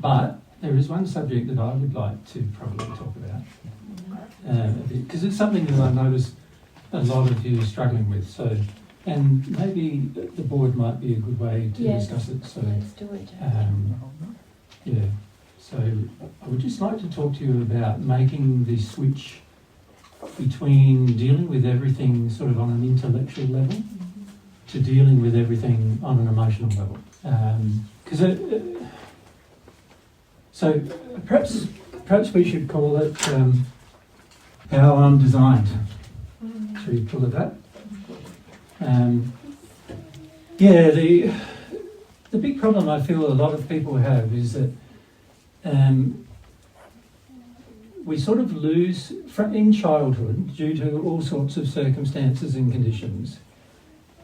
But there is one subject that I would like to probably talk about, because it's something that I notice a lot of you are struggling with. So, and maybe the board might be a good way to discuss it. So let's do it. Yeah. So I would just like to talk to you about making the switch between dealing with everything sort of on an intellectual level to dealing with everything on an emotional level. So perhaps we should call it how I'm designed. Should we call it that? The big problem I feel a lot of people have is that we sort of lose, in childhood, due to all sorts of circumstances and conditions,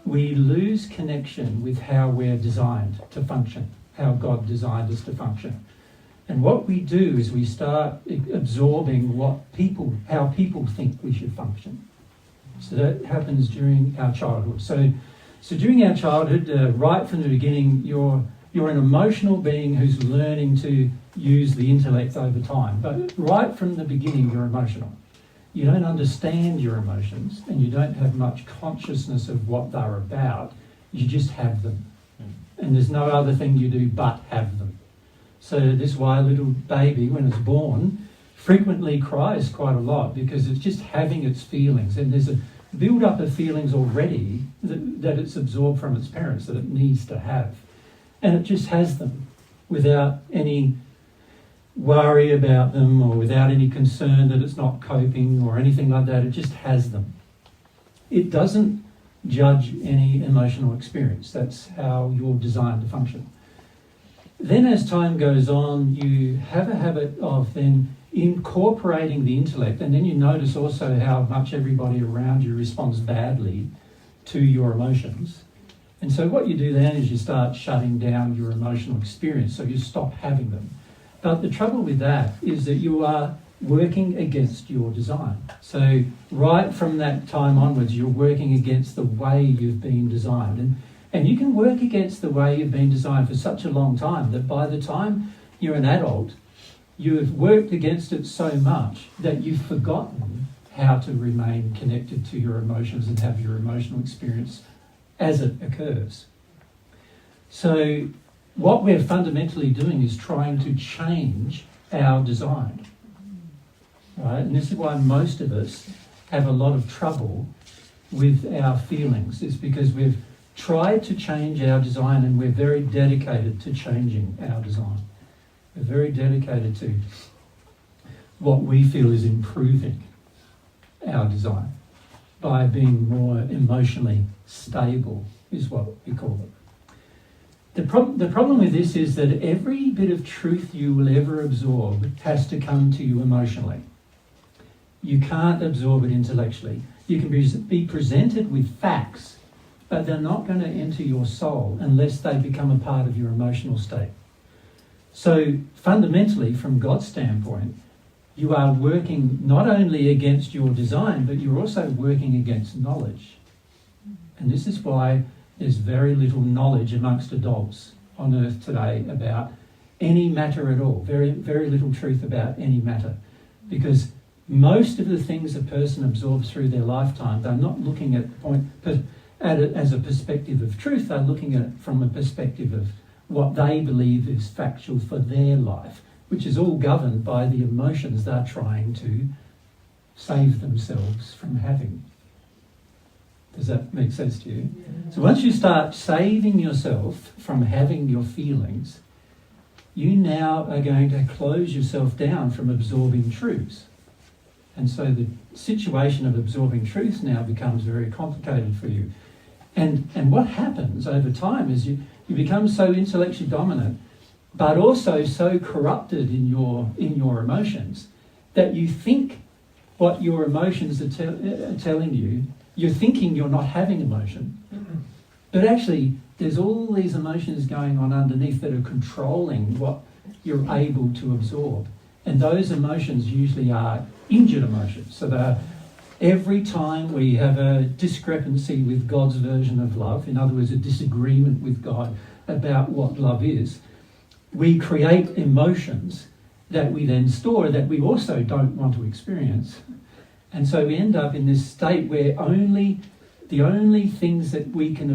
we lose connection with how we're designed to function, how God designed us to function. And what we do is we start absorbing how people think we should function. So that happens during our childhood. So during our childhood, right from the beginning, you're an emotional being who's learning to use the intellect over time. But right from the beginning, you're emotional. You don't understand your emotions and you don't have much consciousness of what they're about. You just have them. And there's no other thing you do but have them. So this is why a little baby, when it's born, frequently cries quite a lot, because it's just having its feelings. And there's a build-up of feelings already that it's absorbed from its parents that it needs to have. And it just has them without any worry about them or without any concern that it's not coping or anything like that. It just has them. It doesn't judge any emotional experience. That's how you're designed to function. Then as time goes on, you have a habit of then incorporating the intellect, and then you notice also how much everybody around you responds badly to your emotions. And so what you do then is you start shutting down your emotional experience, so you stop having them. But the trouble with that is that you are working against your design. So right from that time onwards, you're working against the way you've been designed. And you can work against the way you've been designed for such a long time that by the time you're an adult, you have worked against it so much that you've forgotten how to remain connected to your emotions and have your emotional experience as it occurs. So what we're fundamentally doing is trying to change our design. Right? And this is why most of us have a lot of trouble with our feelings. It's because we've tried to change our design and we're very dedicated to changing our design. We're very dedicated to what we feel is improving our design by being more emotionally stable, is what we call it. The problem with this is that every bit of truth you will ever absorb has to come to you emotionally. You can't absorb it intellectually. You can be presented with facts, but they're not going to enter your soul unless they become a part of your emotional state. So fundamentally, from God's standpoint, you are working not only against your design, but you're also working against knowledge. And this is why there's very little knowledge amongst adults on earth today about any matter at all. Very, very little truth about any matter. Because most of the things a person absorbs through their lifetime, they're not looking at it as a perspective of truth, they're looking at it from a perspective of what they believe is factual for their life, which is all governed by the emotions they're trying to save themselves from having. Does that make sense to you? Yeah. So once you start saving yourself from having your feelings, you now are going to close yourself down from absorbing truths. And so the situation of absorbing truths now becomes very complicated for you. And what happens over time is you become so intellectually dominant, but also so corrupted in your emotions that you think what your emotions are telling you. You're thinking you're not having emotion, but actually there's all these emotions going on underneath that are controlling what you're able to absorb. And those emotions usually are injured emotions. So they're every time we have a discrepancy with God's version of love, in other words, a disagreement with God about what love is, we create emotions that we then store that we also don't want to experience. And so we end up in this state where the only things that we can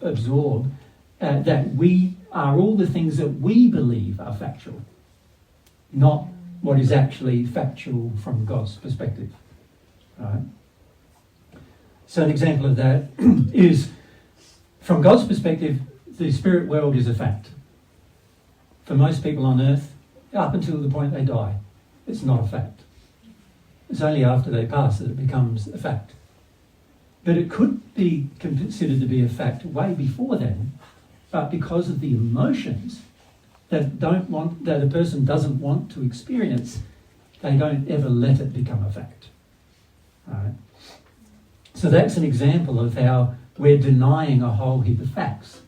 absorb that we are all the things that we believe are factual, not what is actually factual from God's perspective. Right? So an example of that is, from God's perspective, the spirit world is a fact. For most people on earth, up until the point they die, it's not a fact. It's only after they pass that it becomes a fact. But it could be considered to be a fact way before then, but because of the emotions that a person doesn't want to experience, they don't ever let it become a fact. All right? So that's an example of how we're denying a whole heap of facts.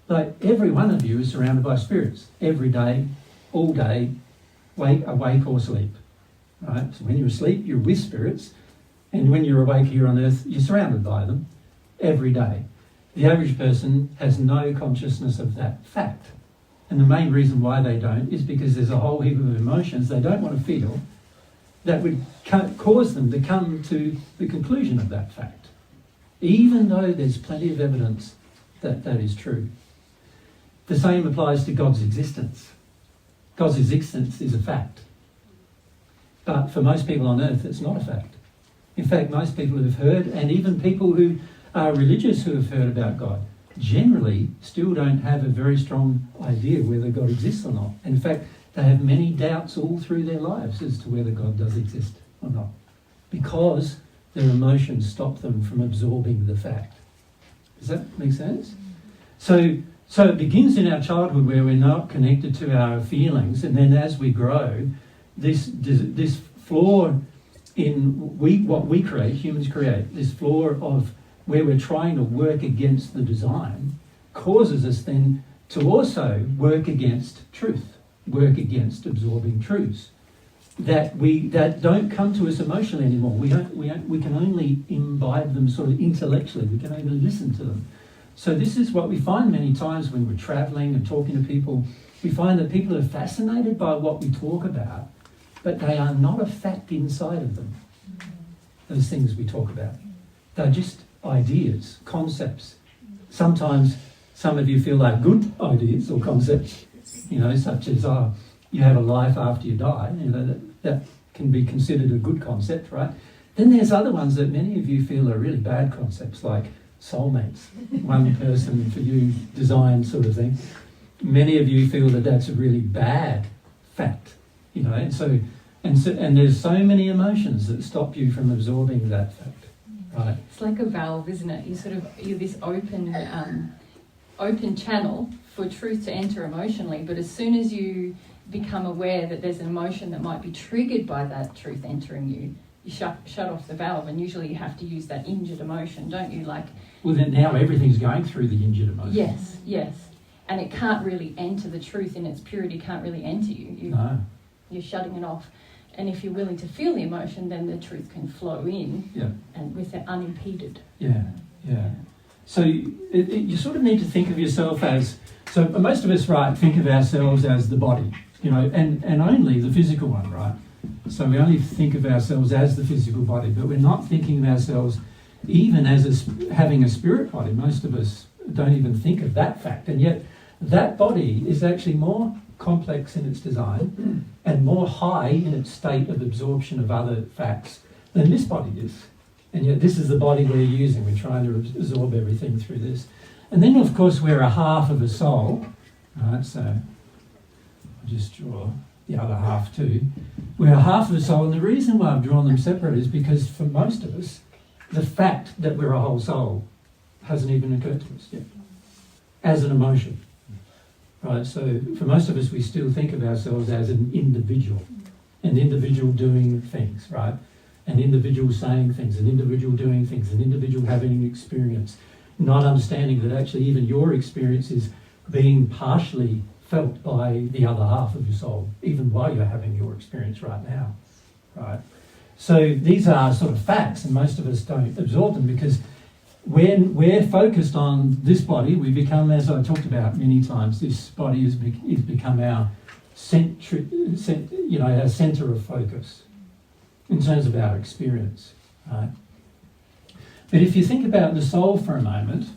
Like, every one of you is surrounded by spirits every day, all day, awake or asleep. Right? So when you're asleep, you're with spirits, and when you're awake here on earth, you're surrounded by them every day. The average person has no consciousness of that fact. And the main reason why they don't is because there's a whole heap of emotions they don't want to feel that would cause them to come to the conclusion of that fact, even though there's plenty of evidence that that is true. The same applies to God's existence. God's existence is a fact. But for most people on earth, it's not a fact. In fact, most people have heard, and even people who are religious who have heard about God, generally still don't have a very strong idea whether God exists or not. In fact, they have many doubts all through their lives as to whether God does exist or not, because their emotions stop them from absorbing the fact. Does that make sense? So it begins in our childhood where we're not connected to our feelings, and then as we grow, this flaw in what we create, humans create, this flaw of where we're trying to work against the design, causes us then to also work against truth, work against absorbing truths that don't come to us emotionally anymore. We can only imbibe them sort of intellectually. We can only listen to them. So this is what we find many times when we're travelling and talking to people. We find that people are fascinated by what we talk about, but they are not a fact inside of them, those things we talk about. They're just ideas, concepts. Sometimes some of you feel like good ideas or concepts, such as, you have a life after you die. That can be considered a good concept, right? Then there's other ones that many of you feel are really bad concepts, like soulmates, one person for you design sort of thing. Many of you feel that that's a really bad fact, and there's so many emotions that stop you from absorbing that fact. Right. It's like a valve, isn't it? You're this open channel for truth to enter emotionally, but as soon as you become aware that there's an emotion that might be triggered by that truth entering you, you shut off the valve, and usually you have to use that injured emotion, don't you? Well, then now everything's going through the injured emotion. Yes. And it can't really enter the truth in its purity, can't really enter you. No. You're shutting it off. And if you're willing to feel the emotion, then the truth can flow in, and with it unimpeded. Yeah. So you sort of need to think of yourself as, so most of us, think of ourselves as the body, and only the physical one, right? So we only think of ourselves as the physical body, but we're not thinking of ourselves even as having a spirit body. Most of us don't even think of that fact, and yet that body is actually more complex in its design and more high in its state of absorption of other facts than this body is. And yet this is the body we're using. We're trying to absorb everything through this. And then, of course, we're a half of a soul. Right, so I'll just draw the other half too. We're a half of a soul, and the reason why I've drawn them separate is because for most of us, the fact that we're a whole soul hasn't even occurred to us yet as an emotion. Right, so for most of us, we still think of ourselves as an individual doing things, right? An individual saying things, an individual doing things, an individual having an experience, not understanding that actually even your experience is being partially felt by the other half of your soul, even while you're having your experience right now, right? So these are sort of facts, and most of us don't absorb them because when we're focused on this body, we become, as I talked about many times, this body is become our our centre of focus in terms of our experience. Right? But if you think about the soul for a moment,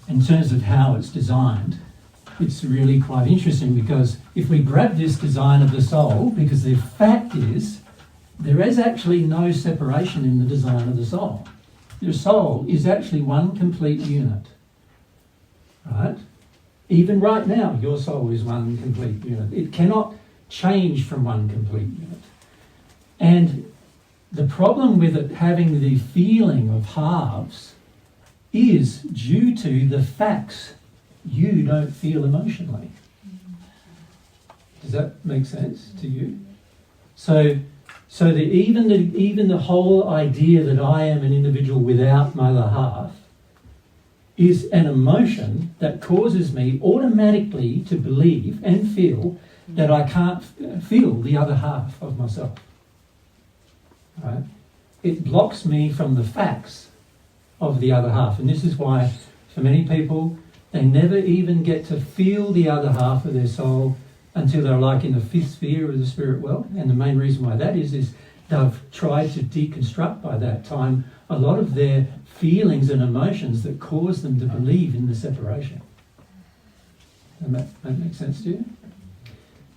in terms of how it's designed, it's really quite interesting, because if we grab this design of the soul, because the fact is, there is actually no separation in the design of the soul. Your soul is actually one complete unit. Right? Even right now, your soul is one complete unit. It cannot change from one complete unit. And the problem with it having the feeling of halves is due to the facts you don't feel emotionally. Does that make sense to you? So even the whole idea that I am an individual without my other half is an emotion that causes me automatically to believe and feel that I can't feel the other half of myself. Right? It blocks me from the facts of the other half. And this is why, for many people, they never even get to feel the other half of their soul until they're like in the fifth sphere of the spirit world. And the main reason why that is they've tried to deconstruct by that time a lot of their feelings and emotions that cause them to believe in the separation. Does that make sense to you?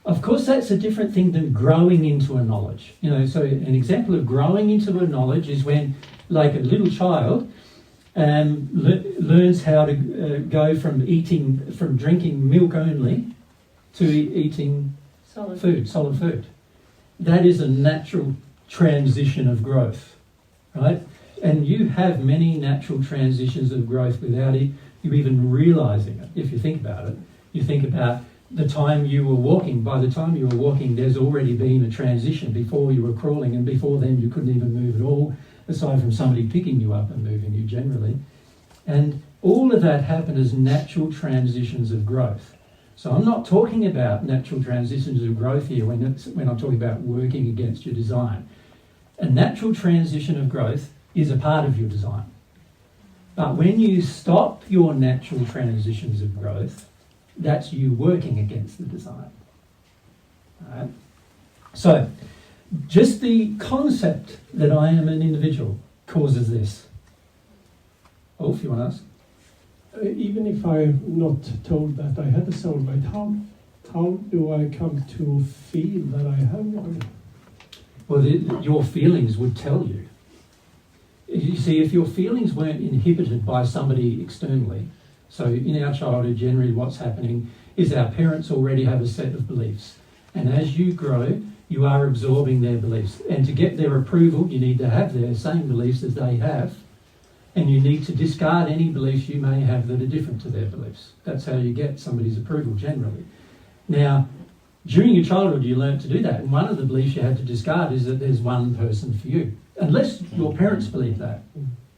Of course, that's a different thing than growing into a knowledge. So an example of growing into a knowledge is when, like a little child, learns how to go from drinking milk only to eating solid food. That is a natural transition of growth, right? And you have many natural transitions of growth without you even realising it. If you think about it, you think about the time you were walking. By the time you were walking, there's already been a transition before you were crawling, and before then you couldn't even move at all, aside from somebody picking you up and moving you generally. And all of that happened as natural transitions of growth. So I'm not talking about natural transitions of growth here when I'm talking about working against your design. A natural transition of growth is a part of your design. But when you stop your natural transitions of growth, that's you working against the design. All right? So, just the concept that I am an individual causes this. Ulf, you want to ask? Even if I'm not told that I had a soulmate, how do I come to feel that I have one? Well, your feelings would tell you. You see, if your feelings weren't inhibited by somebody externally, so in our childhood, generally what's happening is our parents already have a set of beliefs. And as you grow, you are absorbing their beliefs. And to get their approval, you need to have their same beliefs as they have. And you need to discard any beliefs you may have that are different to their beliefs. That's how you get somebody's approval generally. Now, during your childhood, you learn to do that. And one of the beliefs you have to discard is that there's one person for you. Unless your parents believe that,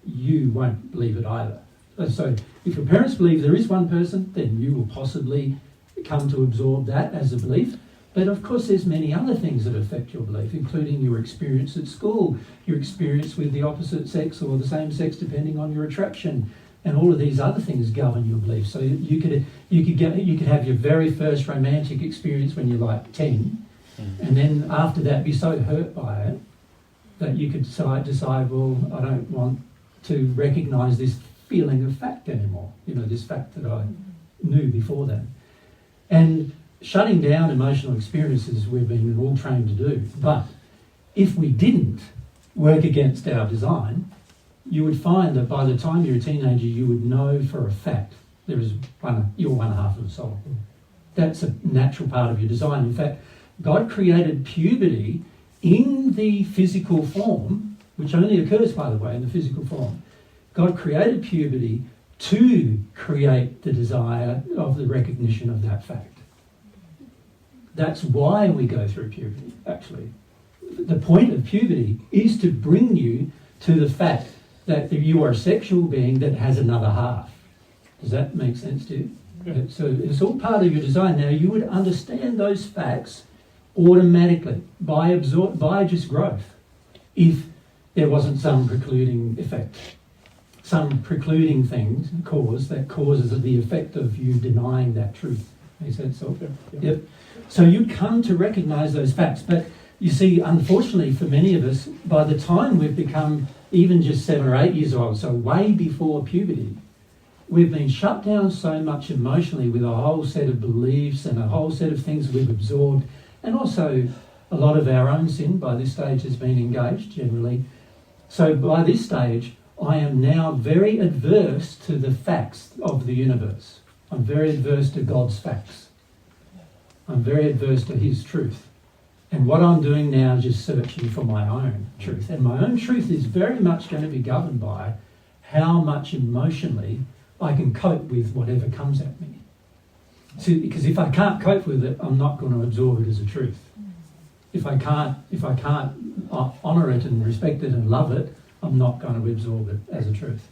you won't believe it either. So if your parents believe there is one person, then you will possibly come to absorb that as a belief. But of course there's many other things that affect your belief, including your experience at school, your experience with the opposite sex or the same sex depending on your attraction, and all of these other things govern your belief. So you could have your very first romantic experience when you're like 10, and then after that be so hurt by it that you could decide, well, I don't want to recognise this feeling of fact anymore, this fact that I knew before then. And shutting down emotional experiences we've been all trained to do. But if we didn't work against our design, you would find that by the time you're a teenager, you would know for a fact you're one half of the soul. That's a natural part of your design. In fact, God created puberty in the physical form, which only occurs, by the way, in the physical form. God created puberty to create the desire of the recognition of that fact. That's why we go through puberty, actually. The point of puberty is to bring you to the fact that you are a sexual being that has another half. Does that make sense to you? Yeah. So it's all part of your design. Now, you would understand those facts automatically by just growth if there wasn't some precluding effect. some precluding things, cause that causes the effect of you denying that truth. Makes sense? Yep. So you come to recognise those facts, but you see, unfortunately for many of us, by the time we've become even just 7 or 8 years old, so way before puberty, we've been shut down so much emotionally with a whole set of beliefs and a whole set of things we've absorbed, and also a lot of our own sin by this stage has been engaged generally. So by this stage, I am now very adverse to the facts of the universe. I'm very adverse to God's facts. I'm very adverse to his truth. And what I'm doing now is just searching for my own truth. And my own truth is very much going to be governed by how much emotionally I can cope with whatever comes at me. See, because if I can't cope with it, I'm not going to absorb it as a truth. If I can't honour it and respect it and love it, I'm not going to absorb it as a truth.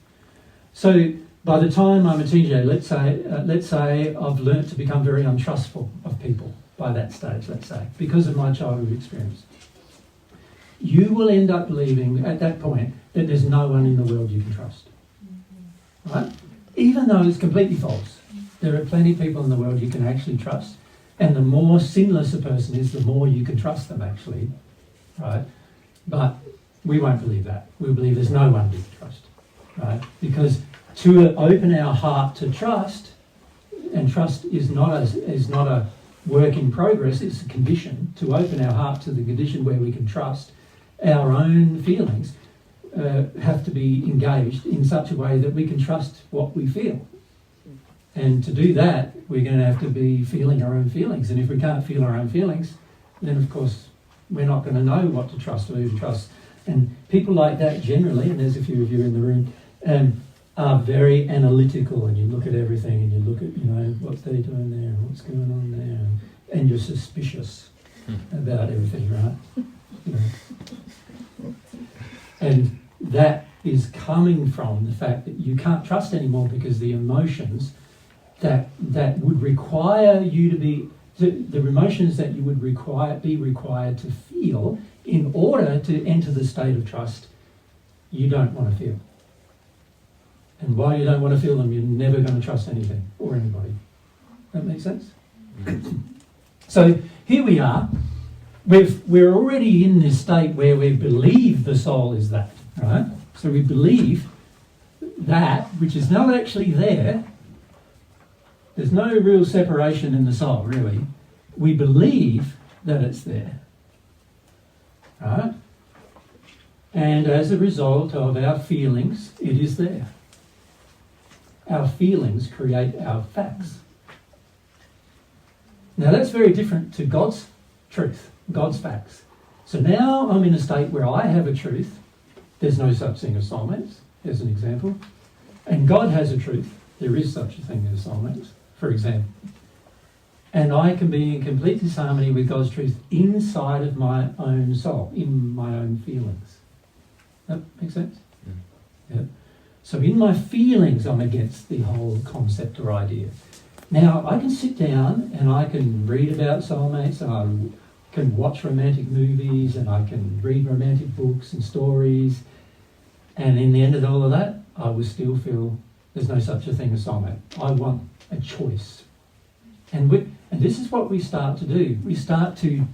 So by the time I'm a teenager, let's say I've learnt to become very untrustful of people by that stage, let's say, because of my childhood experience. You will end up believing at that point that there's no one in the world you can trust. Right? Even though it's completely false. There are plenty of people in the world you can actually trust. And the more sinless a person is, the more you can trust them, actually. Right? But we won't believe that. We'll believe there's no one we can trust. Right? Because to open our heart to trust, and trust is not a work in progress, it's a condition. To open our heart to the condition where we can trust, our own feelings have to be engaged in such a way that we can trust what we feel. And to do that, we're going to have to be feeling our own feelings. And if we can't feel our own feelings, then of course we're not going to know what to trust or who to trust. And people like that generally, and there's a few of you in the room, are very analytical, and you look at everything and you look at, what's they doing there and what's going on there, and you're suspicious about everything, right? And that is coming from the fact that you can't trust anymore because the emotions that would require you to be, the emotions that you would be required to feel in order to enter the state of trust, you don't want to feel. And while you don't want to feel them, you're never going to trust anything or anybody. That makes sense? So here we are. We're already in this state where we believe the soul is that, right? So we believe that, which is not actually there. There's no real separation in the soul, really. We believe that it's there, right? And as a result of our feelings, it is there. Our feelings create our facts. Now that's very different to God's truth, God's facts. So now I'm in a state where I have a truth. There's no such thing as soulmates, as an example. And God has a truth. There is such a thing as soulmates, for example. And I can be in complete disharmony with God's truth inside of my own soul, in my own feelings. That makes sense? Yeah. So in my feelings, I'm against the whole concept or idea. Now, I can sit down and I can read about soulmates, and I can watch romantic movies, and I can read romantic books and stories, and in the end of all of that, I will still feel there's no such a thing as soulmate. I want a choice. And this is what we start to do. We start to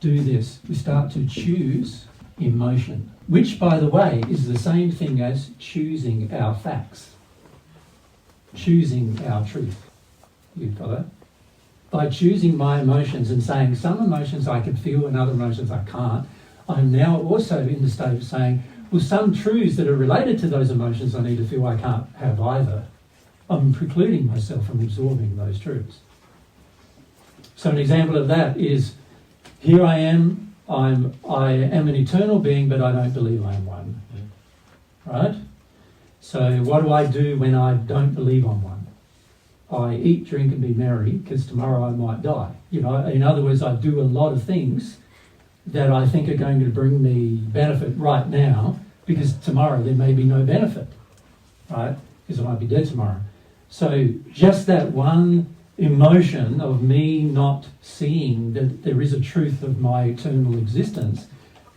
do this. We start to choose emotion, which, by the way, is the same thing as choosing our facts, choosing our truth. You follow? By choosing my emotions and saying some emotions I can feel and other emotions I can't, I'm now also in the state of saying, well, some truths that are related to those emotions I need to feel I can't have either. I'm precluding myself from absorbing those truths. So an example of that is, here I am an eternal being, but I don't believe I am one. Right? So what do I do when I don't believe I'm one? I eat, drink and be merry because tomorrow I might die. In other words, I do a lot of things that I think are going to bring me benefit right now because tomorrow there may be no benefit, right? Because I might be dead tomorrow. So just that one emotion of me not seeing that there is a truth of my eternal existence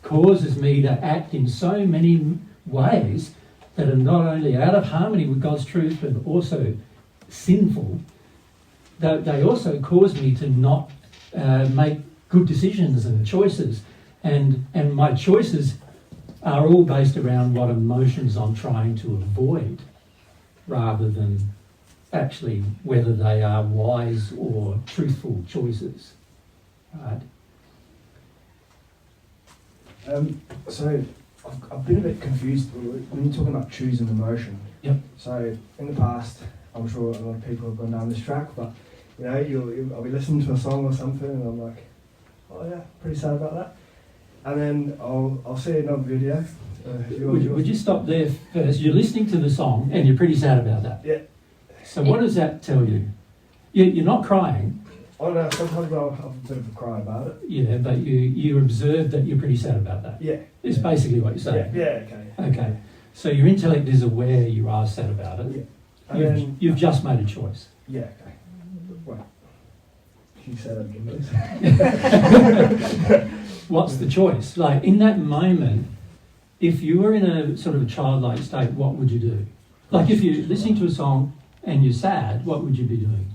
causes me to act in so many ways that are not only out of harmony with God's truth, but also sinful, they also cause me to not make good decisions and choices. And my choices are all based around what emotions I'm trying to avoid, rather than actually whether they are wise or truthful choices. Right? So I've been a bit confused when you're talking about choosing emotion. Yep. So in the past, I'm sure a lot of people have gone down this track, but you know, I'll be listening to a song or something, and I'm like, oh yeah, pretty sad about that. And then I'll see another video. Would you stop there first? You're listening to the song and you're pretty sad about that. Yeah. So what does that tell you? You're not crying. Oh no, sometimes I'll have a bit of a cry about it. Yeah, but you observe that you're pretty sad about that. Yeah. It's basically what you're saying. Yeah, okay. Okay. So your intellect is aware you are sad about it. Yeah. You've just made a choice. Yeah, okay. Wait. Can you say that again, please? What's the choice? Like in that moment, if you were in a sort of a childlike state, what would you do? Like if you're listening to a song and you're sad, what would you be doing?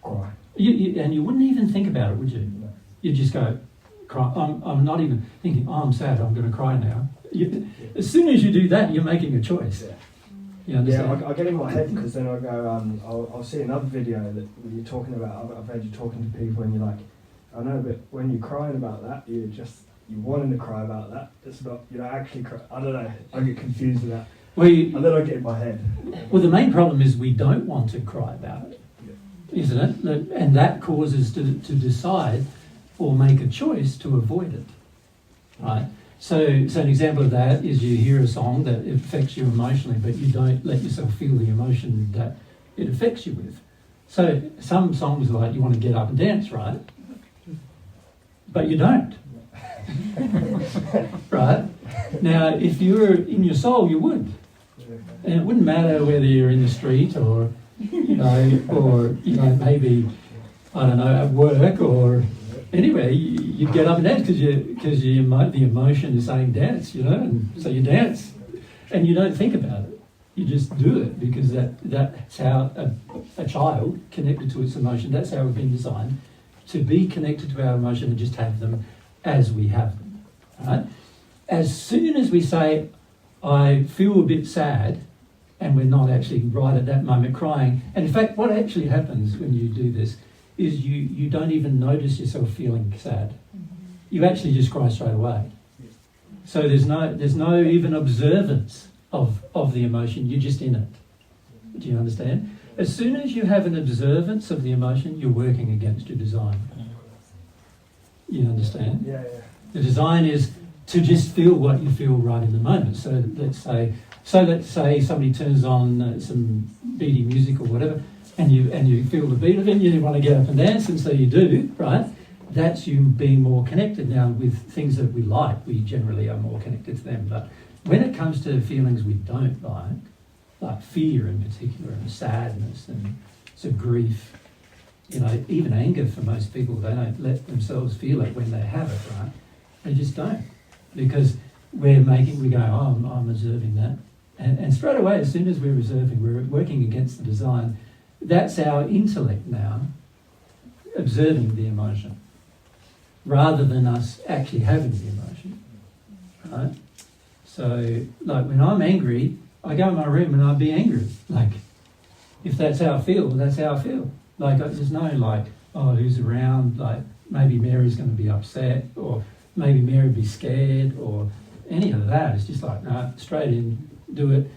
Cry. And you wouldn't even think about it, would you? No. You'd just go, cry. I'm not even thinking, oh, I'm sad, I'm going to cry now. As soon as you do that, you're making a choice. Yeah. You understand? Yeah, I get in my head because then I go, I'll see another video that you're talking about. I've heard you talking to people and you're like, I know, but when you're crying about that, you're wanting to cry about that. It's not, you don't actually cry. I don't know. I get confused with that. And then I get in my head. Well, the main problem is we don't want to cry about it, isn't it? And that causes to decide or make a choice to avoid it, right? So an example of that is you hear a song that affects you emotionally, but you don't let yourself feel the emotion that it affects you with. So some songs are like you want to get up and dance, right? But you don't. Right? Now, if you were in your soul, you would. And it wouldn't matter whether you're in the street or maybe, I don't know, at work or anywhere, you get up and dance because the emotion is saying dance, and so you dance. And you don't think about it. You just do it because that's how a child connected to its emotion, that's how we've been designed, to be connected to our emotion and just have them as we have them. Right? As soon as we say, I feel a bit sad, and we're not actually right at that moment crying, and in fact what actually happens when you do this is you don't even notice yourself feeling sad. You actually just cry straight away. So there's no even observance of the emotion, you're just in it. Do you understand? As soon as you have an observance of the emotion, you're working against your design. You understand? Yeah. The design is to just feel what you feel right in the moment. So let's say somebody turns on some beaty music or whatever, and you feel the beat of it, and you want to get up and dance, and so you do, right? That's you being more connected. Now, with things that we like, we generally are more connected to them. But when it comes to feelings we don't like fear in particular, and sadness, and so grief, even anger for most people, they don't let themselves feel it when they have it, right? They just don't. Because we go, oh, I'm observing that. And straight away, as soon as we're observing, we're working against the design. That's our intellect now, observing the emotion, rather than us actually having the emotion, right? So, like when I'm angry, I go in my room and I'll be angry. Like, if that's how I feel, that's how I feel. Like, there's no oh, who's around? Like, maybe Mary's going to be upset, or maybe Mary be scared, or any of that. It's just like, no, straight in, do it.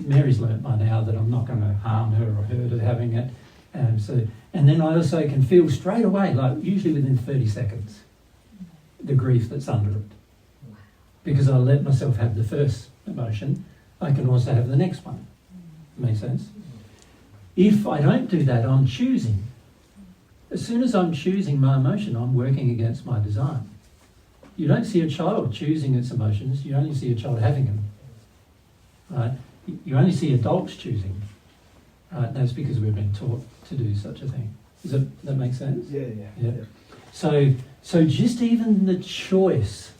Mary's learnt by now that I'm not going to harm her or hurt her having it. And then I also can feel straight away, like usually within 30 seconds, the grief that's under it. Because I let myself have the first emotion, I can also have the next one. Make sense? If I don't do that, I'm choosing. As soon as I'm choosing my emotion, I'm working against my design. You don't see a child choosing its emotions, you only see a child having them. Right? You only see adults choosing. That's because we've been taught to do such a thing. Does that make sense? Yeah. So just even the choice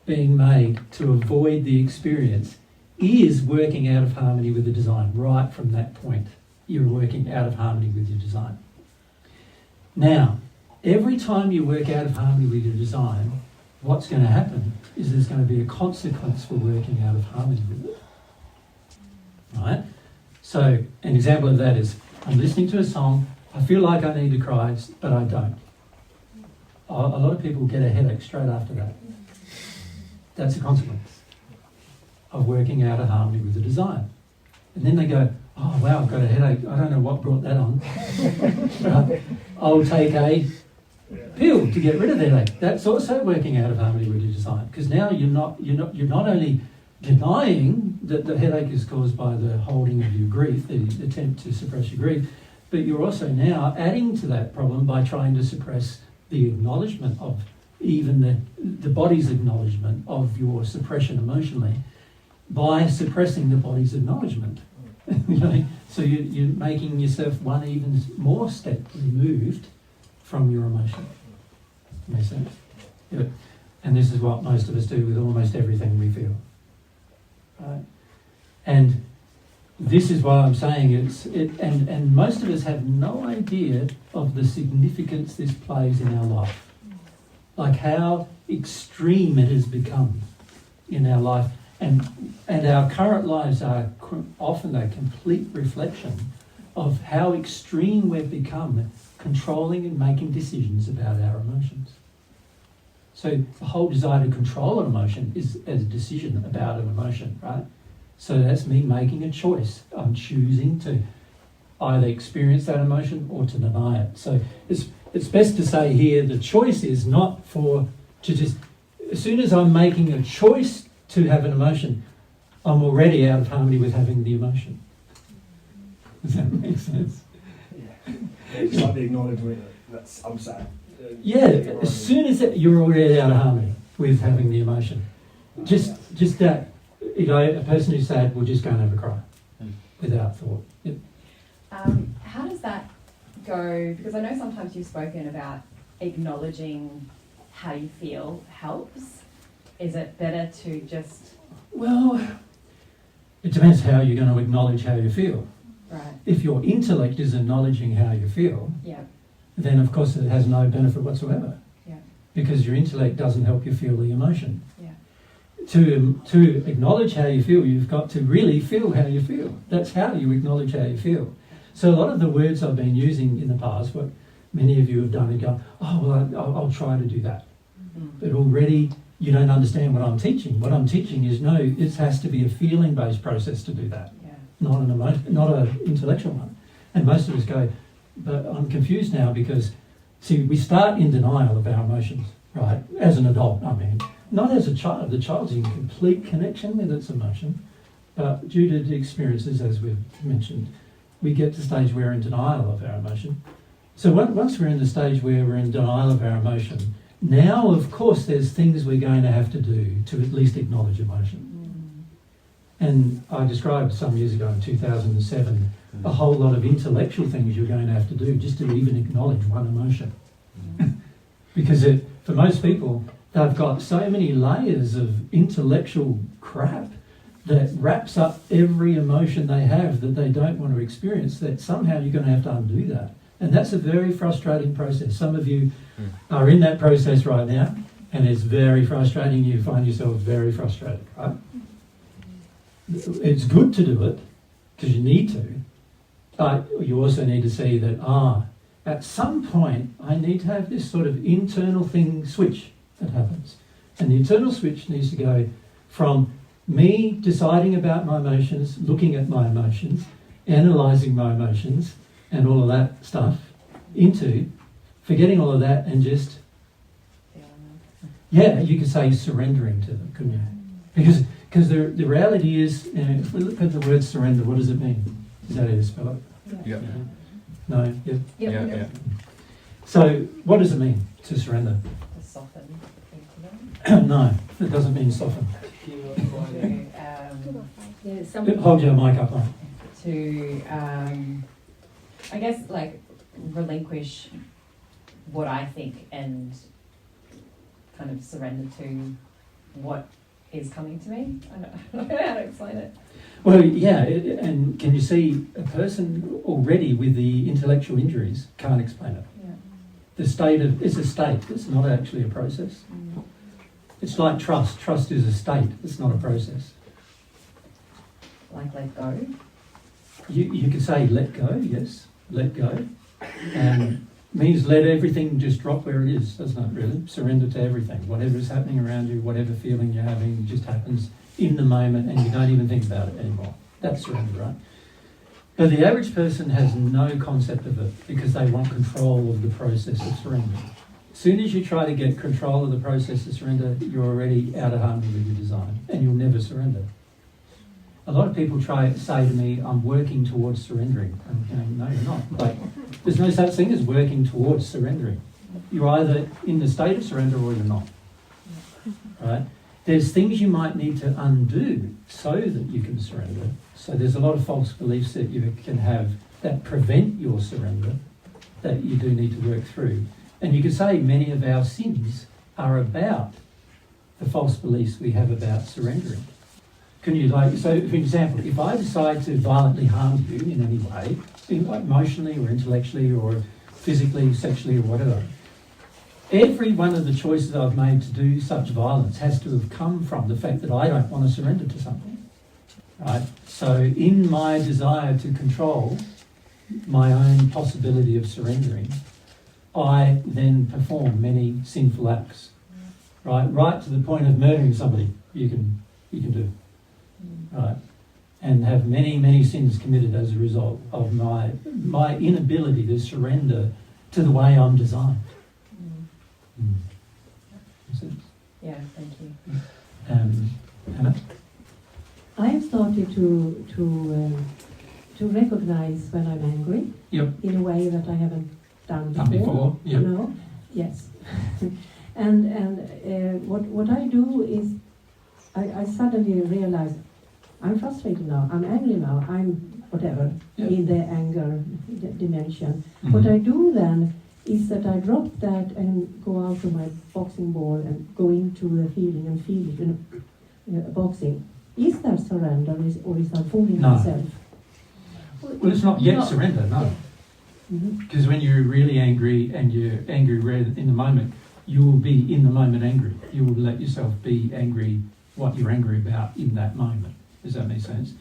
being made to avoid the experience is working out of harmony with the design. Right from that point, you're working out of harmony with your design. Now, every time you work out of harmony with your design, what's going to happen is there's going to be a consequence for working out of harmony with it. Right? So, an example of that is, I'm listening to a song, I feel like I need to cry, but I don't. A lot of people get a headache straight after that. That's a consequence of working out of harmony with the design. And then they go, oh wow, I've got a headache, I don't know what brought that on. I'll take a pill to get rid of the headache. That's also working out of harmony with your design, because now you're not only denying that the headache is caused by the holding of your grief, the attempt to suppress your grief, but you're also now adding to that problem by trying to suppress the acknowledgement of even the body's acknowledgement of your suppression emotionally by suppressing the body's acknowledgement. You know? So you're making yourself one even more step removed from your emotion. Makes sense? Yeah. And this is what most of us do with almost everything we feel. Right? And this is why I'm saying and most of us have no idea of the significance this plays in our life. Like how extreme it has become in our life. And our current lives are often a complete reflection of how extreme we've become controlling and making decisions about our emotions. So the whole desire to control an emotion is a decision about an emotion, right? So that's me making a choice. I'm choosing to either experience that emotion or to deny it. So it's best to say here the choice is not to just, as soon as I'm making a choice to have an emotion, I'm already out of harmony with having the emotion. Does that make sense? Yeah. It's like the acknowledgement that's I'm sad. Yeah, as soon as you're already out of harmony with having the emotion. Just that, you know, a person who's sad will just go and have a cry without thought. Yep. How does that go? Because I know sometimes you've spoken about acknowledging how you feel helps. Is it better to just... Well, it depends how you're going to acknowledge how you feel. Right. If your intellect is acknowledging how you feel, Yeah. then of course it has no benefit whatsoever. Yeah. Because your intellect doesn't help you feel the emotion. Yeah. To acknowledge how you feel, you've got to really feel how you feel. That's how you acknowledge how you feel. So a lot of the words I've been using in the past, what many of you have done, and gone, oh, well, I'll try to do that. Mm-hmm. But already you don't understand what I'm teaching. What I'm teaching is no, it has to be a feeling-based process to do that, Yeah. not an intellectual one. And most of us go, but I'm confused now because, see, we start in denial of our emotions, right? As an adult, I mean. Not as a child. The child's in complete connection with its emotion, but due to the experiences, as we've mentioned, we get to the stage where we're in denial of our emotion. So once we're in the stage where we're in denial of our emotion, now, of course, there's things we're going to have to do to at least acknowledge emotion. And I described some years ago in 2007 a whole lot of intellectual things you're going to have to do just to even acknowledge one emotion. Because for most people, they've got so many layers of intellectual crap that wraps up every emotion they have that they don't want to experience, that somehow you're going to have to undo that. And that's a very frustrating process. Some of you are in that process right now, and it's very frustrating. You find yourself very frustrated, right? It's good to do it, because you need to, but you also need to see that, at some point, I need to have this sort of internal switch that happens. And the internal switch needs to go from me deciding about my emotions, looking at my emotions, analysing my emotions, and all of that stuff, into forgetting all of that and just, you could say surrendering to them, couldn't you? Because the reality is, if we look at the word surrender, what does it mean? Is that how you spell it? Yeah. No? Yeah? Yeah. So, what does it mean to surrender? To soften into them. No, it doesn't mean soften. Hold your mic up on. To I guess like relinquish what I think and kind of surrender to what is coming to me. I don't know how to explain it. Well, yeah, and can you see a person already with the intellectual injuries can't explain it? Yeah. The state of it's a state. It's not actually a process. Mm. It's like trust. Trust is a state. It's not a process. Like let go. You could say let go. Yes, let go. Means let everything just drop where it is, doesn't it? Really, surrender to everything. Whatever is happening around you, whatever feeling you're having, just happens in the moment, and you don't even think about it anymore. That's surrender, right? But the average person has no concept of it because they want control of the process of surrender. As soon as you try to get control of the process of surrender, you're already out of harmony with your design, and you'll never surrender. A lot of people say to me, I'm working towards surrendering. I'm going, no, you're not. Like, there's no such thing as working towards surrendering. You're either in the state of surrender or you're not. Right? There's things you might need to undo so that you can surrender. So there's a lot of false beliefs that you can have that prevent your surrender that you do need to work through. And you could say many of our sins are about the false beliefs we have about surrendering. Can you so for example, if I decide to violently harm you in any way, emotionally or intellectually or physically, sexually or whatever, every one of the choices I've made to do such violence has to have come from the fact that I don't want to surrender to something. Right? So in my desire to control my own possibility of surrendering, I then perform many sinful acts. Right to the point of murdering somebody, you can do. Right, and have many, many sins committed as a result of my inability to surrender to the way I'm designed. Yeah, thank you. Hannah? I have started to recognize when I'm angry. Yep. In a way that I haven't done before. Yep. No. Yes. and what I do is I suddenly realize I'm frustrated now, I'm angry now, I'm whatever, in the anger dimension. Mm-hmm. What I do then is that I drop that and go out to my boxing ball and go into the feeling and feel it in boxing. Is that surrender or is that fooling myself? Well, it's not yet surrender, no. Because when you're really angry and you're angry in the moment, you will be in the moment angry. You will let yourself be angry what you're angry about in that moment. Does that make sense?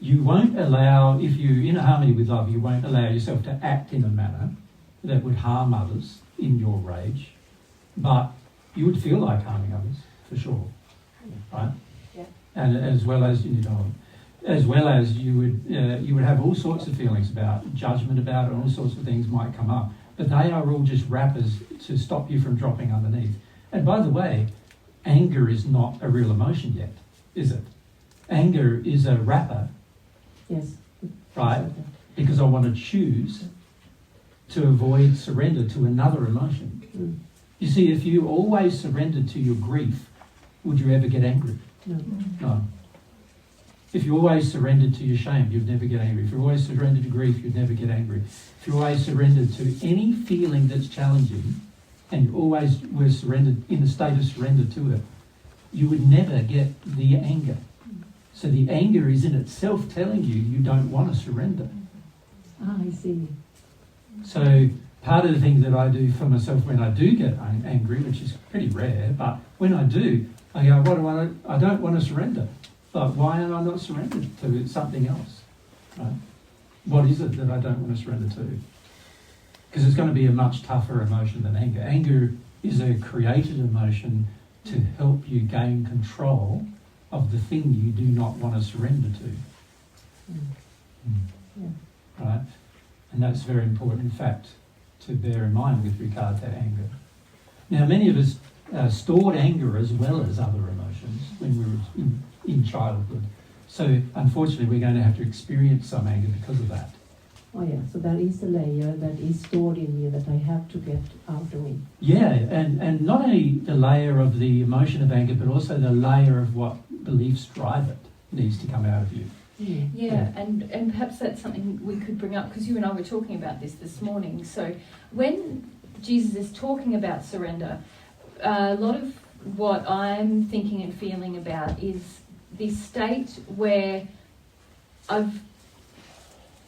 You won't allow, if you're in harmony with love, you won't allow yourself to act in a manner that would harm others in your rage, but you would feel like harming others, for sure, right? Yeah. And as well as you would have all sorts of feelings about judgment about it, and all sorts of things might come up, but they are all just wrappers to stop you from dropping underneath. And by the way, anger is not a real emotion yet, is it? Anger is a wrapper. Yes. Right? Because I want to choose to avoid surrender to another emotion. Mm. You see, if you always surrendered to your grief, would you ever get angry? No. No. If you always surrendered to your shame, you'd never get angry. If you always surrendered to grief, you'd never get angry. If you always surrendered to any feeling that's challenging, and you always were surrendered in a state of surrender to it, you would never get the anger. So the anger is in itself telling you you don't want to surrender. Ah, I see. So part of the thing that I do for myself when I do get angry, which is pretty rare, but when I do, I go, I don't want to surrender. But why am I not surrendered to something else? Right? What is it that I don't want to surrender to? Because it's going to be a much tougher emotion than anger. Anger is a created emotion to help you gain control of the thing you do not want to surrender to. Yeah. Right? And that's a very important fact to bear in mind with regard to anger. Now, many of us stored anger as well as other emotions when we were in childhood. So, unfortunately, we're going to have to experience some anger because of that. Oh yeah, so there is a layer that is stored in me that I have to get out of me. Yeah, and not only the layer of the emotion of anger, but also the layer of what beliefs drive it needs to come out of you. Yeah, and perhaps that's something we could bring up, because you and I were talking about this morning. So when Jesus is talking about surrender, a lot of what I'm thinking and feeling about is this state where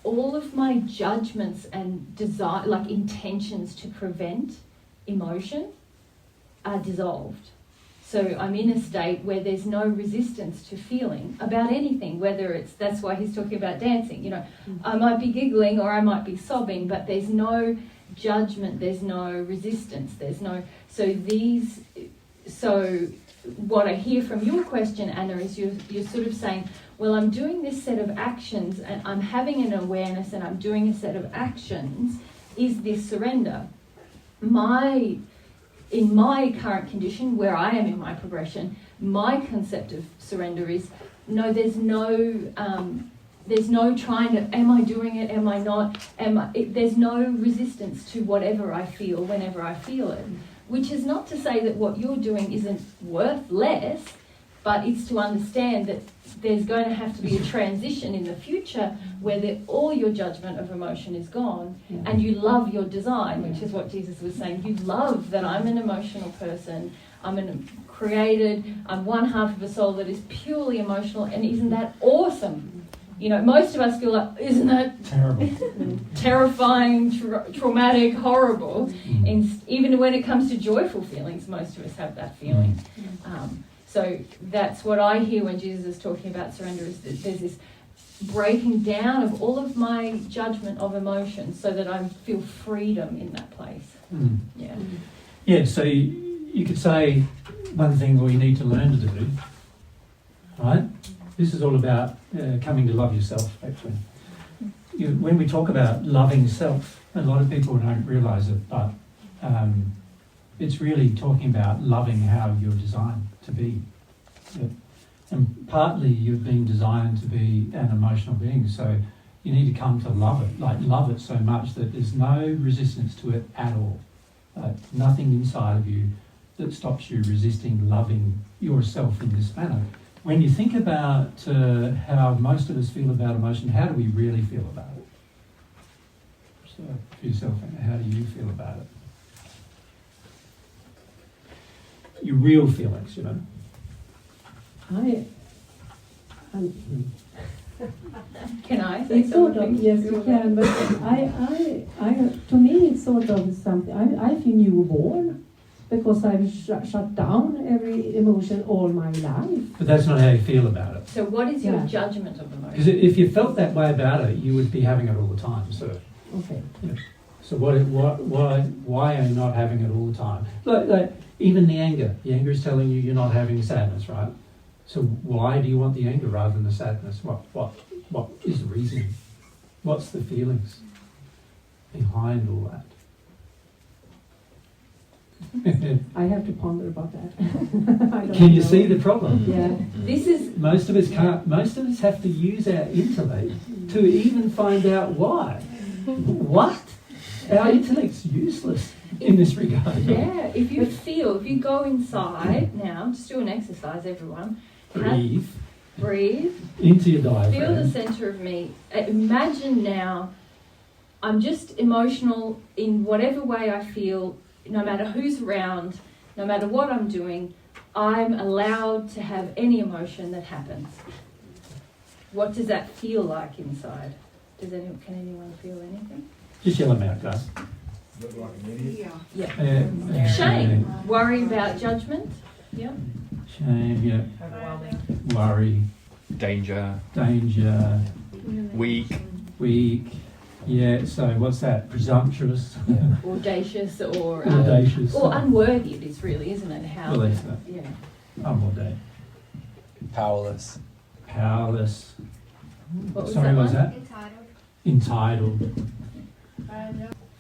all of my judgments and desire, like intentions to prevent emotion, are dissolved. So I'm in a state where there's no resistance to feeling about anything, whether it's, that's why he's talking about dancing, you know, I might be giggling or I might be sobbing, but there's no judgment, there's no resistance, there's no, so what I hear from your question, Anna, is you're sort of saying, well, I'm doing this set of actions and I'm having an awareness and I'm doing a set of actions. Is this surrender? In my current condition, where I am in my progression, my concept of surrender is, no, there's no trying to, am I doing it, am I not, there's no resistance to whatever I feel whenever I feel it. Which is not to say that what you're doing isn't worth less, but it's to understand that there's going to have to be a transition in the future where all your judgment of emotion is gone, and you love your design, which is what Jesus was saying. You love that I'm an emotional person, I'm created, I'm one half of a soul that is purely emotional, and isn't that awesome? You know, most of us feel like, isn't that Terrible. terrifying, traumatic, horrible? And even when it comes to joyful feelings, most of us have that feeling. So that's what I hear when Jesus is talking about surrender, is that there's this breaking down of all of my judgment of emotion so that I feel freedom in that place. Yeah. Yeah, so you could say one thing we need to learn to do, right? This is all about coming to love yourself, actually. When we talk about loving self, a lot of people don't realise it, but it's really talking about loving how you're designed to be. Yeah. And partly you've been designed to be an emotional being, so you need to come to love it, like love it so much that there's no resistance to it at all. Nothing inside of you that stops you resisting loving yourself in this manner. When you think about how most of us feel about emotion, how do we really feel about it? So for yourself, how do you feel about it? Your real feelings, you know. Can I say It's sort of, something? yes, you can, but to me it's sort of something, I feel newborn, because I've shut down every emotion all my life. But that's not how you feel about it. So what is your Yeah. judgment of Because emotion? if you felt that way about it, you would be having it all the time. So, Okay. so why are you not having it all the time? Like even the anger. The anger is telling you you're not having sadness, right? So why do you want the anger rather than the sadness? What is the reason? What's the feelings behind all that? I have to ponder about that. I don't Can you know. see the problem? Yeah. This is Most of us can't. Most of us have to use our intellect to even find out why. What? Our intellect's useless in this regard. yeah. If you go inside now, just do an exercise, everyone. Breathe Into your Feel the diaphragm. center of me. Imagine now, I'm just emotional in whatever way I feel, no matter who's around, no matter what I'm doing, I'm allowed to have any emotion that happens. What does that feel like inside? Can anyone feel anything? Just yell them out, guys. Look like an idiot. Yeah. Shame. Worry about judgment. Yeah. Shame, yeah. Overwhelming. Worry, Danger, danger, weak, yeah, so what's that? Presumptuous, Audacious or audacious. or unworthy. It is really, isn't it? How? Well, that's that. Yeah. One more day. powerless, Powerless. What was Sorry, that what was one? that? Entitled.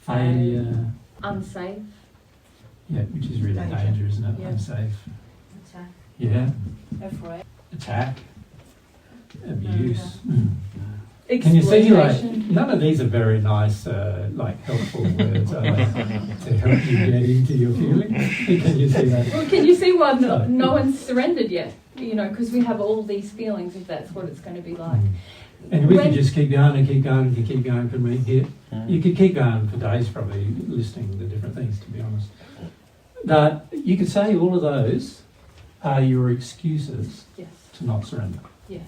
Failure. Unsafe. Yeah, which is really Danger. danger, isn't it? Yeah. Unsafe. Yeah. Afraid. Attack. Abuse. Can you see, Exploitation. none of these are very nice, helpful words, are they? To help you get into your feelings? Can you see that? Well, can you see why no one's surrendered yet? You know, because we have all these feelings if that's what it's going to be like. And we When- could just keep going and keep going and keep going, couldn't we? Here, you could keep going for days, probably listing the different things. To be honest, but you could say all of those are your excuses Yes. to not surrender. Yeah.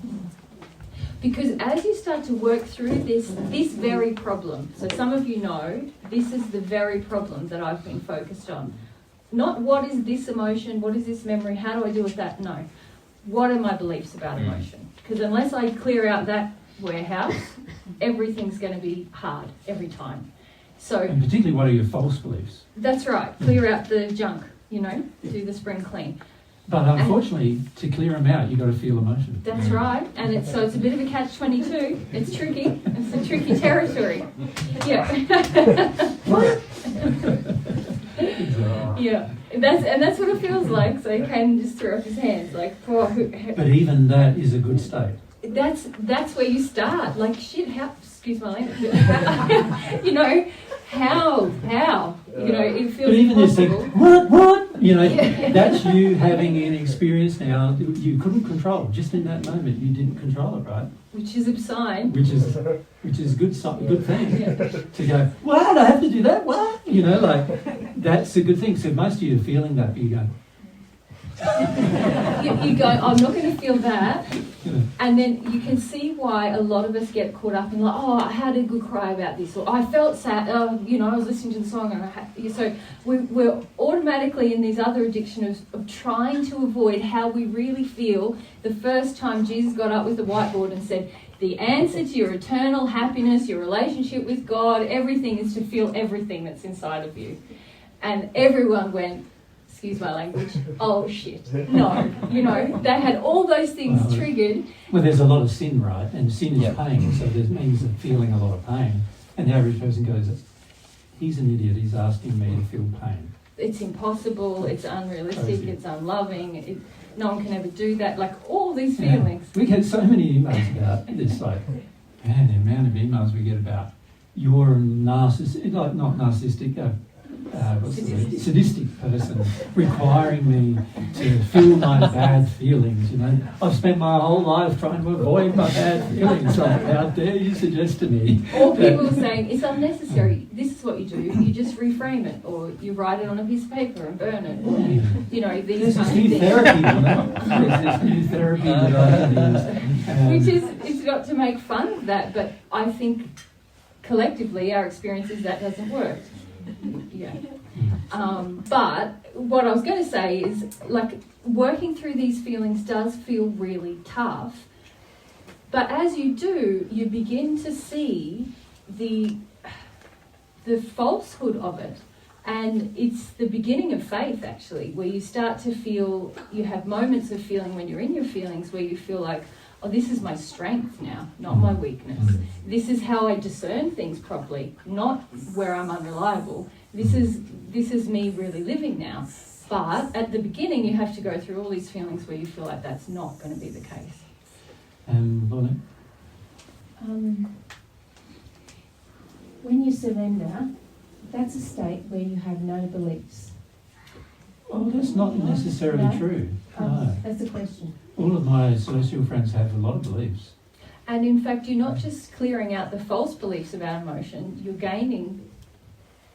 Because as you start to work through this very problem, so some of you know this is the very problem that I've been focused on. Not what is this emotion, what is this memory, how do I deal with that? No. What are my beliefs about emotion? Because unless I clear out that warehouse, everything's going to be hard every time. So And particularly, what are your false beliefs? that's right, clear out the junk, you know, do the spring clean. But unfortunately, to clear them out, you've got to feel emotion. That's right, and it's a bit of a catch-22. It's tricky. It's a tricky territory. Yeah. Yeah. That's what it feels like. So Caden just threw up his hands, like, oh, But even that is a good state. that's where you start. Like, shit, how? Excuse my language. You know, how? You know, it feels But even this thing, impossible. what? You know, Yeah. that's you having an experience now you couldn't control. Just in that moment, you didn't control it, right? Which is a sign. Which is good thing. Yeah. To go, what? I have to do that? What? You know, like, that's a good thing. So most of you are feeling that, but you go, You go, I'm not going to feel that. you know, And then you can see why a lot of us get caught up in like, oh, I had a good cry about this, or I felt sad, you know, I was listening to the song, and so we're automatically in these other addictions of trying to avoid how we really feel. The first time Jesus got up with the whiteboard and said, the answer to your eternal happiness, your relationship with God, everything is to feel everything that's inside of you. And everyone went, excuse my language, oh shit, no. You know, they had all those things Well, triggered. well, there's a lot of sin, right? And sin is Yeah. pain, so that means that feeling a lot of pain. And the average person goes, he's an idiot, he's asking me to feel pain. It's impossible, it's unrealistic, Crazy. it's unloving, no one can ever do that, like all these Yeah. feelings. We get so many emails about this, like, man, the amount of emails we get about you're a narcissistic, like not narcissistic, what's the word? Sadistic person requiring me to feel my bad feelings, you know. I've spent my whole life trying to avoid my bad feelings. Like, how dare you suggest to me? Or people saying, it's unnecessary, this is what you do, you just reframe it, or you write it on a piece of paper and burn it, or, you know, these There's this kind of new things. therapy, you know. There's this new therapy that I can use. Which is, it's not to make fun of that, but I think collectively our experience is that doesn't work. Yeah. But what I was going to say is, like, working through these feelings does feel really tough. But as you do, you begin to see the falsehood of it. And it's the beginning of faith, actually, where you start to feel, you have moments of feeling when you're in your feelings where you feel like, oh, this is my strength now, not my weakness. This is how I discern things properly, not where I'm unreliable. This is me really living now. But at the beginning, you have to go through all these feelings where you feel like that's not going to be the case. Lorna? When you surrender, that's a state where you have no beliefs. Oh, that's not necessarily No? true. No. That's the question. All of my celestial friends have a lot of beliefs. And in fact, you're not just clearing out the false beliefs about emotion, you're gaining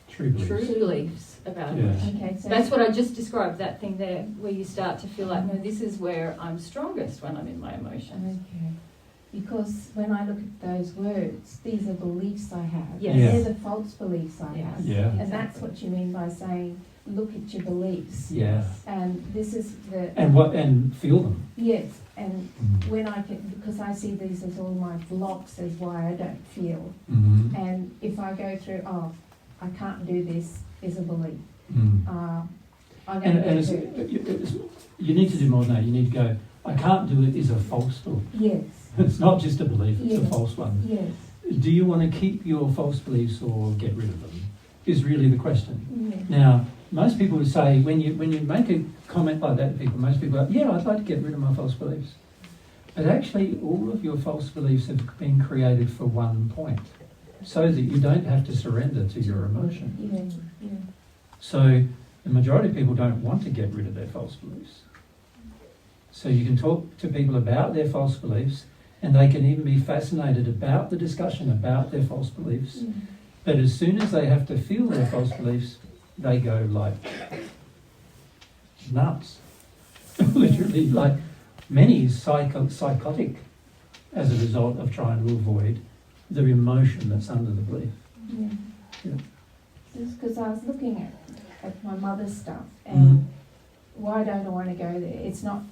True beliefs. true beliefs about Yeah. emotion. Okay, so That's what I just described, that thing there, where you start to feel like, no, this is where I'm strongest when I'm in my emotions. Okay. Because when I look at those words, these are beliefs I have. Yes. Yeah. They're the false beliefs I Yes. have. Yeah. And that's what you mean by saying, look at your beliefs. Yeah. And this is the... And feel them. Yes, and Mm. when I can, because I see these as all my blocks as why I don't feel. Mm-hmm. And if I go through, oh, I can't do this, is a belief. Mm. I'm And, going and to go through. you need to do more than that. You need to go, I can't do it is a false thought. Yes, It's not just a belief, it's a Yes. false one. yes, Do you want to keep your false beliefs or get rid of them? Is really the question. yes. Now, most people would say, when you make a comment like that to people, most people are, yeah, I'd like to get rid of my false beliefs. But actually, all of your false beliefs have been created for one point, so that you don't have to surrender to your emotion. Yeah, yeah. So the majority of people don't want to get rid of their false beliefs. So you can talk to people about their false beliefs, and they can even be fascinated about the discussion about their false beliefs. Yeah. But as soon as they have to feel their false beliefs, they go like nuts. Literally, like many psychotic as a result of trying to avoid the emotion that's under the belief. Yeah. Yeah. Just because I was looking at my mother's stuff, and why don't I want to go there? It's not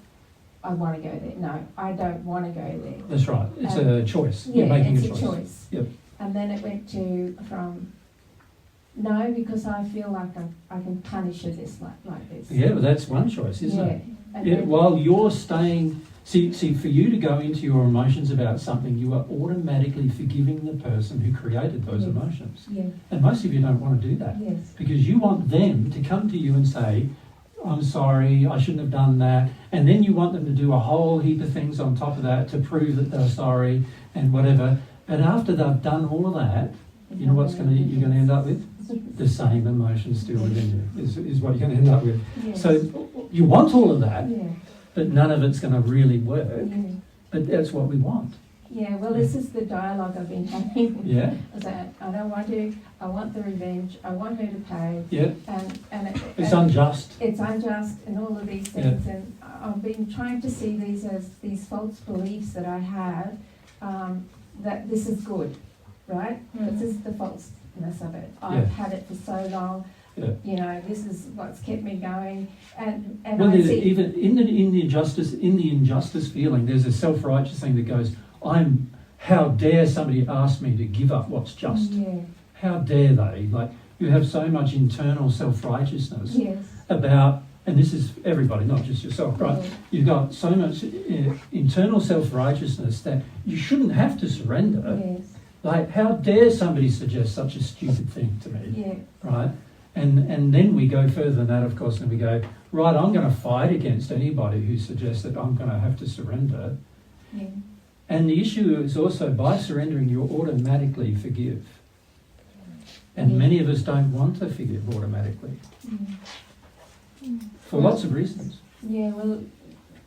I want to go there. No, I don't want to go there. That's right. It's a choice. Yeah, You're making it's a choice. Yep. And then it went to from no, because I feel like I can punish her this like this. Yeah, but that's one choice, isn't it? And Yeah, then- while you're staying, see, for you to go into your emotions about something, you are automatically forgiving the person who created those Yes. emotions. Yeah. And most of you don't want to do that Yes. because you want them to come to you and say, I'm sorry, I shouldn't have done that. And then you want them to do a whole heap of things on top of that to prove that they're sorry and whatever. But after they've done all of that, you know what's you're going to end up with? The same emotion still within you is what you're going to end up with. Yes. So you want all of that, Yeah. but none of it's going to really work. Yeah. But that's what we want. Yeah, well, this is the dialogue I've been having. Yeah, That I don't want to. I want the revenge. I want her to pay. yeah. And It's and unjust. it's unjust and all of these things. And I've been trying to see these as these false beliefs that I have. That this is good, right? But this is the falseness of it. I've had it for so long. Yeah. You know, this is what's kept me going. And Well, I there's see. even in the injustice feeling, there's a self-righteous thing that goes, how dare somebody ask me to give up what's just? Yeah. How dare they? Like, you have so much internal self-righteousness Yes. about, and this is everybody, not just yourself, right? Yeah. You've got so much internal self-righteousness that you shouldn't have to surrender. Yes. Like, how dare somebody suggest such a stupid thing to me, Yeah. right? And then we go further than that, of course, and we go, right, I'm going to fight against anybody who suggests that I'm going to have to surrender. Yeah. And the issue is also, by surrendering, you automatically forgive. And many of us don't want to forgive automatically, for lots of reasons. Yeah, well,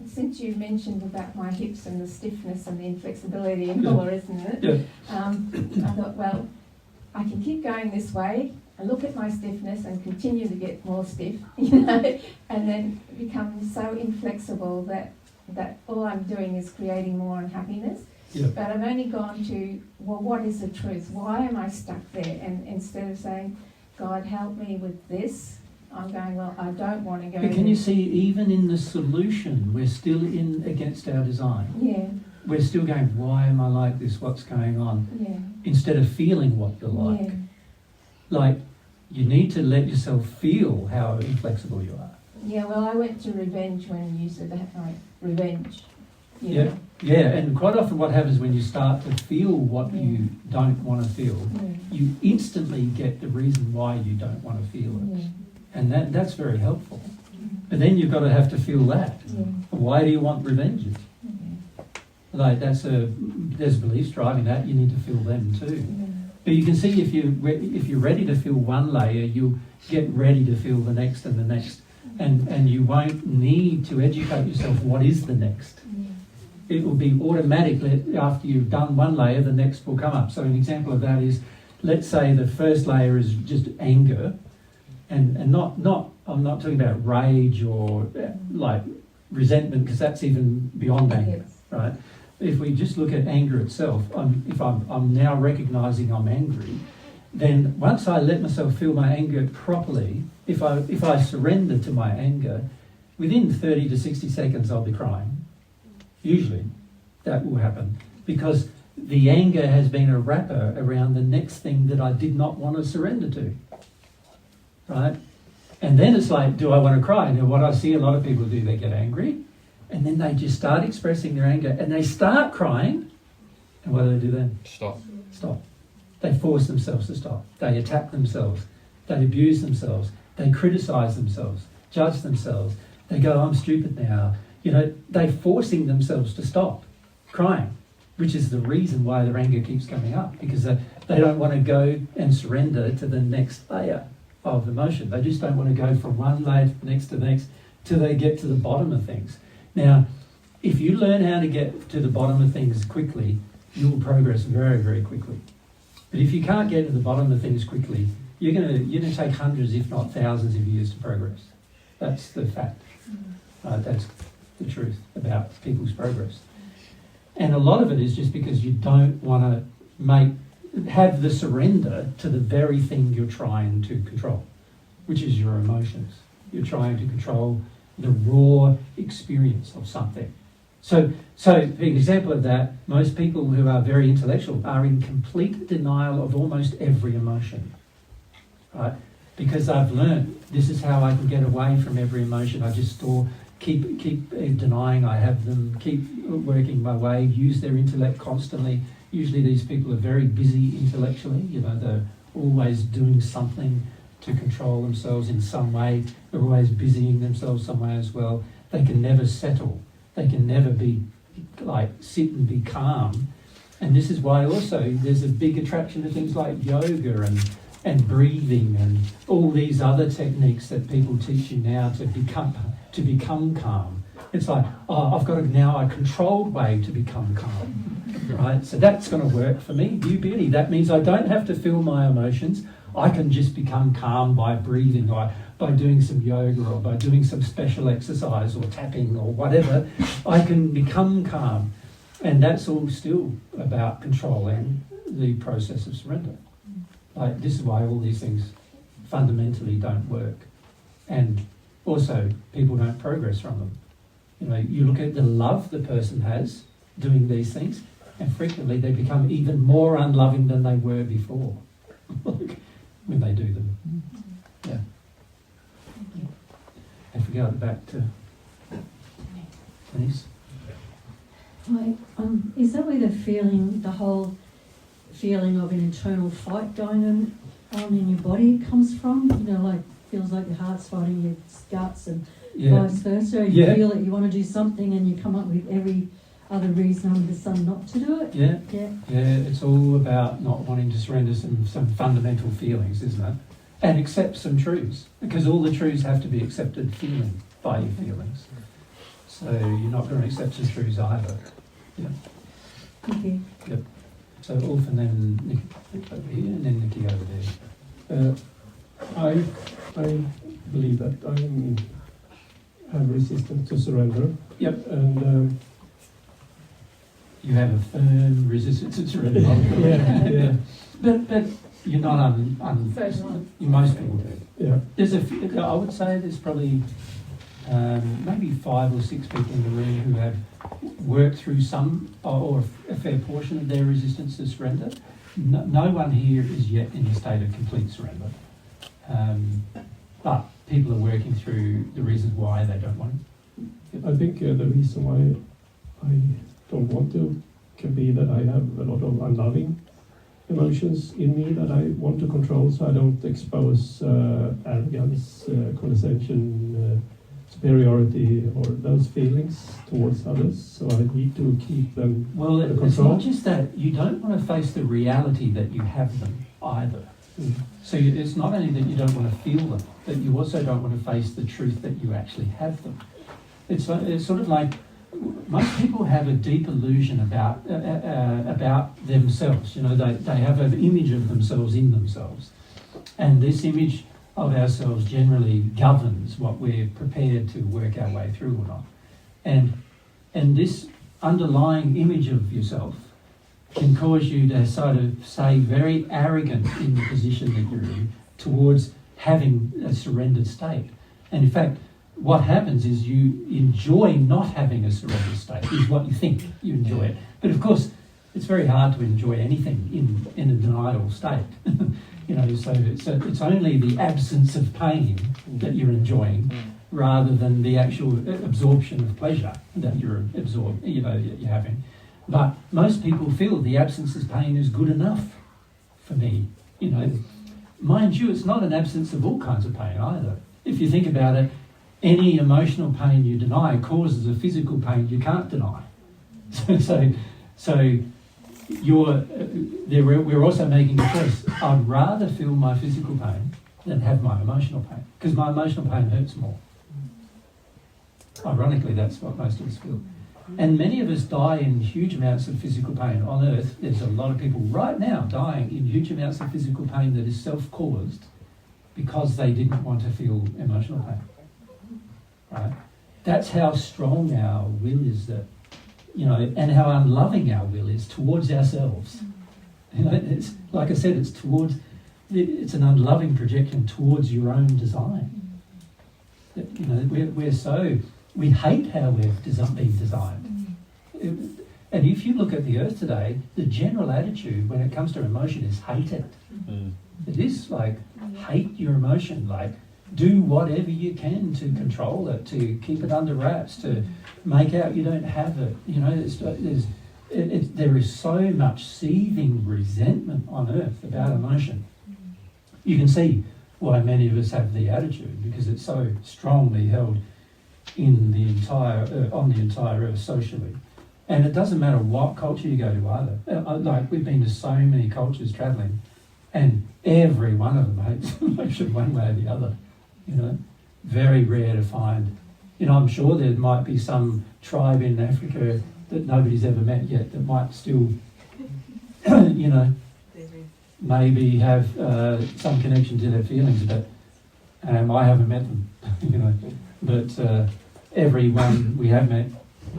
since you mentioned about my hips and the stiffness and the inflexibility and all, isn't it? Yeah. I thought, well, I can keep going this way and look at my stiffness and continue to get more stiff, you know, and then become so inflexible that all I'm doing is creating more unhappiness. Yeah. But I've only gone to, well, what is the truth? Why am I stuck there? And instead of saying, God, help me with this, I'm going, well, I don't want to go But can you see, even in the solution, we're still in against our design. Yeah, We're still going, why am I like this? What's going on? yeah. Instead of feeling what you're like. Yeah. Like, you need to let yourself feel how inflexible you are. Yeah, well, I went to revenge when you said that, like, revenge. You Yeah. know? Yeah, and quite often what happens when you start to feel what you don't want to feel, Yeah. you instantly get the reason why you don't want to feel it. Yeah. And that's very helpful. But then you've got to have to feel that. Yeah. Why do you want revenge? Like, there's beliefs driving that, you need to feel them too. Yeah. But you can see if you're ready to feel one layer, you get ready to feel the next and the next. And you won't need to educate yourself what is the next. It will be automatically, after you've done one layer, the next will come up. So an example of that is, let's say the first layer is just anger, and I'm not talking about rage or like resentment, because that's even beyond anger, Yes. right? If we just look at anger itself, if I'm now recognising I'm angry, then once I let myself feel my anger properly, if I surrender to my anger, within 30 to 60 seconds I'll be crying. Usually that will happen, because the anger has been a wrapper around the next thing that I did not want to surrender to, right? And then it's like, do I want to cry? Now, what I see a lot of people do, they get angry, and then they just start expressing their anger, and they start crying, and what do they do then? Stop. Stop. They force themselves to stop. They attack themselves. They abuse themselves. They criticise themselves, judge themselves. They go, I'm stupid now. You know, they're forcing themselves to stop crying, which is the reason why their anger keeps coming up, because they don't want to go and surrender to the next layer of emotion. They just don't want to go from one layer to the next till they get to the bottom of things. Now, if you learn how to get to the bottom of things quickly, you will progress very, very quickly. But if you can't get to the bottom of things quickly, you're going to take hundreds, if not thousands of years to progress. That's the fact. That's the truth about people's progress. And a lot of it is just because you don't want to have the surrender to the very thing you're trying to control, which is your emotions. You're trying to control the raw experience of something. So for an example of that, most people who are very intellectual are in complete denial of almost every emotion, right? Because I've learned this is how I can get away from every emotion. I just keep denying I have them, keep working my way, use their intellect constantly. Usually these people are very busy intellectually, they're always doing something to control themselves in some way. They're always busying themselves some way as well. They can never settle. They can never be sit and be calm. And this is why also there's a big attraction to things like yoga and breathing and all these other techniques that people teach you now to become calm. It's like, I've got now a controlled way to become calm, right? So that's going to work for me, you beauty. That means I don't have to feel my emotions. I can just become calm by breathing, or by doing some yoga, or by doing some special exercise, or tapping, or whatever. I can become calm. And that's all still about controlling the process of surrender. This is why all these things fundamentally don't work. And also, people don't progress from them. You look at the love the person has doing these things, and frequently they become even more unloving than they were before when they do them. Yeah. If we go back to Denise. Hi, is that where the whole feeling of an internal fight going on in your body comes from? Feels like your heart's fighting your guts and vice versa. You feel that you want to do something and you come up with every other reason under the sun not to do it. Yeah, it's all about not wanting to surrender some fundamental feelings, isn't it? And accept some truths, because all the truths have to be accepted feeling by your feelings. So you're not going to accept some truths either. Yeah. Okay. Yep. So Ulf and then Nick over here, and then Nikki over there. I believe that I have resistance to surrender. Yep. And you have a firm resistance to surrender. yeah. But you're not most people do. Yeah. There's I would say there's probably maybe 5 or 6 people in the room who have worked through some or a fair portion of their resistance to surrender. No one here is yet in a state of complete surrender. But people are working through the reasons why they don't want it. I think the reason why I don't want to can be that I have a lot of unloving emotions in me that I want to control, so I don't expose arrogance, condescension, superiority, or those feelings towards others. So I need to keep them under control. It's not just that. You don't want to face the reality that you have them either. Mm. So it's not only that you don't want to feel them, but you also don't want to face the truth that you actually have them. It's sort of like most people have a deep illusion about themselves. They have an image of themselves in themselves, and this image of ourselves generally governs what we're prepared to work our way through or not. And this underlying image of yourself can cause you to sort of stay very arrogant in the position that you're in towards having a surrendered state. And in fact, what happens is you enjoy not having a surrendered state, is what you think you enjoy it. But of course, it's very hard to enjoy anything in a denial state. So it's only the absence of pain that you're enjoying, rather than the actual absorption of pleasure that you're you're having. But most people feel the absence of pain is good enough for me. Mind you, it's not an absence of all kinds of pain either. If you think about it, any emotional pain you deny causes a physical pain you can't deny. So we're also making a choice. I'd rather feel my physical pain than have my emotional pain, because my emotional pain hurts more. Ironically, that's what most of us feel. And many of us die in huge amounts of physical pain. On Earth, there's a lot of people right now dying in huge amounts of physical pain that is self-caused because they didn't want to feel emotional pain. Right? that's how strong our will is, that, you know, and how unloving our will is towards ourselves. You know, it's like I said, it's an unloving projection towards your own design. You know, we hate how we've been designed. And if you look at the earth today, the general attitude when it comes to emotion is hate it. It is like, hate your emotion, like, do whatever you can to control it, to keep it under wraps, to make out you don't have it. You know, there is so much seething resentment on earth about emotion. You can see why many of us have the attitude, because it's so strongly held in the on the entire earth socially. And it doesn't matter what culture you go to either. Like, we've been to so many cultures travelling, and every one of them hates emotion one way or the other. You know, very rare to find. You know, I'm sure there might be some tribe in Africa that nobody's ever met yet that might still, you know, maybe have some connection to their feelings, but I haven't met them, you know. But everyone we have met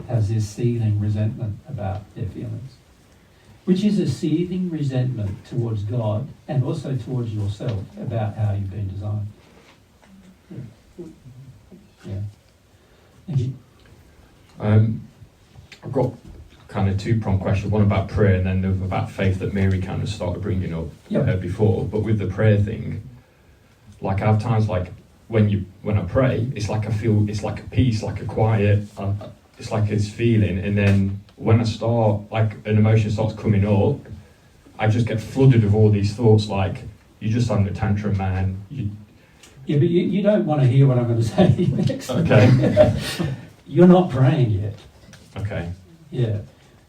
has this seething resentment about their feelings, which is a seething resentment towards God and also towards yourself about how you've been designed. Yeah. Thank you. I've got kind of two-pronged question, one about prayer and then the other about faith that Mary kind of started bringing up before. But with the prayer thing, like, I have times like when I pray, it's like I feel, it's like a peace, like a quiet, it's like it's feeling, and then when I start, like, an emotion starts coming up, I just get flooded with all these thoughts like, you're just having a tantrum, man. Yeah, but you don't want to hear what I'm going to say next. Okay. You're not praying yet. Okay. Yeah.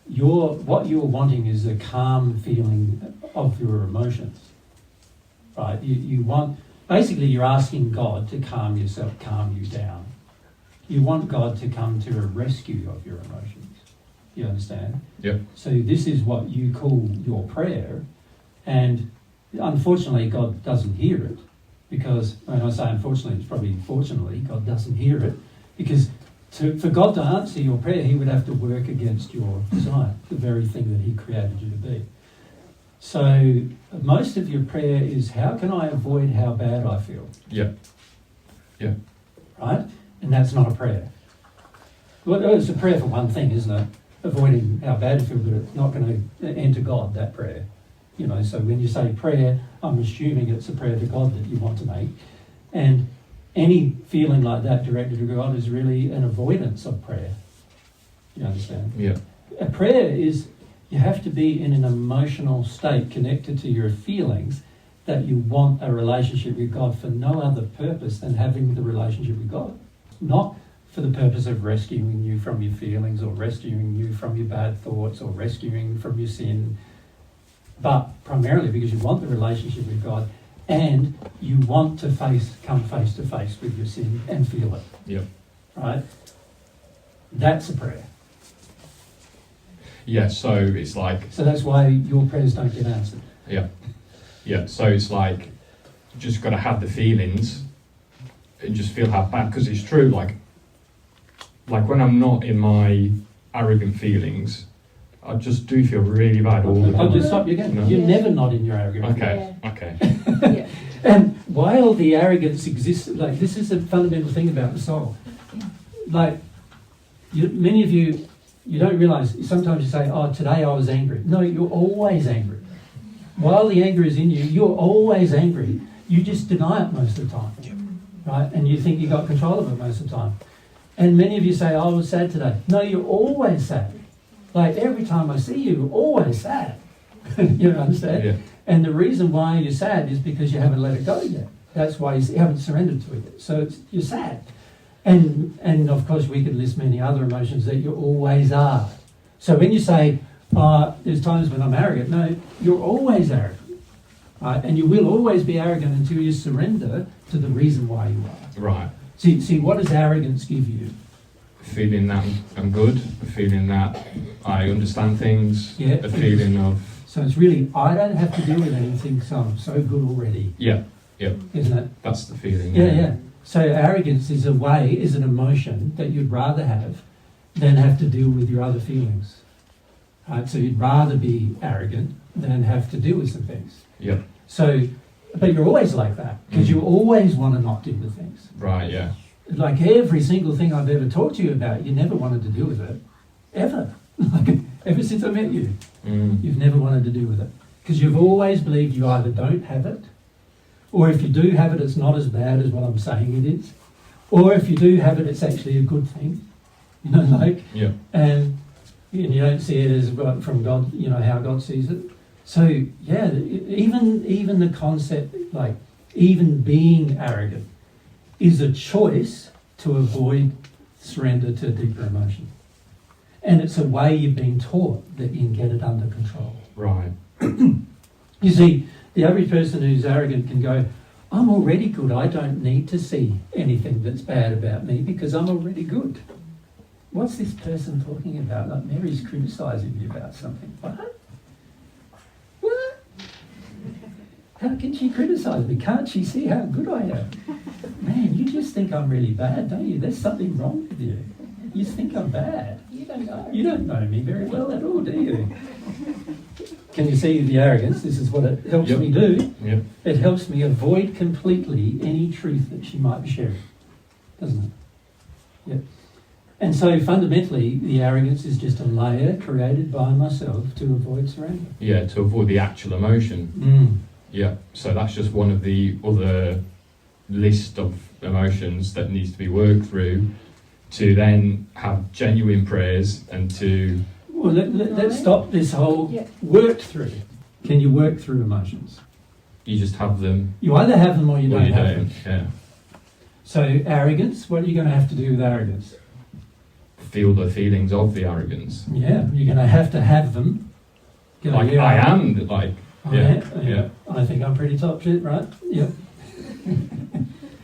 What you're wanting is a calm feeling of your emotions. Right? You want, basically you're asking God to calm you down. You want God to come to a rescue of your emotions. You understand? Yep. So this is what you call your prayer, and unfortunately God doesn't hear it, because when I say unfortunately, it's probably fortunately, God doesn't hear it, because for God to answer your prayer, he would have to work against your design, the very thing that he created you to be. So most of your prayer is, how can I avoid how bad I feel? Yeah. Yeah. Right? And that's not a prayer. Well, it's a prayer for one thing, isn't it? Avoiding how bad you feel, but it's not going to enter God, that prayer. You know, so when you say prayer, I'm assuming it's a prayer to God that you want to make. And any feeling like that directed to God is really an avoidance of prayer. You understand? Yeah. A prayer is, you have to be in an emotional state connected to your feelings that you want a relationship with God for no other purpose than having the relationship with God. Not for the purpose of rescuing you from your feelings, or rescuing you from your bad thoughts, or rescuing from your sin, but primarily because you want the relationship with God, and you want to come face to face with your sin and feel it. Yep. Right? That's a prayer. Yeah, so it's like... So that's why your prayers don't get answered. Yeah. Yeah, so it's like, you just got to have the feelings and just feel how bad, because it's true, like when I'm not in my arrogant feelings, I just do feel really bad all the time. I'll just stop you again. No. You're never not in your arrogance. Okay, okay. Yeah. And while the arrogance exists, like, this is a fundamental thing about the soul. Like, many of you don't realise, sometimes you say, oh, today I was angry. No, you're always angry. While the anger is in you, you're always angry. You just deny it most of the time. Right? And you think you got control of it most of the time. And many of you say, oh, I was sad today. No, you're always sad. Like, every time I see you, you're always sad. You understand? Yeah. And the reason why you're sad is because you haven't let it go yet. That's why you haven't surrendered to it yet. So you're sad. And of course we could list many other emotions that you always are. So when you say, there's times when I'm arrogant, no, you're always arrogant. Right? And you will always be arrogant until you surrender to the reason why you are. Right. See, what does arrogance give you? Feeling that I'm good, a feeling that I understand things, Yeah. a feeling of... So it's really, I don't have to deal with anything, so I'm so good already. Yeah, yeah. Isn't it? That's the feeling. Yeah. So arrogance is an emotion that you'd rather have than have to deal with your other feelings. Right? So you'd rather be arrogant than have to deal with some things. Yep. So, but you're always like that because you always want to not deal with things. Right, yeah. Like every single thing I've ever talked to you about, you never wanted to deal with it. Ever. Like, ever since I met you. You've never wanted to deal with it. Because you've always believed you either don't have it, or if you do have it, it's not as bad as what I'm saying it is. Or if you do have it, it's actually a good thing. You know, like, yeah. And you don't see it as from God, you know, how God sees it. So, yeah, even the concept, like, even being arrogant is a choice to avoid surrender to deeper emotion. And it's a way you've been taught that you can get it under control. Right. You see, the average person who's arrogant can go, I'm already good, I don't need to see anything that's bad about me because I'm already good. What's this person talking about? Like, Mary's criticising me about something. What? How can she criticise me? Can't she see how good I am? Man, you just think I'm really bad, don't you? There's something wrong with you. You think I'm bad. You don't know. You don't know me very well at all, do you? Can you see the arrogance? This is what it helps me do. Yep. It helps me avoid completely any truth that she might be sharing, doesn't it? Yep. And so fundamentally, the arrogance is just a layer created by myself to avoid surrender. Yeah, to avoid the actual emotion. Yeah, so that's just one of the other list of emotions that needs to be worked through to then have genuine prayers and to... Well, let's stop this whole worked through. Can you work through emotions? You just have them. You either have them or you don't have them. Yeah. So arrogance, what are you going to have to do with arrogance? Feel the feelings of the arrogance. Yeah, you're going to have them. Go, like, yeah, I am, like... Yeah. I think I'm pretty top shit, right? Yep.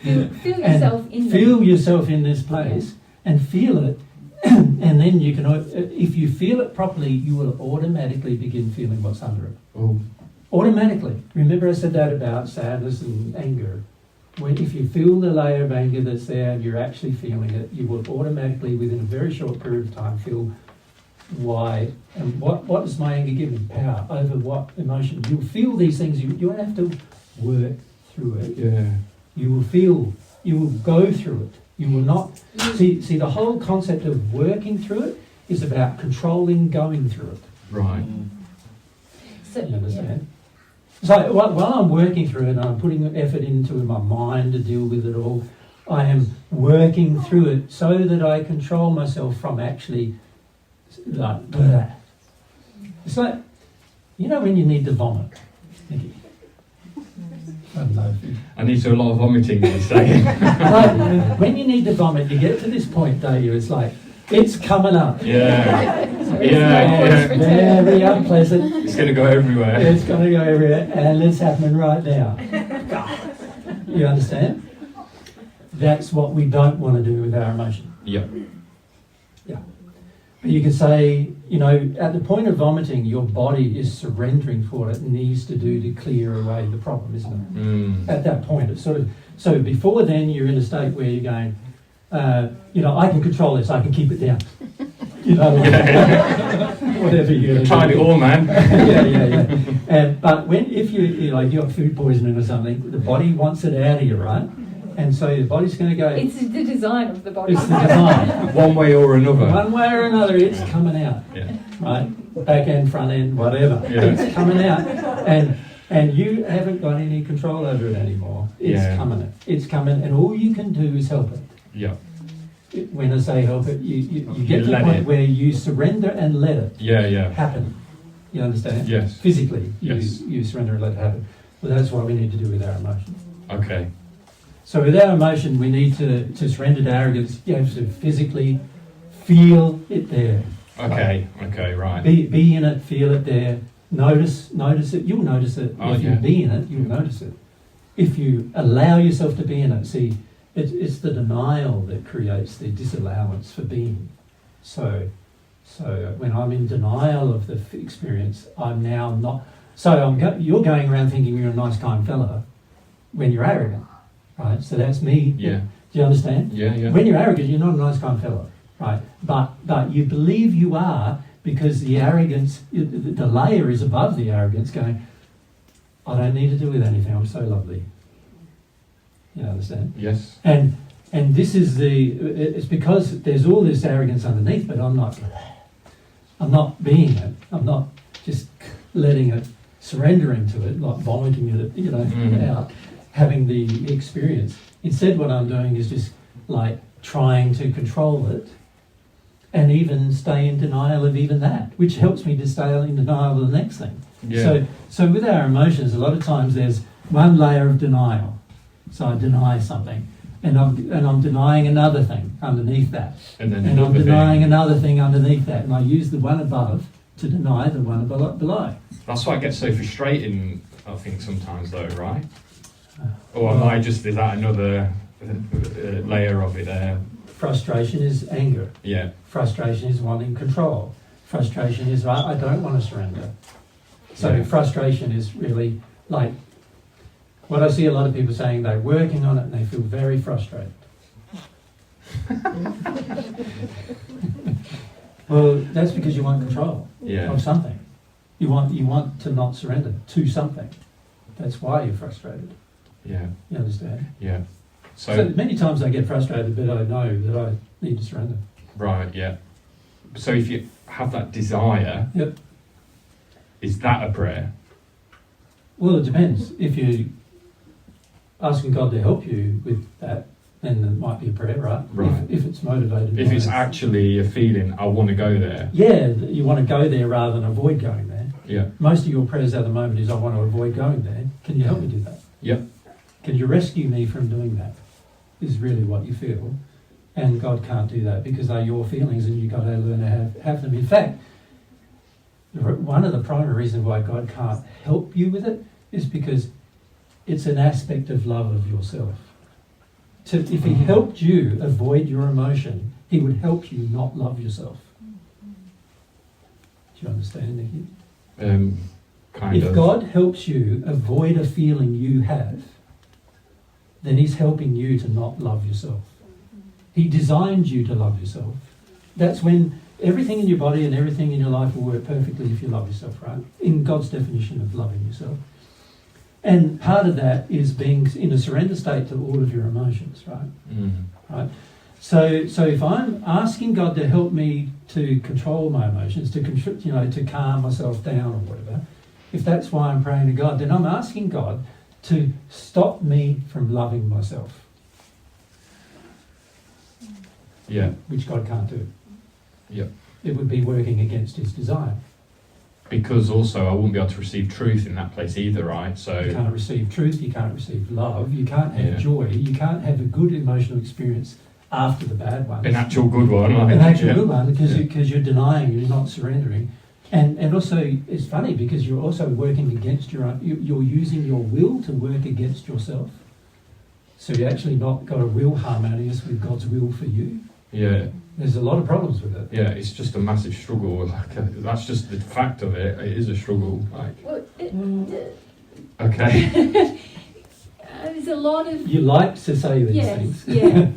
Feel yourself in feel yourself in this place and feel it, and then you can, if you feel it properly, you will automatically begin feeling what's under it. Oh. Automatically. Remember I said that about sadness and anger. If you feel the layer of anger that's there and you're actually feeling it, you will automatically, within a very short period of time, feel why and what does my anger give me? Power over what emotion? You'll feel these things. You don't have to work through it. Yeah. You will go through it. You will not see the whole concept of working through it is about controlling going through it. Right. So, you understand? So while I'm working through it and I'm putting effort into my mind to deal with it all, I am working through it so that I control myself from actually like bleh. It's like, you know when you need to vomit? I don't know. I need to do a lot of vomiting these days. Like, when you need to vomit, you get to this point, don't you? It's like, it's coming up. Yeah. Yeah. Very unpleasant. It's going to go everywhere. It's going to go everywhere, and it's happening right now. You understand? That's what we don't want to do with our emotion. Yep. Yeah. But you can say, you know, at the point of vomiting, your body is surrendering for what it needs to do to clear away the problem, isn't it? At that point, it's sort of, so before then, you're in a state where you're going, you know, I can control this, I can keep it down. You know, whatever you're tried it all, man. Yeah. But if you like you got food poisoning or something, the body wants it out of you, right? And so the body's going to go. It's the design of the body. It's the design. One way or another. One way or another, it's coming out. Yeah. Right, back end, front end, whatever. Yeah. It's coming out, and you haven't got any control over it anymore. It's coming. It's coming, and all you can do is help it. Yeah. When I say help it, you get to the point where you surrender and let it happen. You understand? Yes. Physically, yes. You surrender and let it happen. Well, that's what we need to do with our emotions. Okay. So with our emotion, we need to surrender to arrogance. You have to physically feel it there. Okay. Okay. Right. Be in it. Feel it there. Notice it. You'll notice it. If you be in it, you'll notice it. If you allow yourself to be in it, see. It's the denial that creates the disallowance for being. So when I'm in denial of the experience, I'm now not. So you're going around thinking you're a nice, kind fella when you're arrogant, right? So that's me. Yeah. Do you understand? Yeah, yeah. When you're arrogant, you're not a nice, kind fellow, right? But you believe you are because the arrogance, the layer is above the arrogance going, I don't need to do with anything, I'm so lovely. You understand? Yes. And this is it's because there's all this arrogance underneath, but I'm not being it. I'm not just letting it, surrendering to it, like vomiting it, out, having the experience. Instead, what I'm doing is just like trying to control it and even stay in denial of even that, which helps me to stay in denial of the next thing. Yeah. So with our emotions, a lot of times there's one layer of denial. So I deny something, and I'm denying another thing underneath that, and I'm denying another thing underneath that, and I use the one above to deny the one below. That's why it gets so frustrating, I think, sometimes, though, right? Or am I just, is that another layer of it there? Frustration is anger. Yeah. Frustration is wanting control. Frustration is, I don't want to surrender. So frustration is really like, what I see a lot of people saying, they're working on it and they feel very frustrated. Well, that's because you want control of something. You want to not surrender to something. That's why you're frustrated. Yeah. You understand? Yeah. So many times I get frustrated, but I know that I need to surrender. Right, yeah. So if you have that desire, is that a prayer? Well, it depends. If you're asking God to help you with that, then it might be a prayer, right? Right. If it's motivated. If it's actually a feeling, I want to go there. Yeah, you want to go there rather than avoid going there. Yeah. Most of your prayers at the moment is, I want to avoid going there. Can you help me do that? Yep. Can you rescue me from doing that? Is really what you feel. And God can't do that because they're your feelings and you've got to learn to have them. In fact, one of the primary reasons why God can't help you with it is because it's an aspect of love of yourself. If he helped you avoid your emotion, he would help you not love yourself. Do you understand, Nikki? If God helps you avoid a feeling you have, then he's helping you to not love yourself. He designed you to love yourself. That's when everything in your body and everything in your life will work perfectly if you love yourself, right? In God's definition of loving yourself. And part of that is being in a surrender state to all of your emotions, right? Right. So if I'm asking God to help me to control my emotions, to calm myself down or whatever, if that's why I'm praying to God, then I'm asking God to stop me from loving myself. Yeah. Which God can't do. Yeah. It would be working against his design. Because also I wouldn't be able to receive truth in that place either, right? So you can't receive truth, you can't receive love, you can't have joy, you can't have a good emotional experience after the bad one. An actual good one. An actual good one, because you're denying, you're not surrendering. And also, it's funny because you're also working against your own, you're using your will to work against yourself. So you actually not got a will harmonious with God's will for you. Yeah. There's a lot of problems with it. Yeah, it's just a massive struggle. That's just the fact of it. It is a struggle. Okay. There's a lot of... You like to say these things. Yeah.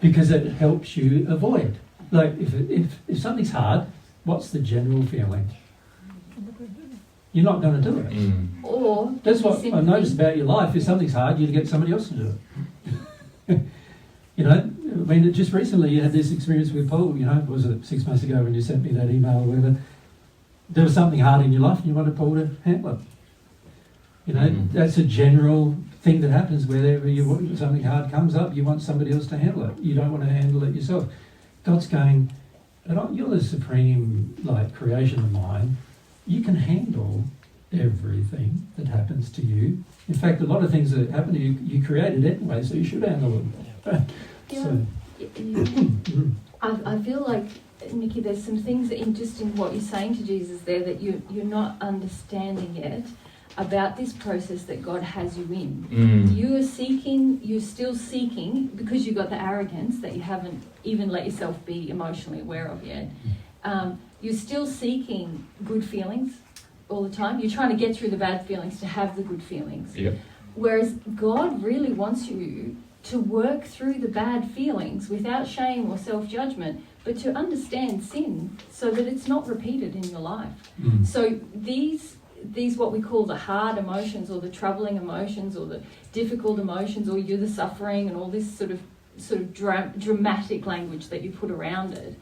Because it helps you avoid. Like, if something's hard, what's the general feeling? You're not going to do it. Or that's what I noticed about your life. If something's hard, you get somebody else to do it. I mean, just recently you had this experience with Paul, was it 6 months ago when you sent me that email or whatever? There was something hard in your life and you wanted Paul to handle it. That's a general thing that happens wherever something hard comes up, you want somebody else to handle it. You don't want to handle it yourself. God's going, you're the supreme creation of mine. You can handle everything that happens to you. In fact, a lot of things that happen to you, you created anyway, so you should handle them. I feel like, Nikki, there's some things in what you're saying to Jesus there that you're not understanding yet about this process that God has you in. You're still seeking, because you've got the arrogance that you haven't even let yourself be emotionally aware of yet. You're still seeking good feelings all the time. You're trying to get through the bad feelings to have the good feelings. Yep. Whereas God really wants you to work through the bad feelings without shame or self-judgment, but to understand sin so that it's not repeated in your life. So these what we call the hard emotions, or the troubling emotions, or the difficult emotions, or you're the suffering, and all this sort of dramatic language that you put around it,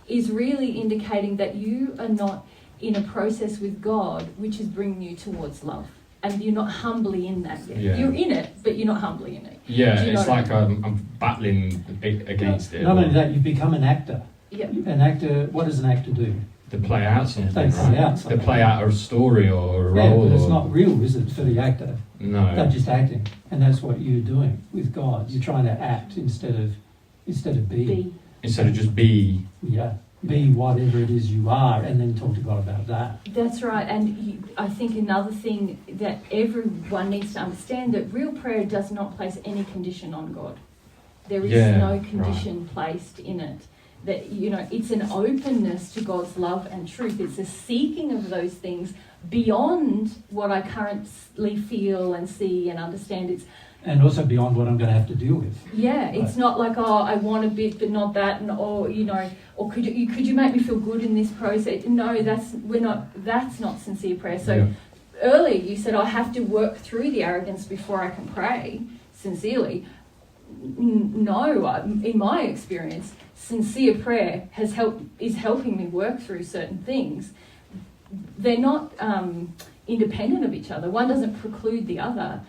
is really indicating that you are not in a process with God which is bringing you towards love. And you're not humbly in that yet. Yeah. You're in it, but you're not humbly in it. Yeah, Do you know it's what I like I'm battling against it. Not only that, you've become an actor. Yeah. An actor, what does an actor do? To play out something. They play out To something. play out a story or a Yeah, role. but it's or, not real, is it, for the actor? No. They're just acting. And that's what you're doing with God. You're trying to act instead of be. Instead of just be. Yeah. Be whatever it is you are, and then talk to God about that. That's right. And I think another thing that everyone needs to understand, that real prayer does not place any condition on God. There is no condition placed in it. That, you know, it's an openness to God's love and truth. It's a seeking of those things beyond what I currently feel and see and understand. And also beyond what I'm going to have to deal with. Yeah, it's not like, oh, I want a bit but not that, and or could you make me feel good in this process? No, that's not sincere prayer. So earlier you said I have to work through the arrogance before I can pray sincerely. No, in my experience, sincere prayer is helping me work through certain things. They're not independent of each other. One doesn't preclude the other.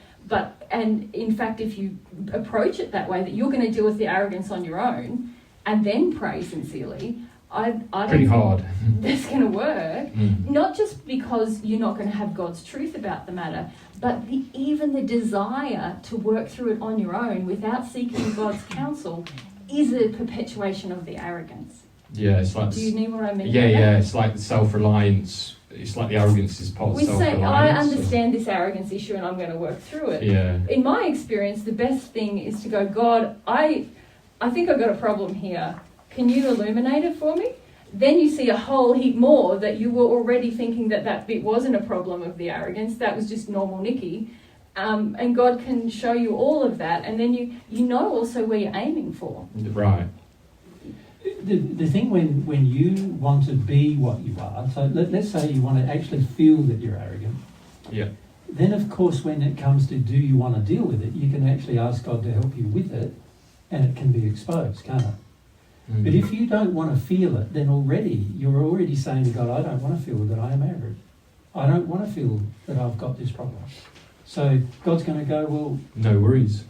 And in fact, if you approach it that way, that you're going to deal with the arrogance on your own and then pray sincerely, I don't Pretty think hard. that's going to work. Not just because you're not going to have God's truth about the matter, but even the desire to work through it on your own without seeking God's counsel is a perpetuation of the arrogance. Yeah, it's like. Do you know what I mean? Yeah, it's like the self-reliance. It's like the arrogance is part of We say, self-reliance. I understand this arrogance issue and I'm going to work through it. Yeah. In my experience, the best thing is to go, God, I think I've got a problem here. Can you illuminate it for me? Then you see a whole heap more that you were already thinking that bit wasn't a problem of the arrogance. That was just normal Nikki. And God can show you all of that. And then you know also where you're aiming for. Right. The thing when you want to be what you are, so let's say you want to actually feel that you're arrogant. Yeah. Then of course when it comes to do you want to deal with it, you can actually ask God to help you with it, and it can be exposed, can't it? But if you don't want to feel it, then you're already saying to God, I don't want to feel that I am arrogant. I don't want to feel that I've got this problem. So God's going to go, well... No worries.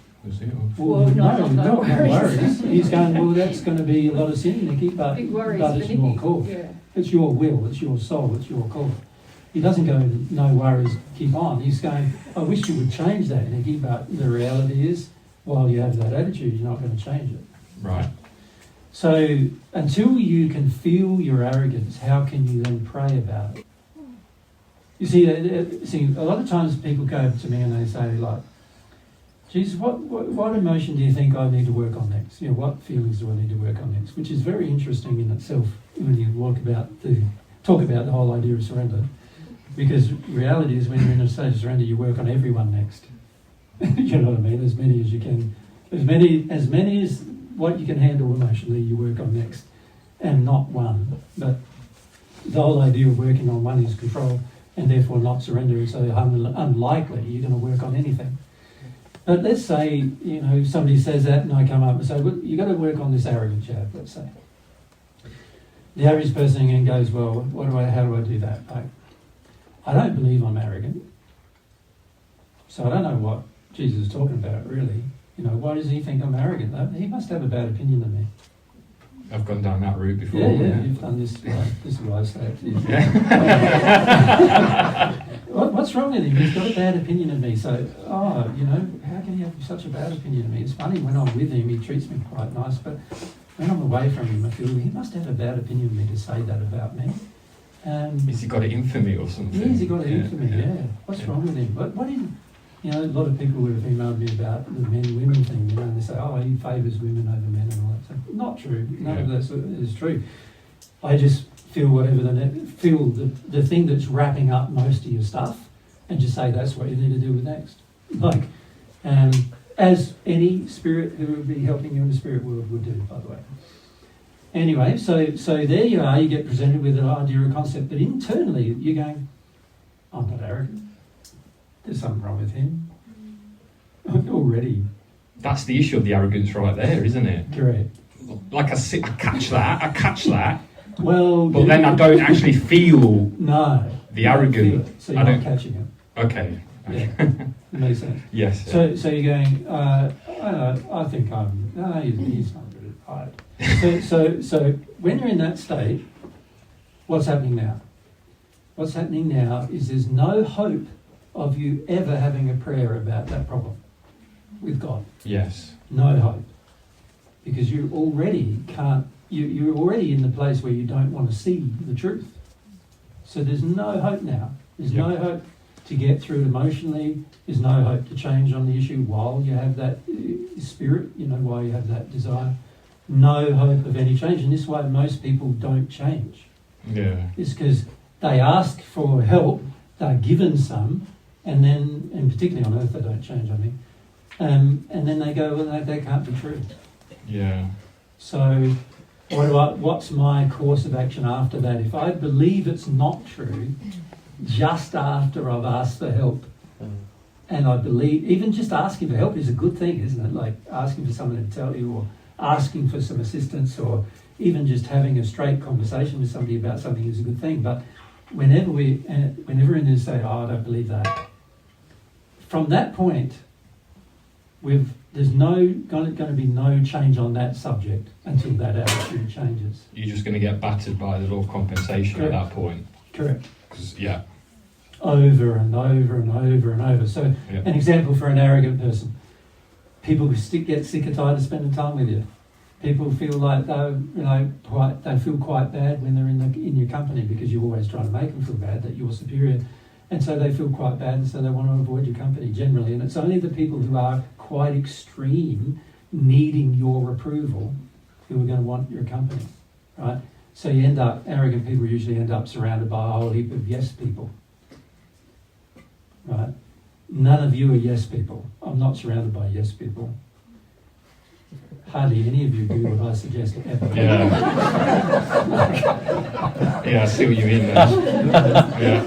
Well, no worries. He's going, well, that's going to be a lot of sin, Nikki, but it's your call. Yeah. It's your will, it's your soul, it's your call. He doesn't go, no worries, keep on. He's going, I wish you would change that, Nikki, but the reality is, while you have that attitude, you're not going to change it. Right. So until you can feel your arrogance, how can you then pray about it? You see, a lot of times people go to me and they say, like, Jesus, what emotion do you think I need to work on next? You know, what feelings do I need to work on next? Which is very interesting in itself when you talk about the whole idea of surrender. Because reality is when you're in a state of surrender, you work on everyone next. You know what I mean? As many as you can. As many as what you can handle emotionally, you work on next. And not one. But the whole idea of working on one is control, and therefore not surrendering. So unlikely you're going to work on anything. But let's say, you know, somebody says that and I come up and say, well, you've got to work on this arrogance you have, let's say. The average person again goes, well, how do I do that? I don't believe I'm arrogant. So I don't know what Jesus is talking about, really. You know, why does he think I'm arrogant? He must have a bad opinion of me. I've gone down that route before. Yeah, you've done this. This is what I say to you. What's wrong with him? He's got a bad opinion of me. So, you know, how can he have such a bad opinion of me? It's funny, when I'm with him, he treats me quite nice, but when I'm away from him, I feel he must have a bad opinion of me to say that about me. Has he got it in for me or something? Yeah, has he got it in for me? Yeah. What's wrong with him? What you know, a lot of people would have emailed me about the men-women thing, you know, and they say, he favours women over men and all that stuff. Not true. None of that is true. I just feel the thing that's wrapping up most of your stuff, and just say that's what you need to deal with next. as any spirit who would be helping you in the spirit world would do, by the way. Anyway, so there you are, you get presented with an idea or concept, but internally you're going, I'm not arrogant. There's something wrong with him. Already. That's the issue of the arrogance right there, isn't it? Correct. Like I catch that, Well, but then I don't actually feel no the arrogance. So you're not catching it. Okay. Yeah. Makes sense. Yes. Yeah. So you're going, I think I'm, no, he's not good at hide. So when you're in that state, what's happening now? What's happening now is there's no hope of you ever having a prayer about that problem with God. Yes. No hope. Because you already can't, you're already in the place where you don't want to see the truth. So there's no hope now. There's no hope to get through it emotionally. There's no hope to change on the issue while you have that spirit, while you have that desire. No hope of any change. And this is why most people don't change. Yeah. It's because they ask for help, they're given some, and particularly on earth they don't change, I think. And then they go, well, that can't be true. Yeah. So what's my course of action after that? If I believe it's not true, just after I've asked for help, and I believe, even just asking for help is a good thing, isn't it? Like asking for someone to tell you, or asking for some assistance, or even just having a straight conversation with somebody about something is a good thing. But whenever in this say, I don't believe that, from that point, there's going to be no change on that subject until that attitude changes. You're just going to get battered by the law of compensation at that point. Correct. Yeah. Over and over and over and over. So an example for an arrogant person. People get sick and tired of spending time with you. People feel like they feel quite bad when they're in your company because you're always trying to make them feel bad that you're superior. And so they feel quite bad, and so they want to avoid your company generally. And it's only the people who are quite extreme, needing your approval, who are going to want your company, right? So arrogant people usually end up surrounded by a whole heap of yes people, right? None of you are yes people. I'm not surrounded by yes people. Hardly any of you do what I suggest ever. Yeah. Yeah, I see what you mean there. Yeah.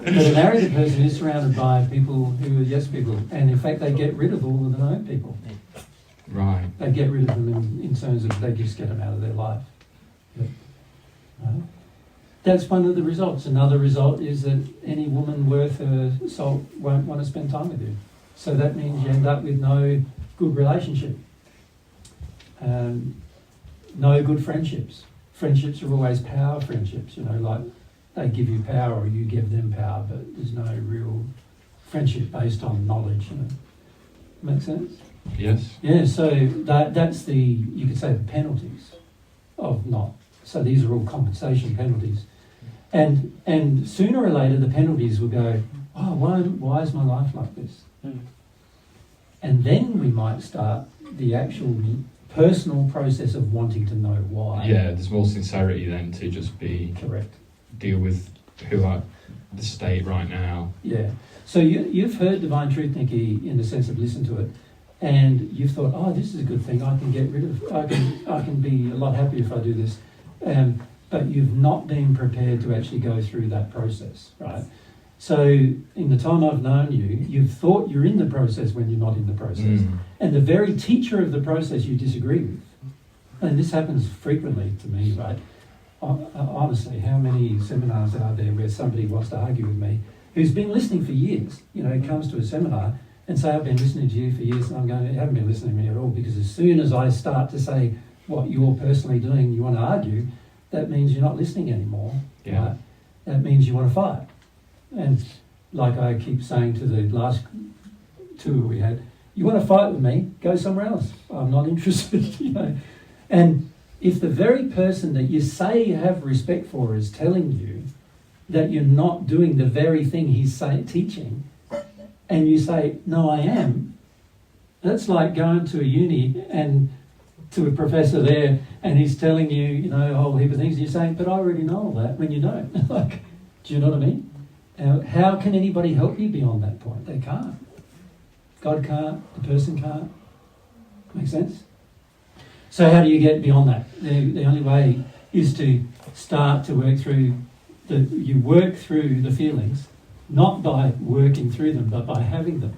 But an arrogant person is surrounded by people who are yes people, and in fact they get rid of all of the no people. Right. They get rid of them in terms of they just get them out of their life. Right? That's one of the results. Another result is that any woman worth her salt won't want to spend time with you. So that means you end up with no good relationship, no good friendships. Friendships are always power friendships, like they give you power or you give them power, but there's no real friendship based on knowledge. Make sense? Yes. Yeah, so that's you could say the penalties of not. So these are all compensation penalties. And sooner or later the penalties will go, oh, why is my life like this? And then we might start the actual personal process of wanting to know why. Yeah, there's more sincerity then to just be... Correct. Deal with the state right now. Yeah. So you've heard Divine Truth, Nikki, in the sense of listen to it, and you've thought, oh, this is a good thing, I can be a lot happier if I do this. But you've not been prepared to actually go through that process, right? So in the time I've known you, you've thought you're in the process when you're not in the process. And the very teacher of the process you disagree with. And this happens frequently to me, right? Honestly, how many seminars are there where somebody wants to argue with me who's been listening for years, comes to a seminar and say, I've been listening to you for years, and I'm going, you haven't been listening to me at all, because as soon as I start to say what you're personally doing, you want to argue, that means you're not listening anymore. Yeah. Right? That means you want to fight. And like I keep saying to the last tour we had, you want to fight with me, go somewhere else. I'm not interested, And if the very person that you say you have respect for is telling you that you're not doing the very thing he's teaching, and you say, no, I am, that's like going to a uni and to a professor there and he's telling you, a whole heap of things, and you're saying, but I already know all that, when you don't. Do you know what I mean? How can anybody help you beyond that point? They can't. God can't, the person can't. Make sense? So how do you get beyond that? The only way is to start to work through you work through the feelings, not by working through them, but by having them.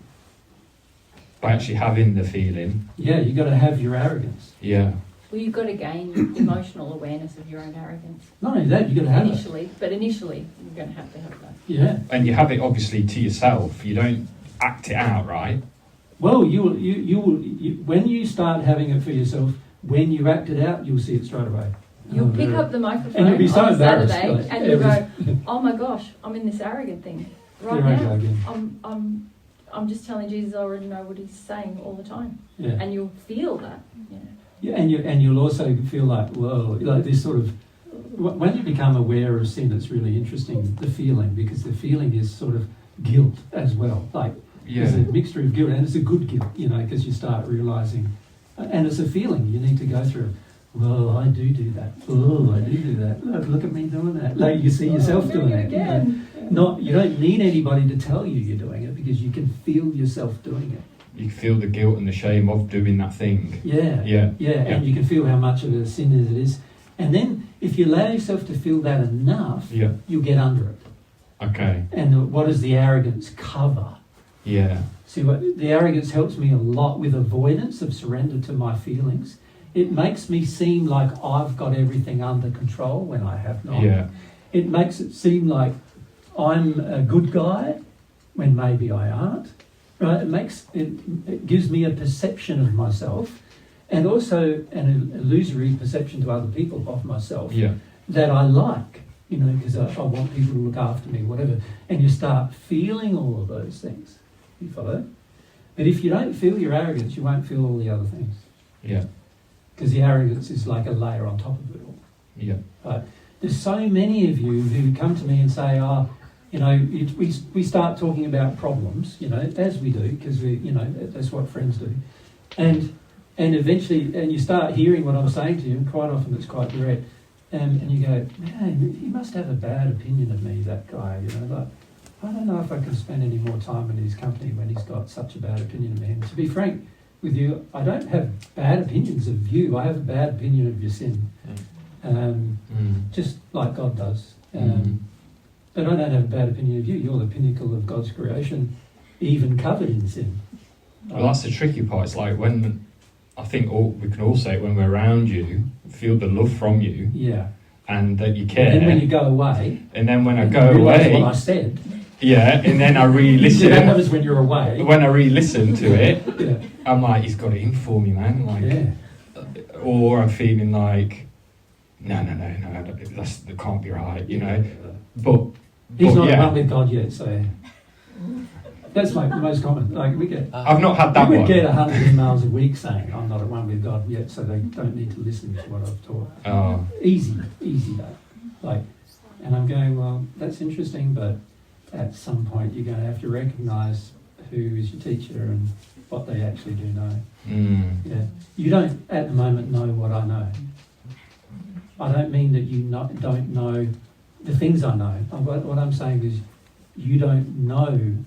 By actually having the feeling. Yeah, you've got to have your arrogance. Yeah. Well, you've got to gain emotional awareness of your own arrogance. Not only that, you've got to have initially, but initially you're going to have that. Yeah. And you have it obviously to yourself. You don't act it out, right? Well, you when you start having it for yourself, when you act it out, you'll see it straight away. You'll pick up the microphone and you'll be so on a embarrassed, Saturday like, and you'll go, "Oh my gosh, I'm in this arrogant thing right now. Again. I'm just telling Jesus I already know what he's saying all the time." Yeah. And you'll feel that. Yeah. Yeah, and you'll also feel like, whoa, like this sort of, when you become aware of sin, it's really interesting, the feeling, because the feeling is sort of guilt as well. Like, there's a mixture of guilt, and it's a good guilt, because you start realising, and it's a feeling you need to go through. Well, I do that. Oh, I do that. Look at me doing that. Like, you see yourself doing it. You don't need anybody to tell you you're doing it, because you can feel yourself doing it. You feel the guilt and the shame of doing that thing. Yeah, and you can feel how much of a sin it is. And then, if you allow yourself to feel that enough, you'll get under it. Okay. And what does the arrogance cover? Yeah. See, the arrogance helps me a lot with avoidance of surrender to my feelings. It makes me seem like I've got everything under control when I have not. Yeah. It makes it seem like I'm a good guy when maybe I aren't. Right? It gives me a perception of myself, and also an illusory perception to other people of myself that I like, because I want people to look after me, whatever. And you start feeling all of those things. You follow? But if you don't feel your arrogance, you won't feel all the other things. Yeah. Because the arrogance is like a layer on top of it all. Yeah. Right? There's so many of you who come to me and say, we start talking about problems, as we do, because that's what friends do. And eventually, and you start hearing what I'm saying to you, and quite often it's quite direct, and you go, man, he must have a bad opinion of me, that guy, like, I don't know if I can spend any more time in his company when he's got such a bad opinion of me. And to be frank with you, I don't have bad opinions of you, I have a bad opinion of your sin. Just like God does. But I don't have a bad opinion of you. You're the pinnacle of God's creation, even covered in sin. Well, that's the tricky part. It's like when, I think we can all say it, when we're around you, feel the love from you. Yeah. And that you care. And then when you go away. And then when I go away. What I said. Yeah, and then I re-listen. That happens when you're away. When I re-listen to it, I'm like, he's got it in for me, man. Like, or I'm feeling like, no, that can't be right, But he's not one with God yet, so that's like the most common. Like we get, I've not had that we one. We get 100 emails a week saying I'm not at one with God yet, so they don't need to listen to what I've taught. Oh. Easy though. Like, and I'm going, well, that's interesting, but at some point you're going to have to recognise who is your teacher and what they actually do know. Yeah, you don't at the moment know what I know. I don't mean that you don't know the things I know. What I'm saying is you don't know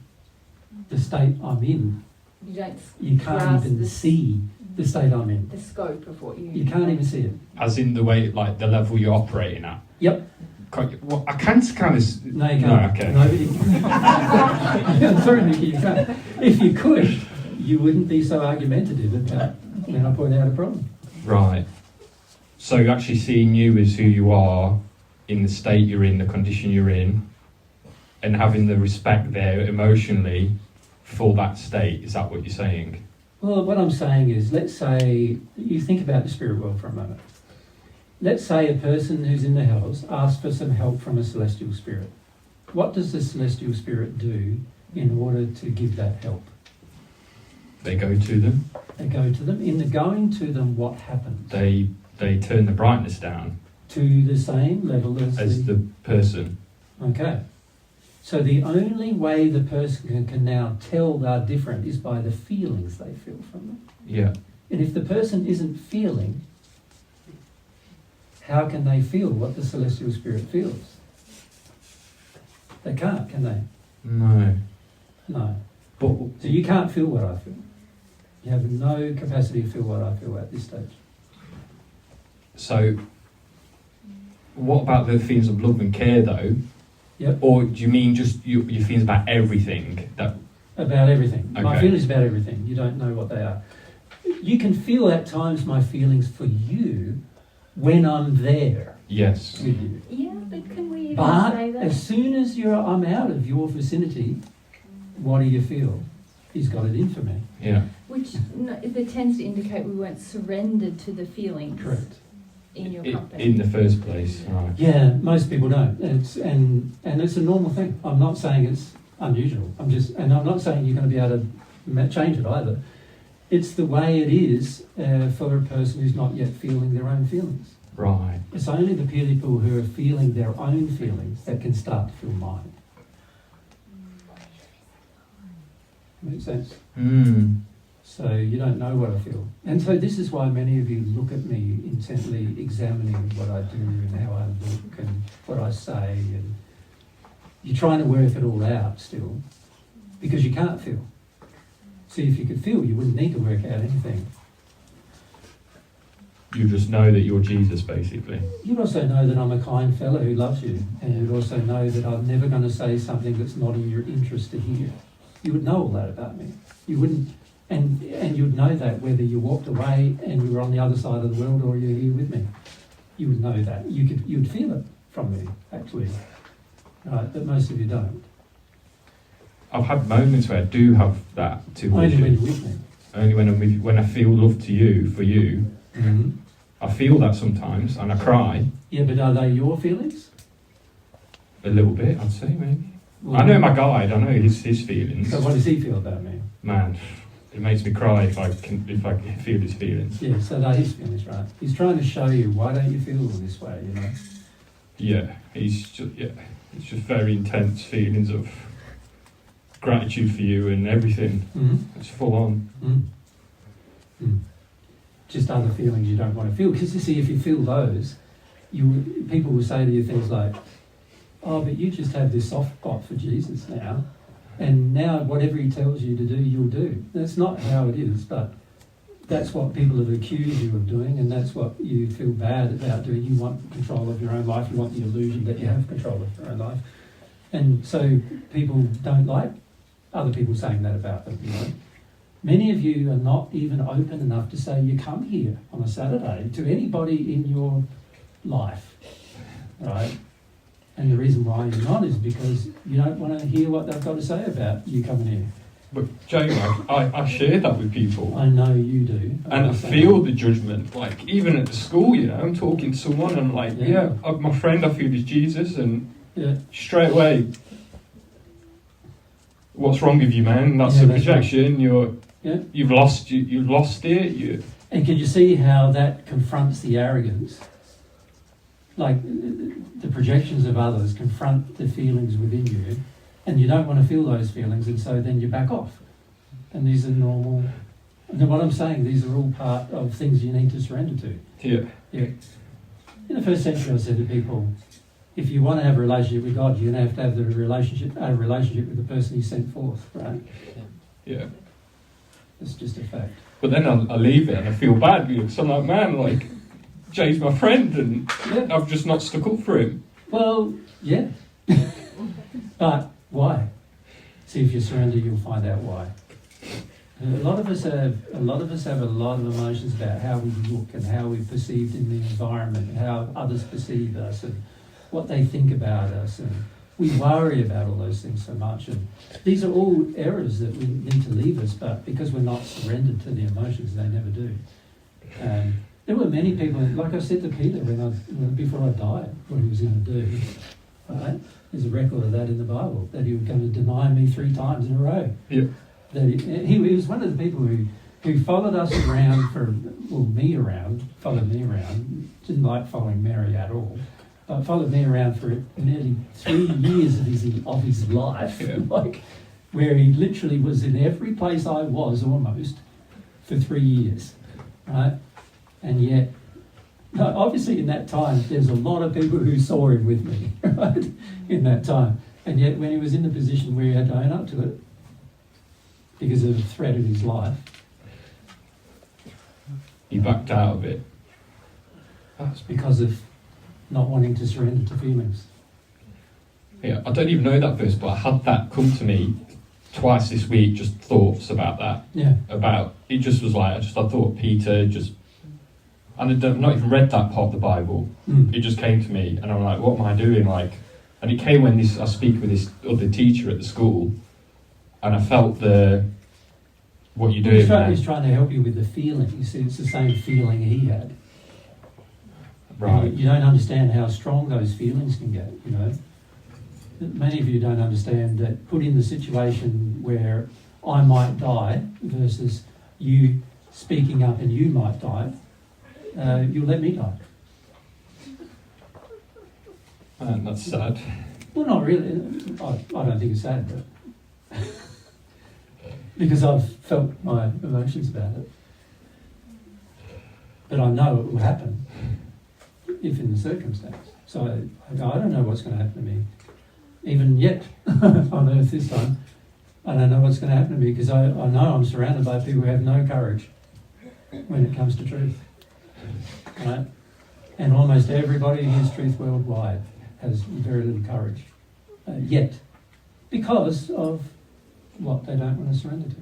the state I'm in. You can't even see the state I'm in. The scope of what you can't even see it. As in the way, like the level you're operating at. Yep. Well, I can kind of... No, you can't. No, okay. I'm sorry, Nicky, you can't. If you could, you wouldn't be so argumentative about when I point out a problem. Right. So actually seeing you as who you are, in the state you're in, the condition you're in, and having the respect there emotionally for that state, is that what you're saying? Well, what I'm saying is, let's say, you think about the spirit world for a moment. Let's say a person who's in the hells asks for some help from a celestial spirit. What does the celestial spirit do in order to give that help? They go to them. They go to them. In the going to them, what happens? They turn the brightness down. To the same level as the person. Okay. So the only way the person can now tell they're different is by the feelings they feel from them. Yeah. And if the person isn't feeling, how can they feel what the celestial spirit feels? They can't, can they? No. No. But So you can't feel what I feel. You have no capacity to feel what I feel at this stage. so, what about the feelings of love and care, though? Yep. Or do you mean just your feelings about everything? That About everything. My Okay. feelings about everything. You don't know what they are. You can feel at times my feelings for you when I'm there yes. with you. Yeah, but can we even But say that? as soon as I'm out of your vicinity, what do you feel? He's got it in for me. Yeah. Which that tends to indicate we weren't surrendered to the feelings Correct. in your I- company. in the first place. Right. Yeah, most people don't. And it's a normal thing. I'm not saying it's unusual. I'm not saying you're going to be able to change it either. It's the way it is for a person who's not yet feeling their own feelings. Right. It's only the people who are feeling their own feelings that can start to feel mine. Makes sense? Mm. So you don't know what I feel. And so this is why many of you look at me intently examining what I do and how I look and what I say, and you're trying to work it all out still because you can't feel. See, if you could feel, you wouldn't need to work out anything. You just know that you're Jesus, basically. You'd also know that I'm a kind fellow who loves you, and you'd also know that I'm never going to say something that's not in your interest to hear. You would know all that about me. You wouldn't, and you'd know that whether you walked away and you were on the other side of the world or you're here with me. You would know that. You'd feel it from me, actually. Right, but most of you don't. I've had moments where I do have that towards Only when you're you. with me. Only when I'm with you, when I feel love to you, for you. Mm-hmm. I feel that sometimes, and I cry Yeah, but are they your feelings? a little bit. I'd say maybe. Well, I know my guide. I know his feelings. So what does he feel about me? Man, it makes me cry if I feel his feelings. Yeah, so they're his feelings, right? He's trying to show you, why don't you feel this way, you know? Yeah, it's just very intense feelings of gratitude for you and everything. Mm-hmm. It's full on. Mm. Just other feelings you don't want to feel. Because you see, if you feel those, people will say to you things like, oh, but you just have this soft spot for Jesus now, and now whatever he tells you to do, you'll do. That's not how it is, but that's what people have accused you of doing, and that's what you feel bad about doing. You want control of your own life. You want the illusion that you have control of your own life. And so people don't like other people saying that about them, you know. Many of you are not even open enough to say you come here on a Saturday to anybody in your life, right? And the reason why you're not is because you don't want to hear what they've got to say about you coming here. But Jamie, I share that with people. I know you do. And I feel the judgment, like even at the school, you know, I'm talking to someone and I'm like, my friend, I feel is Jesus, and straight away, what's wrong with you, man? That's a projection. Right. You've lost it. And can you see how that confronts the arrogance? Like the projections of others confront the feelings within you, and you don't want to feel those feelings, and so then you back off. And these are normal. And what I'm saying, these are all part of things you need to surrender to. Yeah. In the first century, I said to people, if you want to have a relationship with God, you're going to have the relationship with the person He sent forth, right? Yeah. It's just a fact. But then I leave it and I feel bad because I'm like, man, like Jay's my friend, and I've just not stuck up for him. Well, yeah. But why? See, if you surrender, you'll find out why. And a lot of us have a lot of emotions about how we look and how we're perceived in the environment, and how others perceive us, and what they think about us, and we worry about all those things so much. And these are all errors that we need to leave us, but because we're not surrendered to the emotions, they never do. There were many people, like I said to Peter before I died, what he was going to do. Right? There's a record of that in the Bible, that he was going to deny me 3 times in a row. Yeah. That he was one of the people who followed us around followed me around, didn't like following Mary at all, but followed me around for nearly 3 years of his life, like where he literally was in every place I was almost for 3 years, right? And yet, obviously in that time, there's a lot of people who saw him with me, right? In that time. And yet when he was in the position where he had to own up to it, because of the threat of his life, He backed out of it. it's because of not wanting to surrender to feelings. Yeah, I don't even know that verse, but I had that come to me twice this week, just thoughts about that. Yeah. About, it just was like, I thought Peter just, and I've not even read that part of the Bible. Mm. It just came to me, and I'm like, what am I doing? Like, and it came when I speak with this other teacher at the school, and I felt what you're doing. He's trying to help you with the feeling. You see, it's the same feeling he had. Right. You don't understand how strong those feelings can get, you know. Many of you don't understand that put in the situation where I might die versus you speaking up and you might die, you'll let me die. And that's sad. Well, not really. I don't think it's sad, but because I've felt my emotions about it. But I know it will happen if in the circumstance. So I go, I don't know what's going to happen to me. Even yet on earth this time, I don't know what's going to happen to me because I know I'm surrounded by people who have no courage when it comes to truth. Right? And almost everybody who hears truth worldwide has very little courage yet because of what they don't want to surrender to.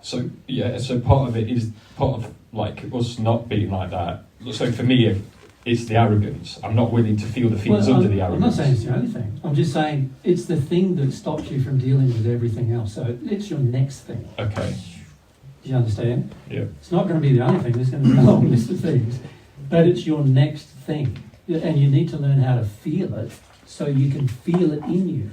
So, yeah, so part of it is part of like us not being like that. So for me, it's the arrogance. I'm not willing to feel the feelings under the arrogance. I'm not saying it's the only thing. I'm just saying it's the thing that stops you from dealing with everything else. So it's your next thing. Okay. Do you understand? Yeah. It's not going to be the only thing. There's going to be a long list of things. But it's your next thing. And you need to learn how to feel it so you can feel it in you.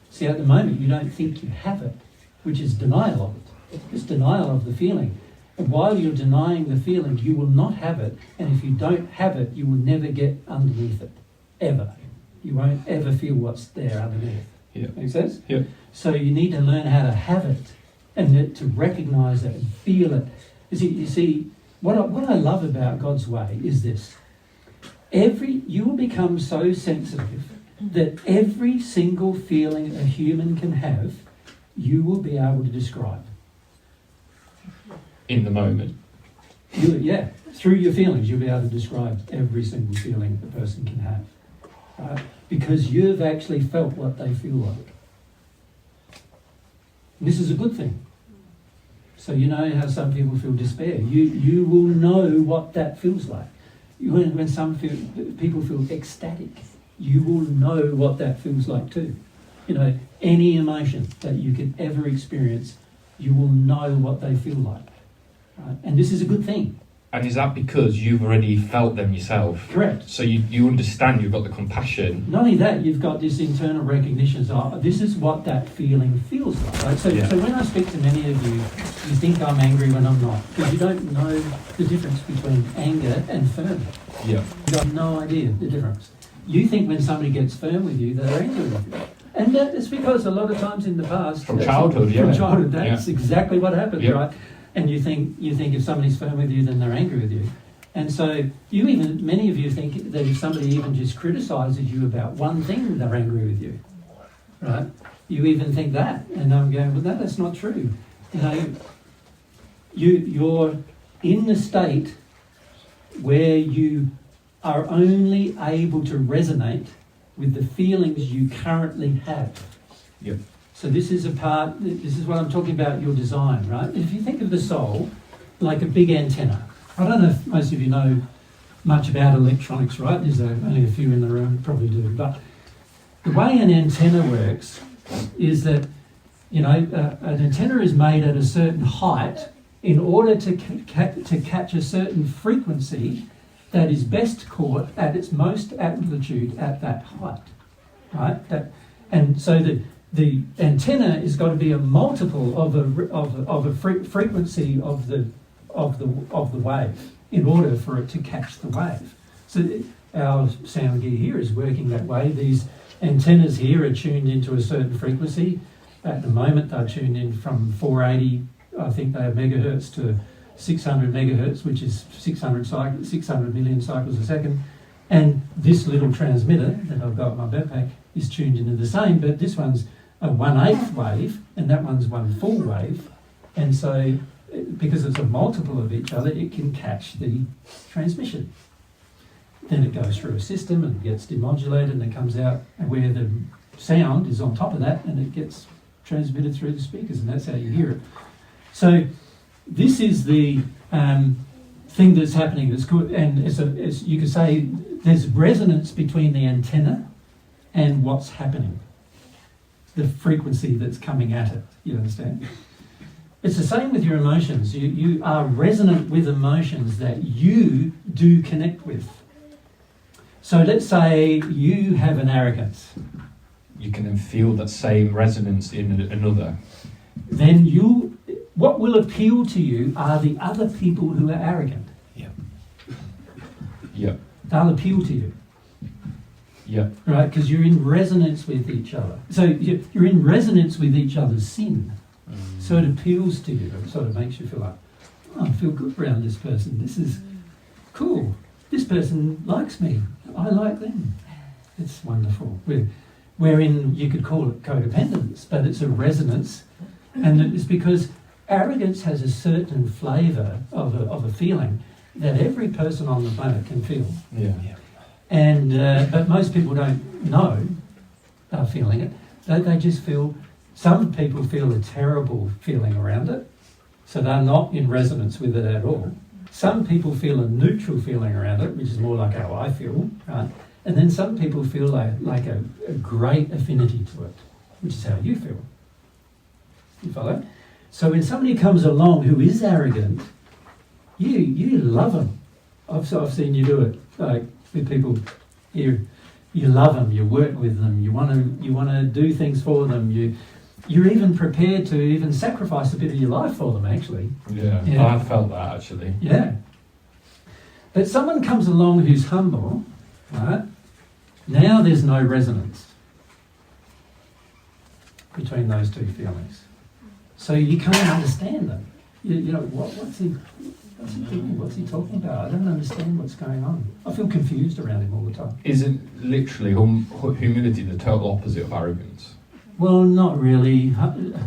See, at the moment, you don't think you have it, which is denial of it. It's denial of the feeling. And while you're denying the feeling, you will not have it. And if you don't have it, you will never get underneath it. Ever. You won't ever feel what's there underneath. Yeah. Make sense? Yeah. So you need to learn how to have it and to recognise it and feel it. You see, what I love about God's way is this. You will become so sensitive that every single feeling a human can have, you will be able to describe. In the moment. Through your feelings, you'll be able to describe every single feeling a person can have. Right? Because you've actually felt what they feel like. And this is a good thing. So you know how some people feel despair. You will know what that feels like. When people feel ecstatic, you will know what that feels like too. You know, any emotion that you could ever experience, you will know what they feel like. Right? And this is a good thing. And is that because you've already felt them yourself? Correct. So you understand, you've got the compassion. Not only that, you've got this internal recognition of this is what that feeling feels like. Right? So when I speak to many of you, you think I'm angry when I'm not, because you don't know the difference between anger and firm. Yeah. You've got no idea the difference. You think when somebody gets firm with you, they're angry with you. And it's because a lot of times in the past... From childhood, that's exactly what happens, right? And you think if somebody's firm with you, then they're angry with you. And so many of you think that if somebody even just criticises you about one thing, they're angry with you, right? You even think that. And I'm going, well, that's not true. You know, you're in the state where you are only able to resonate with the feelings you currently have. Yep. So this is what I'm talking about, your design, right? If you think of the soul like a big antenna. I don't know if most of you know much about electronics, right? There's only a few in the room probably do. But the way an antenna works is that, you know, an antenna is made at a certain height in order to catch a certain frequency that is best caught at its most amplitude at that height, right? And so the antenna has got to be a multiple of a frequency of the wave in order for it to catch the wave. So our sound gear here is working that way. These antennas here are tuned into a certain frequency. At the moment, they're tuned in from 480, I think they have megahertz, to 600 megahertz, which is 600 million cycles a second. And this little transmitter that I've got in my backpack is tuned into the same, but this one's a 1/8 wave and that one's one full wave, and so because it's a multiple of each other, it can catch the transmission. Then it goes through a system and gets demodulated, and it comes out where the sound is on top of that, and it gets transmitted through the speakers, and that's how you hear it. So this is the thing that's happening that's good, and as you could say, there's resonance between the antenna and what's happening, the frequency that's coming at it, you understand? It's the same with your emotions. You are resonant with emotions that you do connect with. So let's say you have an arrogance. You can then feel that same resonance in another. Then what will appeal to you are the other people who are arrogant. Yeah. They'll appeal to you. Yeah. Right? Because you're in resonance with each other. So you're in resonance with each other's sin. So it appeals to you. It sort of makes you feel like, oh, I feel good around this person. This is cool. This person likes me. I like them. It's wonderful. Wherein you could call it codependence, but it's a resonance. And it's because arrogance has a certain flavour of a feeling that every person on the planet can feel. Yeah. And but most people don't know they're feeling it. They just feel. Some people feel a terrible feeling around it, so they're not in resonance with it at all. Some people feel a neutral feeling around it, which is more like how I feel, right? And then some people feel like a great affinity to it, which is how you feel. You follow? So when somebody comes along who is arrogant, you love them. I've seen you do it, like with people here. You love them. You work with them. You want to do things for them. You're even prepared to even sacrifice a bit of your life for them. Actually. Yeah. I felt that actually. Yeah. But someone comes along who's humble, right? Now there's no resonance between those two feelings. So you can't understand them. You know, what's he thinking? What's he talking about? I don't understand what's going on. I feel confused around him all the time. Isn't literally humility the total opposite of arrogance? Well, not really.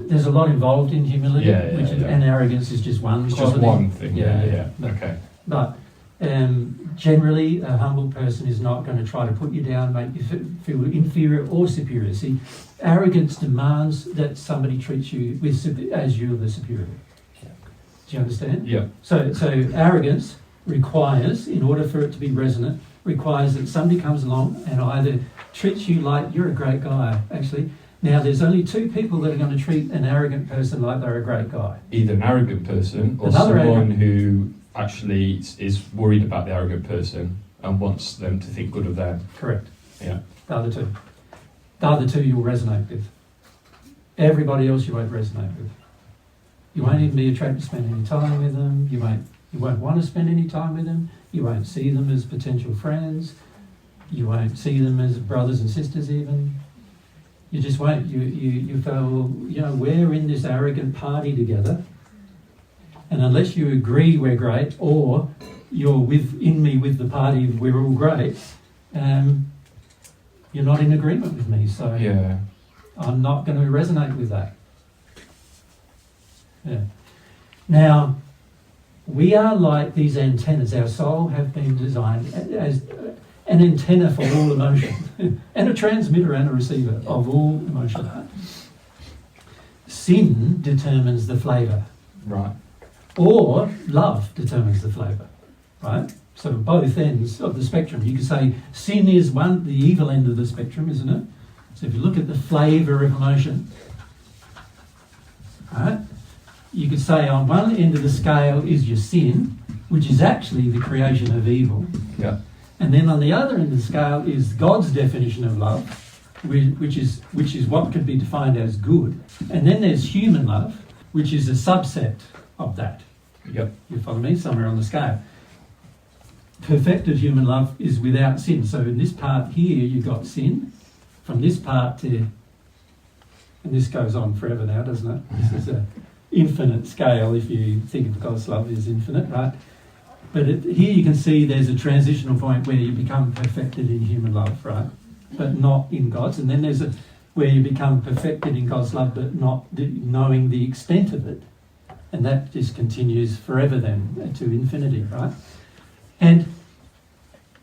There's a lot involved in humility, and arrogance is just one It's quality. just one thing. Yeah. Okay. But generally, a humble person is not going to try to put you down, make you feel inferior or superior. See, arrogance demands that somebody treats you as you're the superior. Do you understand? Yeah. So arrogance requires, in order for it to be resonant, requires that somebody comes along and either treats you like you're a great guy, actually. Now, there's only two people that are going to treat an arrogant person like they're a great guy. Either an arrogant person or Another someone who actually is worried about the arrogant person and wants them to think good of them. Correct. Yeah. The other two. The other two you'll resonate with. Everybody else you won't resonate with. You won't even be attracted to spend any time with them. You won't want to spend any time with them. You won't see them as potential friends. You won't see them as brothers and sisters even. You just won't. You feel, well, we're in this arrogant party together, and unless you agree we're great, or you're within me with the party, we're all great, you're not in agreement with me. So I'm not going to resonate with that. Yeah. Now, we are like these antennas. Our soul have been designed as an antenna for all emotion, and a transmitter and a receiver of all emotion. Sin determines the flavour. Right. Or love determines the flavour. Right? So both ends of the spectrum. You could say sin is the evil end of the spectrum, isn't it? So if you look at the flavour of emotion, right, you could say on one end of the scale is your sin, which is actually the creation of evil. Yeah. And then on the other end of the scale is God's definition of love, which is what could be defined as good. And then there's human love, which is a subset of that. Yep. You follow me? Somewhere on the scale. Perfected human love is without sin. So in this part here, you've got sin. From this part to... And this goes on forever now, doesn't it? This is an infinite scale if you think of God's love as infinite, right? But here you can see there's a transitional point where you become perfected in human love, right? but not in God's. And then there's where you become perfected in God's love, but not knowing the extent of it. And that just continues forever then to infinity, right? And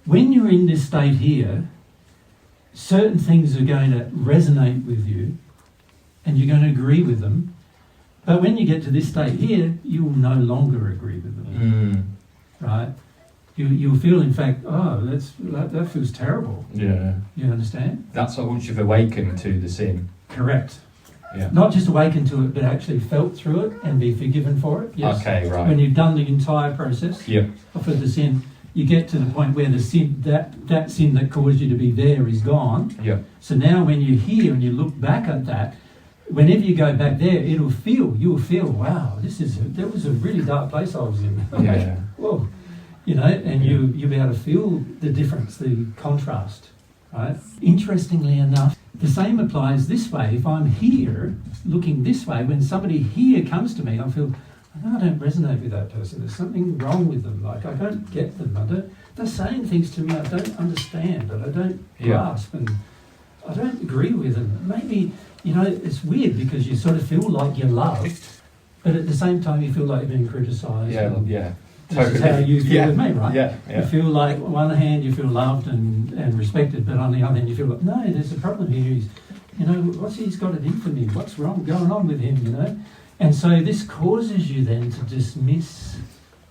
when you're in this state here, certain things are going to resonate with you and you're going to agree with them. But when you get to this state here, you will no longer agree with them, right? You'll feel, in fact, that feels terrible. Yeah. You understand? That's what once you've awakened to the sin. Correct. Yeah. Not just awakened to it, but actually felt through it and be forgiven for it. Yes. Okay, right. When you've done the entire process of the sin, you get to the point where the sin, that sin that caused you to be there is gone. Yeah. So now when you're here and you look back at that, whenever you go back there, you'll feel, wow, that was a really dark place I was in. Yeah. Whoa. You know, and you'll be able to feel the difference, the contrast, right? Interestingly enough, the same applies this way. If I'm here, looking this way, when somebody here comes to me, I feel, I don't resonate with that person. There's something wrong with them. Like, I don't get them. They're saying things to me I don't understand, and I don't grasp, and I don't agree with them. Maybe, you know, it's weird because you sort of feel like you're loved, but at the same time you feel like you're being criticised. Yeah. This is how you feel with me, right? Yeah. You feel like, on one hand, you feel loved and respected, but on the other hand, you feel like, no, there's a problem here. He's got it in for me? What's wrong going on with him, you know? And so this causes you then to dismiss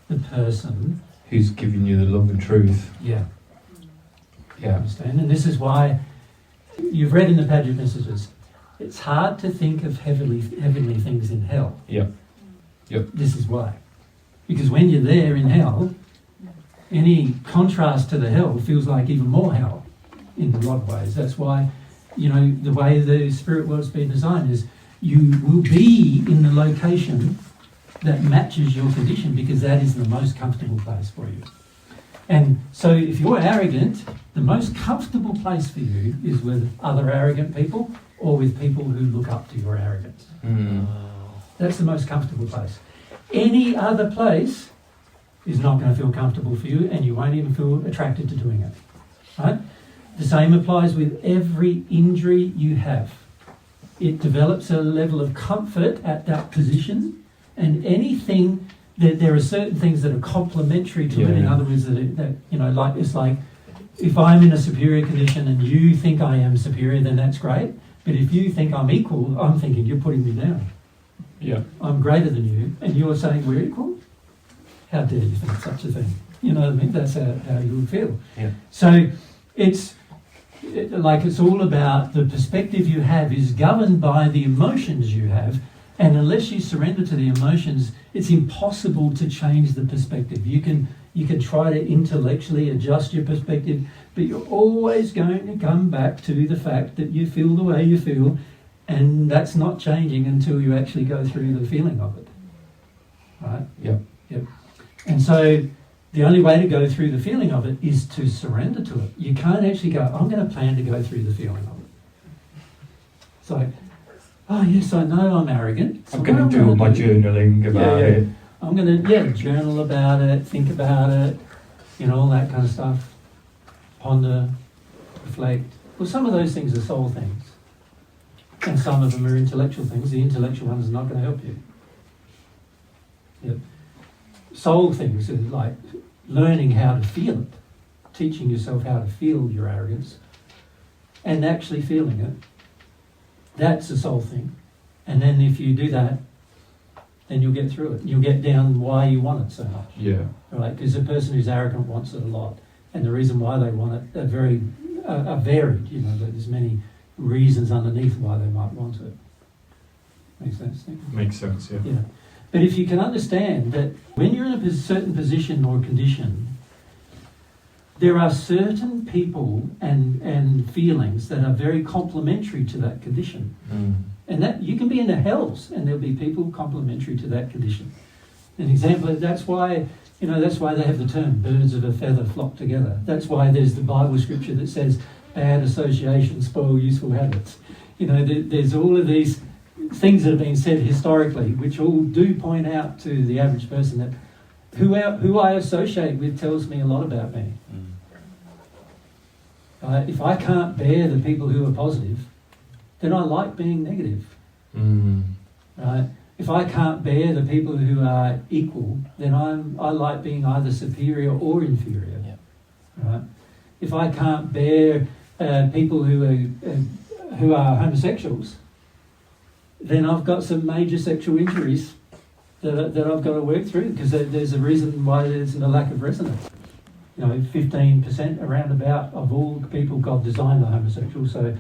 the person who's giving you the love and truth. Yeah. Yeah. Understand? And this is why you've read in the Paget messages, it's hard to think of heavenly things in hell. Yep. This is why. Because when you're there in hell, any contrast to the hell feels like even more hell in a lot of ways. That's why, you know, the way the spirit world's been designed is you will be in the location that matches your condition because that is the most comfortable place for you. And so if you're arrogant, the most comfortable place for you is with other arrogant people or with people who look up to your arrogance. That's the most comfortable place. Any other place is not going to feel comfortable for you and you won't even feel attracted to doing it. Right? The same applies with every injury you have. It develops a level of comfort at that position, and anything that there are certain things that are complementary to it. In other words, it's like if I'm in a superior condition and you think I am superior, then that's great. But if you think I'm equal, I'm thinking you're putting me down. Yeah. I'm greater than you, and you're saying we're equal? How dare you think such a thing? You know what I mean? That's how you would feel. Yeah. So it's all about the perspective you have is governed by the emotions you have, and unless you surrender to the emotions, it's impossible to change the perspective. You can try to intellectually adjust your perspective, but you're always going to come back to the fact that you feel the way you feel, and that's not changing until you actually go through the feeling of it. Right? Yep. And so the only way to go through the feeling of it is to surrender to it. You can't actually go, I'm going to plan to go through the feeling of it. It's like, oh yes, I know I'm arrogant. So I'm going to do my journaling about it. I'm going to journal about it, think about it, all that kind of stuff. Ponder, reflect. Well, some of those things are soul things. And some of them are intellectual things. The intellectual ones are not going to help you. Yep. Soul things are like learning how to feel it, teaching yourself how to feel your arrogance, and actually feeling it. That's a soul thing. And then if you do that, then you'll get through it. You'll get down why you want it so much. Yeah. Right? Because a person who's arrogant wants it a lot. And the reason why they want it are varied. There's many reasons underneath why they might want it. Makes sense? Makes sense, yeah. But if you can understand that when you're in a certain position or condition, there are certain people and feelings that are very complementary to that condition. And that you can be in the hells and there'll be people complementary to that condition. An example, that's why they have the term birds of a feather flock together. That's why there's the Bible scripture that says bad associations spoil useful habits. There's all of these things that have been said historically, which all do point out to the average person that who I associate with tells me a lot about me. If I can't bear the people who are positive, then I like being negative. Right? If I can't bear the people who are equal, then I like being either superior or inferior. Yeah. Right? If I can't bear people who are homosexuals, then I've got some major sexual injuries that I've got to work through, because there's a reason why there's a lack of resonance. 15% around about of all people God designed are homosexual, so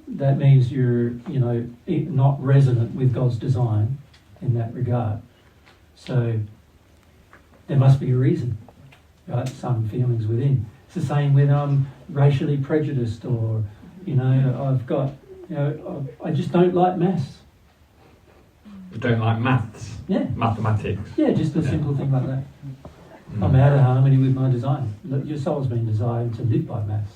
that means you're, not resonant with God's design in that regard. So there must be a reason, right? Some feelings within. It's the same when I'm racially prejudiced, or, I've got, I just don't like maths. You don't like maths? Yeah. Mathematics? Yeah, just a simple thing like that. I'm out of harmony with my design. Look, your soul's been designed to live by maths.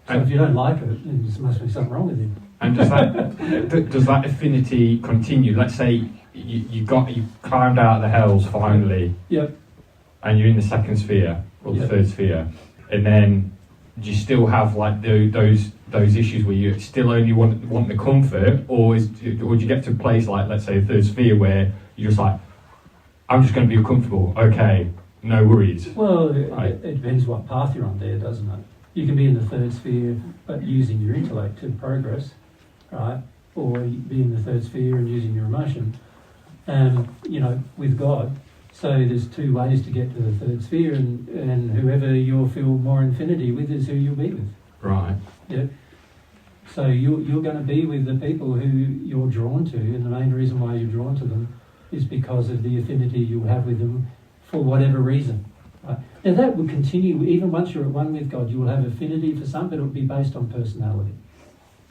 So if you don't like it, then there must be something wrong with you. And does that affinity continue? Let's say you climbed out of the hells finally. Yep. And you're in the second sphere or the Yep. third sphere, and then do you still have like those issues where you still only want the comfort, or do you get to a place like, let's say, a third sphere where you're just like, I'm just going to be comfortable. Okay, no worries. Well, it depends what path you're on there, doesn't it? You can be in the third sphere, but using your intellect to progress, right? Or be in the third sphere and using your emotion, with God. So there's two ways to get to the third sphere, and whoever you'll feel more infinity with is who you'll be with. Right. Yeah. So you're going to be with the people who you're drawn to, and the main reason why you're drawn to them is because of the affinity you have with them for whatever reason. Right? Now that will continue, even once you're at one with God, you will have affinity for some, but it will be based on personality.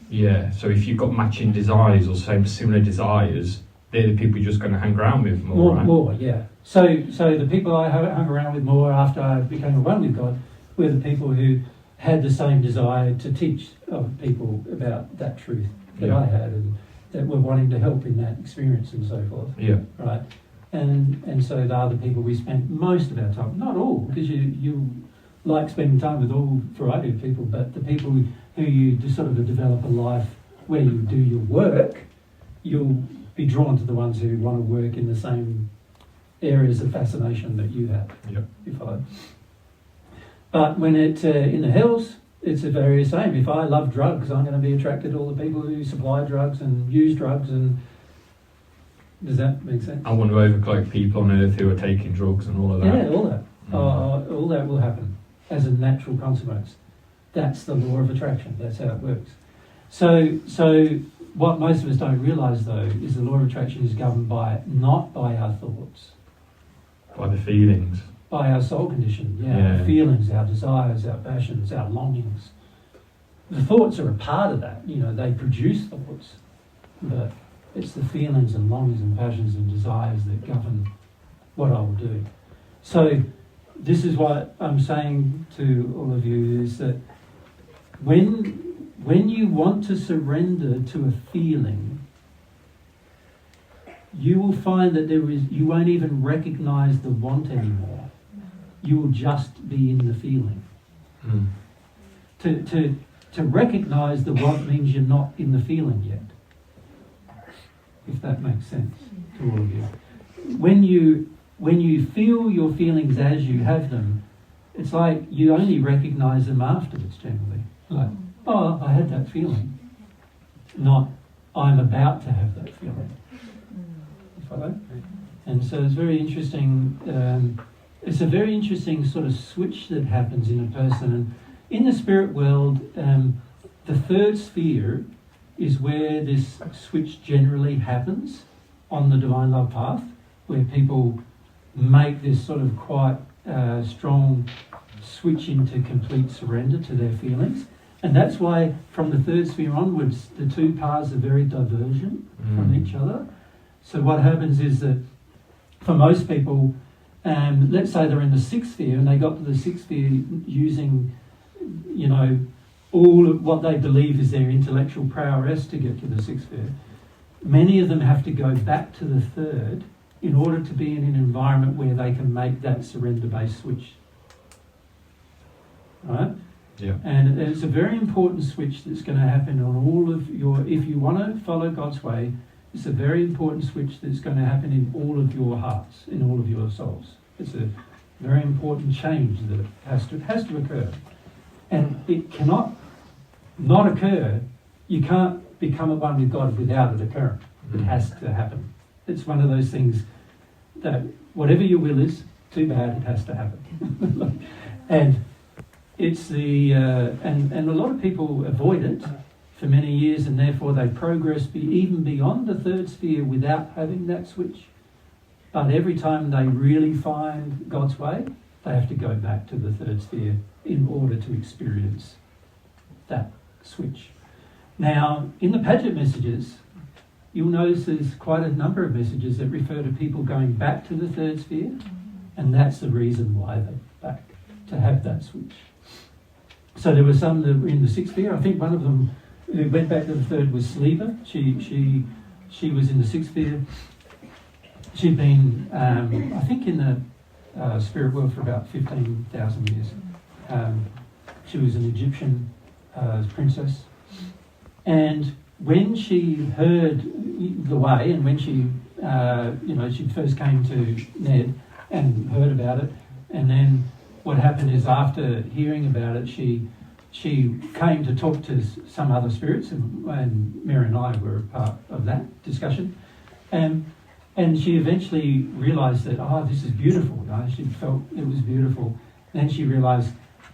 Yeah, so if you've got matching desires or similar desires, they're the people you're just going to hang around with more, right? More, yeah. So the people I hung around with more after I became at one with God were the people who had the same desire to teach people about that truth that I had, and that were wanting to help in that experience and so forth. Yeah. Right. And so they are the people we spent most of our time, not all, because you like spending time with all variety of people, but the people who you just sort of develop a life where you do your work, you'll be drawn to the ones who want to work in the same areas of fascination that you have. Yep. You follow? But when it in the hells, it's the very same. If I love drugs, I'm going to be attracted to all the people who supply drugs and use drugs. And does that make sense? I want to overcloak people on earth who are taking drugs and all of that. Yeah, all that. All that will happen as a natural consequence. That's the law of attraction. That's how it works. So what most of us don't realise, though, is the law of attraction is governed not by our thoughts. By the feelings. By our soul condition, our feelings, our desires, our passions, our longings. The thoughts are a part of that, they produce thoughts, but it's the feelings and longings and passions and desires that govern what I will do. So this is what I'm saying to all of you, is that when you want to surrender to a feeling, you will find that you won't even recognise the want anymore. You will just be in the feeling. To recognise the want means you're not in the feeling yet. If that makes sense to all of you. When you feel your feelings as you have them, it's like you only recognise them afterwards generally. Like, oh, I had that feeling. Not, I'm about to have that feeling. You follow? And so it's very interesting. It's a very interesting sort of switch that happens in a person. And in the spirit world, the third sphere is where this switch generally happens on the divine love path, where people make this sort of quite strong switch into complete surrender to their feelings. And that's why from the third sphere onwards, the two paths are very divergent from each other. So what happens is that for most people, let's say they're in the sixth sphere and they got to the sixth sphere using, all of what they believe is their intellectual prowess to get to the sixth sphere. Many of them have to go back to the third in order to be in an environment where they can make that surrender-based switch. right? Yeah. And it's a very important switch that's going to happen on all of your, if you want to follow God's way, it's a very important switch that's going to happen in all of your hearts, in all of your souls. It's a very important change that has to occur. And it cannot not occur. You can't become a one with God without it occurring. It has to happen. It's one of those things that whatever your will is, too bad, it has to happen. And it's the and a lot of people avoid it for many years, and therefore they progress even beyond the third sphere without having that switch. But every time they really find God's way, they have to go back to the third sphere in order to experience that switch. Now, in the Paget messages, you'll notice there's quite a number of messages that refer to people going back to the third sphere, and that's the reason why they're back, to have that switch. So there were some that were in the sixth sphere. I think one of them who went back to the third was Sleva. She was in the sixth sphere. She'd been, I think, in the spirit world for about 15,000 years. She was an Egyptian princess. And when she heard the way, and when she, she first came to Ned and heard about it, and then what happened is after hearing about it, she came to talk to some other spirits, and Mary and I were a part of that discussion. And she eventually realised that, this is beautiful. She felt it was beautiful. Then she realised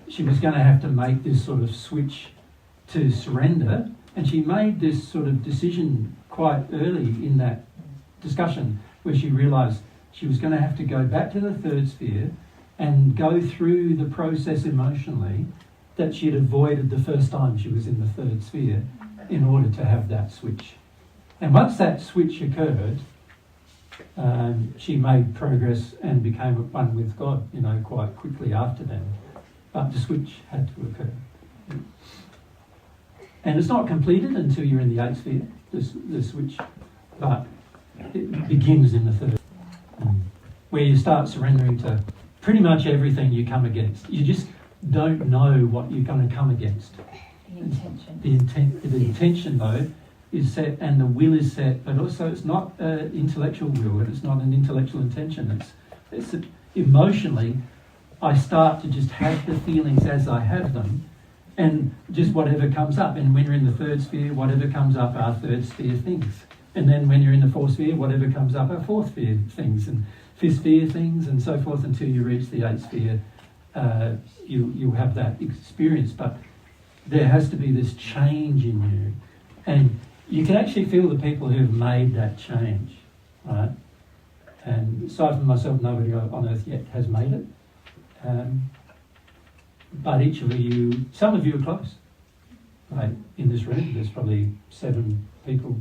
she was going to have to make this sort of switch to surrender. And she made this sort of decision quite early in that discussion, where she realised she was going to have to go back to the third sphere and go through the process emotionally that she had avoided the first time she was in the third sphere in order to have that switch. And once that switch occurred, she made progress and became one with God, quite quickly after that. But the switch had to occur. And it's not completed until you're in the eighth sphere, the switch, but it begins in the third, where you start surrendering to pretty much everything you come against. You just don't know what you're going to come against. The intention. The intention, though, is set, and the will is set, but also it's not an intellectual will, and it's not an intellectual intention. It's emotionally, I start to just have the feelings as I have them, and just whatever comes up. And when you're in the third sphere, whatever comes up are third sphere things. And then when you're in the fourth sphere, whatever comes up are fourth sphere things, and fifth sphere things, and so forth, until you reach the eighth sphere. You have that experience, but there has to be this change in you. And you can actually feel the people who have made that change, right? And aside from myself, nobody on earth yet has made it. But each of you, some of you are close. Right? In this room, there's probably 7 people,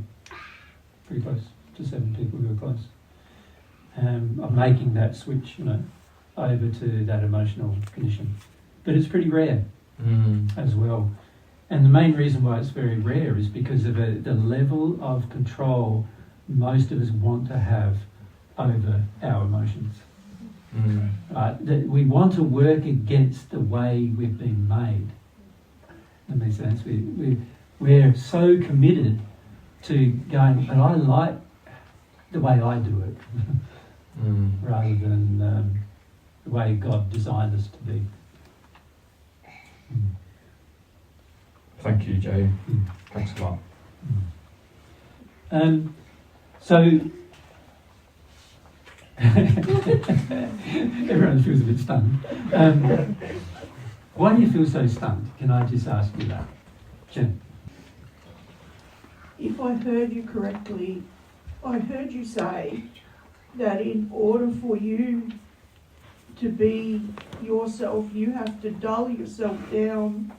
pretty close to 7 people who are close. Of making that switch, over to that emotional condition. But it's pretty rare as well. And the main reason why it's very rare is because of the level of control most of us want to have over our emotions. That we want to work against the way we've been made. That makes sense. We're so committed to going, but I like the way I do it, rather than the way God designed us to be. Thank you, Jay. Thanks a lot. So everyone feels a bit stunned. Why do you feel so stunned? Can I just ask you that? Jen? If I heard you correctly, I heard you say that in order for you to be yourself, you have to dull yourself down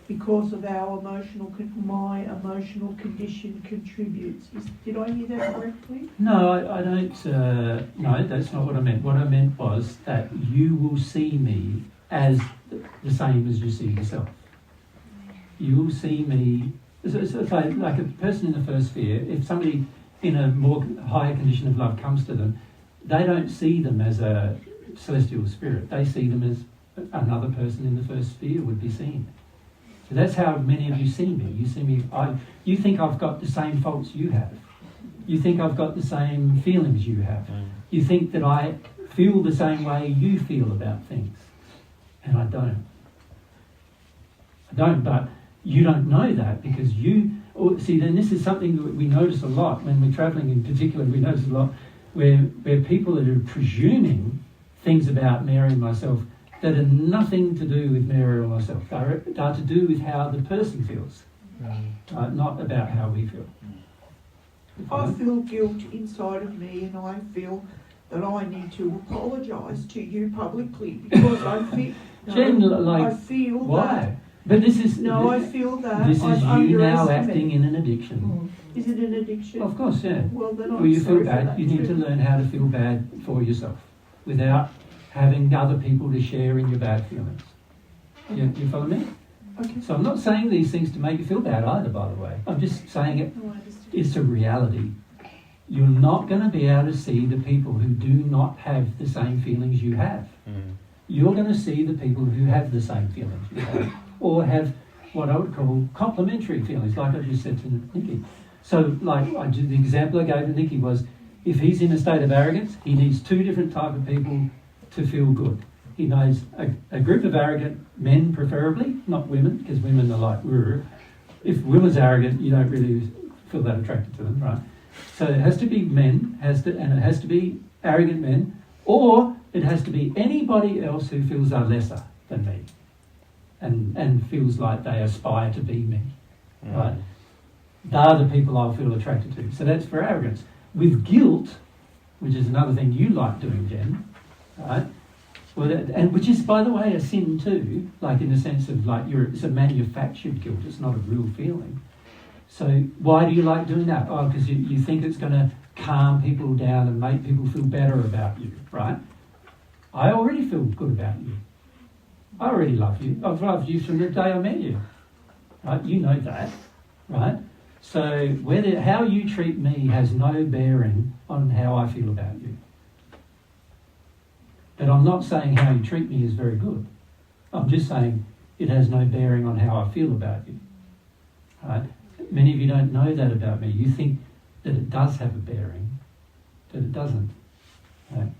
because of our my emotional condition contributes. Did I hear that correctly? No, I don't. No, that's not what I meant. What I meant was that you will see me as the same as you see yourself. You will see me. It's like a person in the first sphere. If somebody in a more higher condition of love comes to them, they don't see them as a celestial spirit. They see them as another person in the first sphere would be seen. So that's how many of you see me. You see me, you think I've got the same faults you have. You think I've got the same feelings you have. You think that I feel the same way you feel about things. And I don't. But you don't know that because see, then this is something that we notice a lot when we're travelling in particular, we notice a lot where people are presuming things about Mary and myself that are nothing to do with Mary or myself. They are to do with how the person feels, not about how we feel. I feel guilt inside of me, and I feel that I need to apologise to you publicly because I feel. Jen, I feel why? that. But this is. I feel that. This is I've you now underestimated. acting in an addiction. Is it an addiction? Of course, yeah. Well, then Well, you feel sorry for bad. that You need to too. learn how to feel bad for yourself without having other people to share in your bad feelings. You follow me? Okay. So I'm not saying these things to make you feel bad either, by the way. I'm just saying it's a reality. You're not going to be able to see the people who do not have the same feelings you have. You're going to see the people who have the same feelings you have, or have what I would call complementary feelings, like I just said to Nikki. So, like the example I gave to Nikki was, if he's in a state of arrogance, he needs two different type of people to feel good. He knows a group of arrogant men, preferably, not women, because women are like, "Rrr." If a woman's arrogant, you don't really feel that attracted to them, right? So it has to be men, and it has to be arrogant men, or it has to be anybody else who feels they're lesser than me, and feels like they aspire to be me, right? They're the people I feel attracted to. So that's for arrogance. With guilt, which is another thing you like doing, Jen, right? Well, and which is, by the way, a sin too, like in the sense of like it's a manufactured guilt. It's not a real feeling. So why do you like doing that? Oh, because you think it's going to calm people down and make people feel better about you, right? I already feel good about you. I already love you. I've loved you from the day I met you, right? You know that, right? So how you treat me has no bearing on how I feel about you. But I'm not saying how you treat me is very good. I'm just saying it has no bearing on how I feel about you, right? Many of you don't know that about me. You think that it does have a bearing, but it doesn't, right?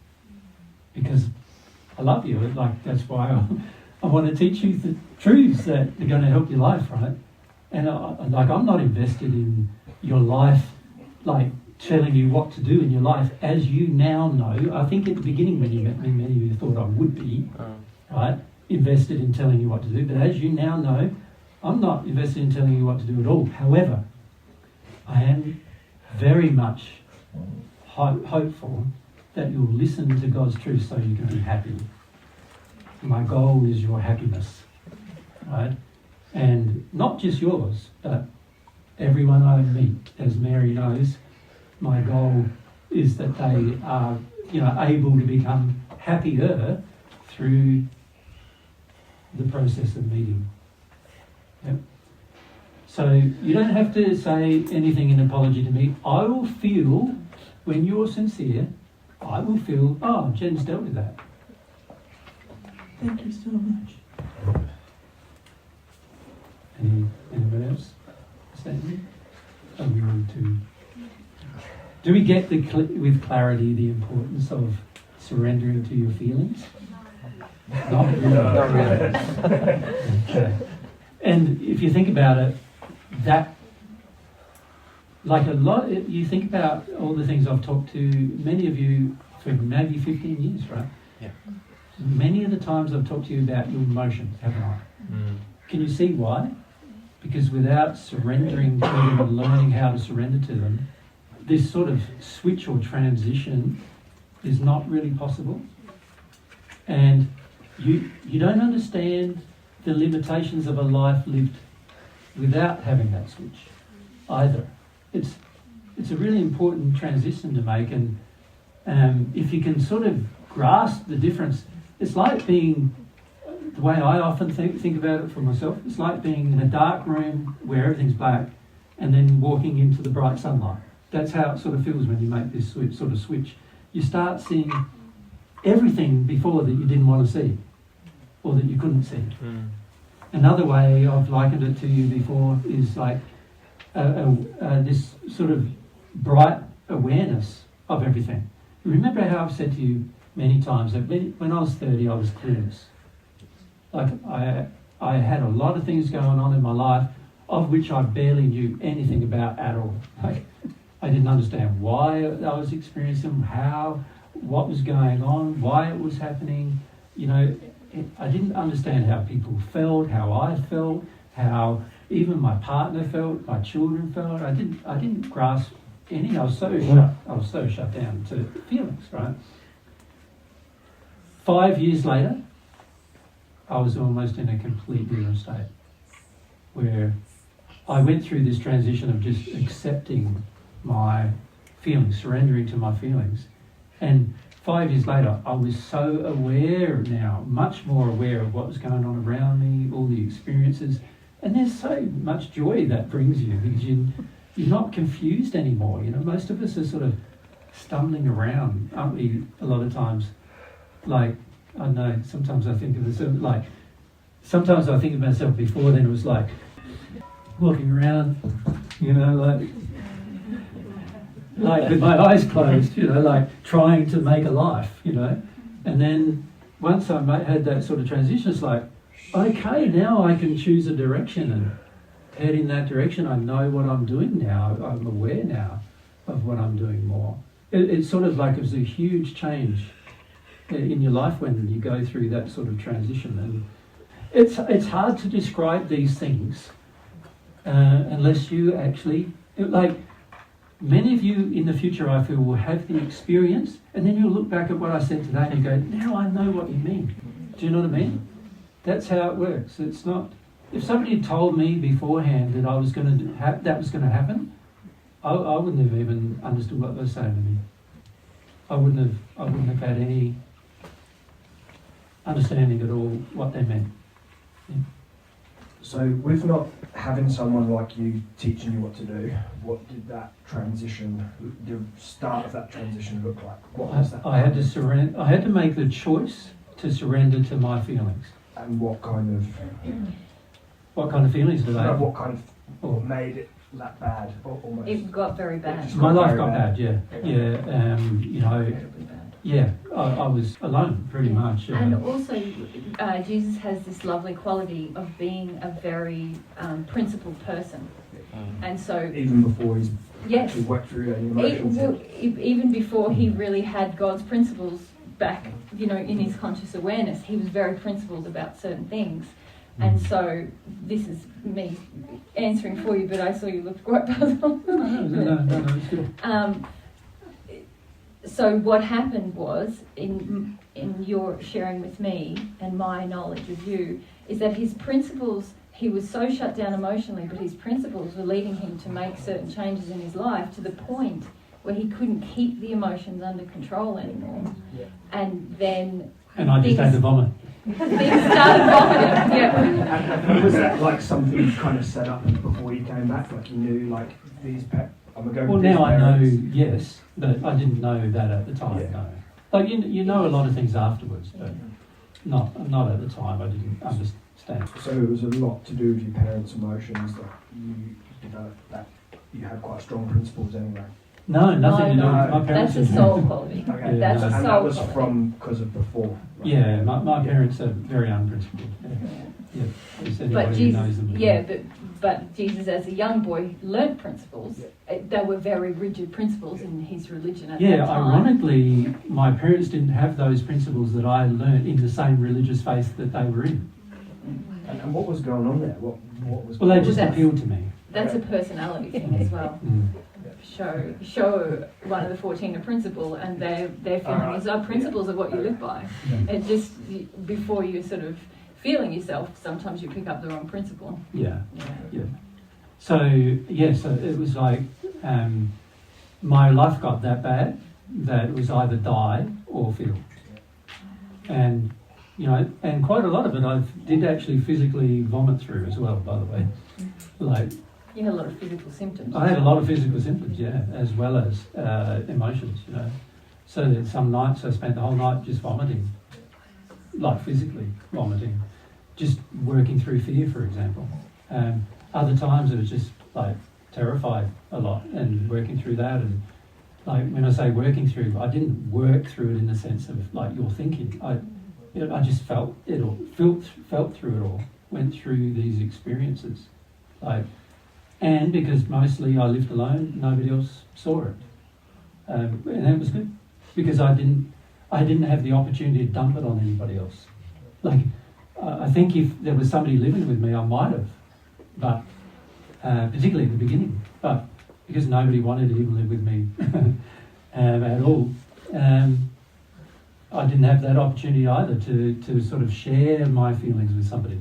Because I love you. Like that's why I want to teach you the truths that are going to help your life, right? And I'm not invested in your life, like telling you what to do in your life, as you now know. I think at the beginning when you met me, many of you thought I would be, right, invested in telling you what to do. But as you now know, I'm not invested in telling you what to do at all. However, I am very much hopeful that you'll listen to God's truth so you can be happy. My goal is your happiness, right? And not just yours, but everyone I meet, as Mary knows, my goal is that they are, able to become happier through the process of meeting. Yep. So you don't have to say anything in apology to me. I will feel, when you're sincere, I will feel, oh, Jen's dealt with that. Thank you so much. Anybody else? Statement? Do we get with clarity the importance of surrendering to your feelings? Not really. Okay. And if you think about it, that, like you think about all the things I've talked to many of you for maybe 15 years, right? Yeah. Many of the times I've talked to you about your emotions, haven't I? Can you see why? Because without surrendering to them and learning how to surrender to them, this sort of switch or transition is not really possible. And you don't understand the limitations of a life lived without having that switch either. It's a really important transition to make, and if you can sort of grasp the difference, it's like being, the way I often think about it for myself, it's like being in a dark room where everything's black and then walking into the bright sunlight. That's how it sort of feels when you make this sort of switch. You start seeing everything before that you didn't want to see. or that you couldn't see. Another way I've likened it to you before is like this sort of bright awareness of everything. Remember how I've said to you many times that when I was 30, I was clueless. Like I had a lot of things going on in my life of which I barely knew anything about at all. Like, I didn't understand why I was experiencing them, what was going on, why it was happening. You know, I didn't understand how people felt, how I felt, how even my partner felt, my children felt. I didn't grasp any. I was so shut down to feelings, right? 5 years later, I was almost in a complete different state, where I went through this transition of just accepting my feelings, surrendering to my feelings. And 5 years later, I was so aware now, much more aware of what was going on around me, all the experiences. And there's so much joy that brings you, because you're not confused anymore. You know, most of us are sort of stumbling around, aren't we, a lot of times? Like, I don't know, sometimes I think of myself before then, it was like walking around, you know, like with my eyes closed, you know, like trying to make a life, you know. And then once I had that sort of transition, it's like, okay, now I can choose a direction and head in that direction. I know what I'm doing now. I'm aware now of what I'm doing more. It's sort of like it was a huge change in your life when you go through that sort of transition. And it's hard to describe these things unless you actually, like, many of you in the future, I feel, will have the experience, and then you'll look back at what I said today and you go, now I know what you mean. Do you know what I mean? That's how it works. It's not, if somebody had told me beforehand that that was going to happen, I wouldn't have even understood what they were saying to me. I wouldn't have had any understanding at all what they meant. Yeah. So with not having someone like you teaching you what to do, what did that transition, the start of that transition look like? What was that? I had to surrender. I had to make the choice to surrender to my feelings. And what kind of feelings did I have? What kind of what made it that bad? Almost. It got very bad. My life got bad, yeah. You know, yeah, I was alone pretty much. And also, Jesus has this lovely quality of being a very principled person. And so, even before he's actually worked through any emotions. Even before he really had God's principles back, you know, in his conscious awareness, he was very principled about certain things. And so, this is me answering for you, but I saw you looked quite puzzled. No, it's good. So what happened was, in your sharing with me and my knowledge of you, is that his principles, he was so shut down emotionally, but his principles were leading him to make certain changes in his life to the point where he couldn't keep the emotions under control anymore. Yeah. And then... And I just had to vomit. Things started vomiting, yeah. And was that like something you kind of set up before you came back? Like you knew, like, Well, now I know, yes, but I didn't know that at the time, no. Like, you know a lot of things afterwards, but not at the time. I didn't understand. So it was a lot to do with your parents' emotions that you developed, that you had quite strong principles anyway. No, nothing to do with my parents. That's a soul quality. Okay. Yeah, That's a soul and that was quality. from because of before. Right? Yeah, my parents are very unprincipled. Yeah. But Jesus, but Jesus, as a young boy, learnt principles. They were very rigid principles in his religion at that time. Ironically, my parents didn't have those principles that I learnt in the same religious faith that they were in. And what was going on there? What was? Well, they just appealed to me. That's a personality thing as well. Show one of the 14 a principle, and their feeling is, principles are what you live by. It just, before you sort of feeling yourself, sometimes you pick up the wrong principle. Yeah. So it was like my life got that bad that it was either die or feel. And, you know, and quite a lot of it I did actually physically vomit through as well, by the way. Like, you had a lot of physical symptoms. I had a lot of physical symptoms, as well as emotions, you know. So that some nights I spent the whole night just vomiting. like physically vomiting, just working through fear, for example. Other times it was just like terrified a lot and working through that. And like when I say working through, I didn't work through it in the sense of like you're thinking. I just felt it all, felt through it all, went through these experiences. And because mostly I lived alone, nobody else saw it. And that was good, because I didn't have the opportunity to dump it on anybody else. I think if there was somebody living with me, I might have, but particularly at the beginning. But because nobody wanted to even live with me at all, I didn't have that opportunity either to sort of share my feelings with somebody.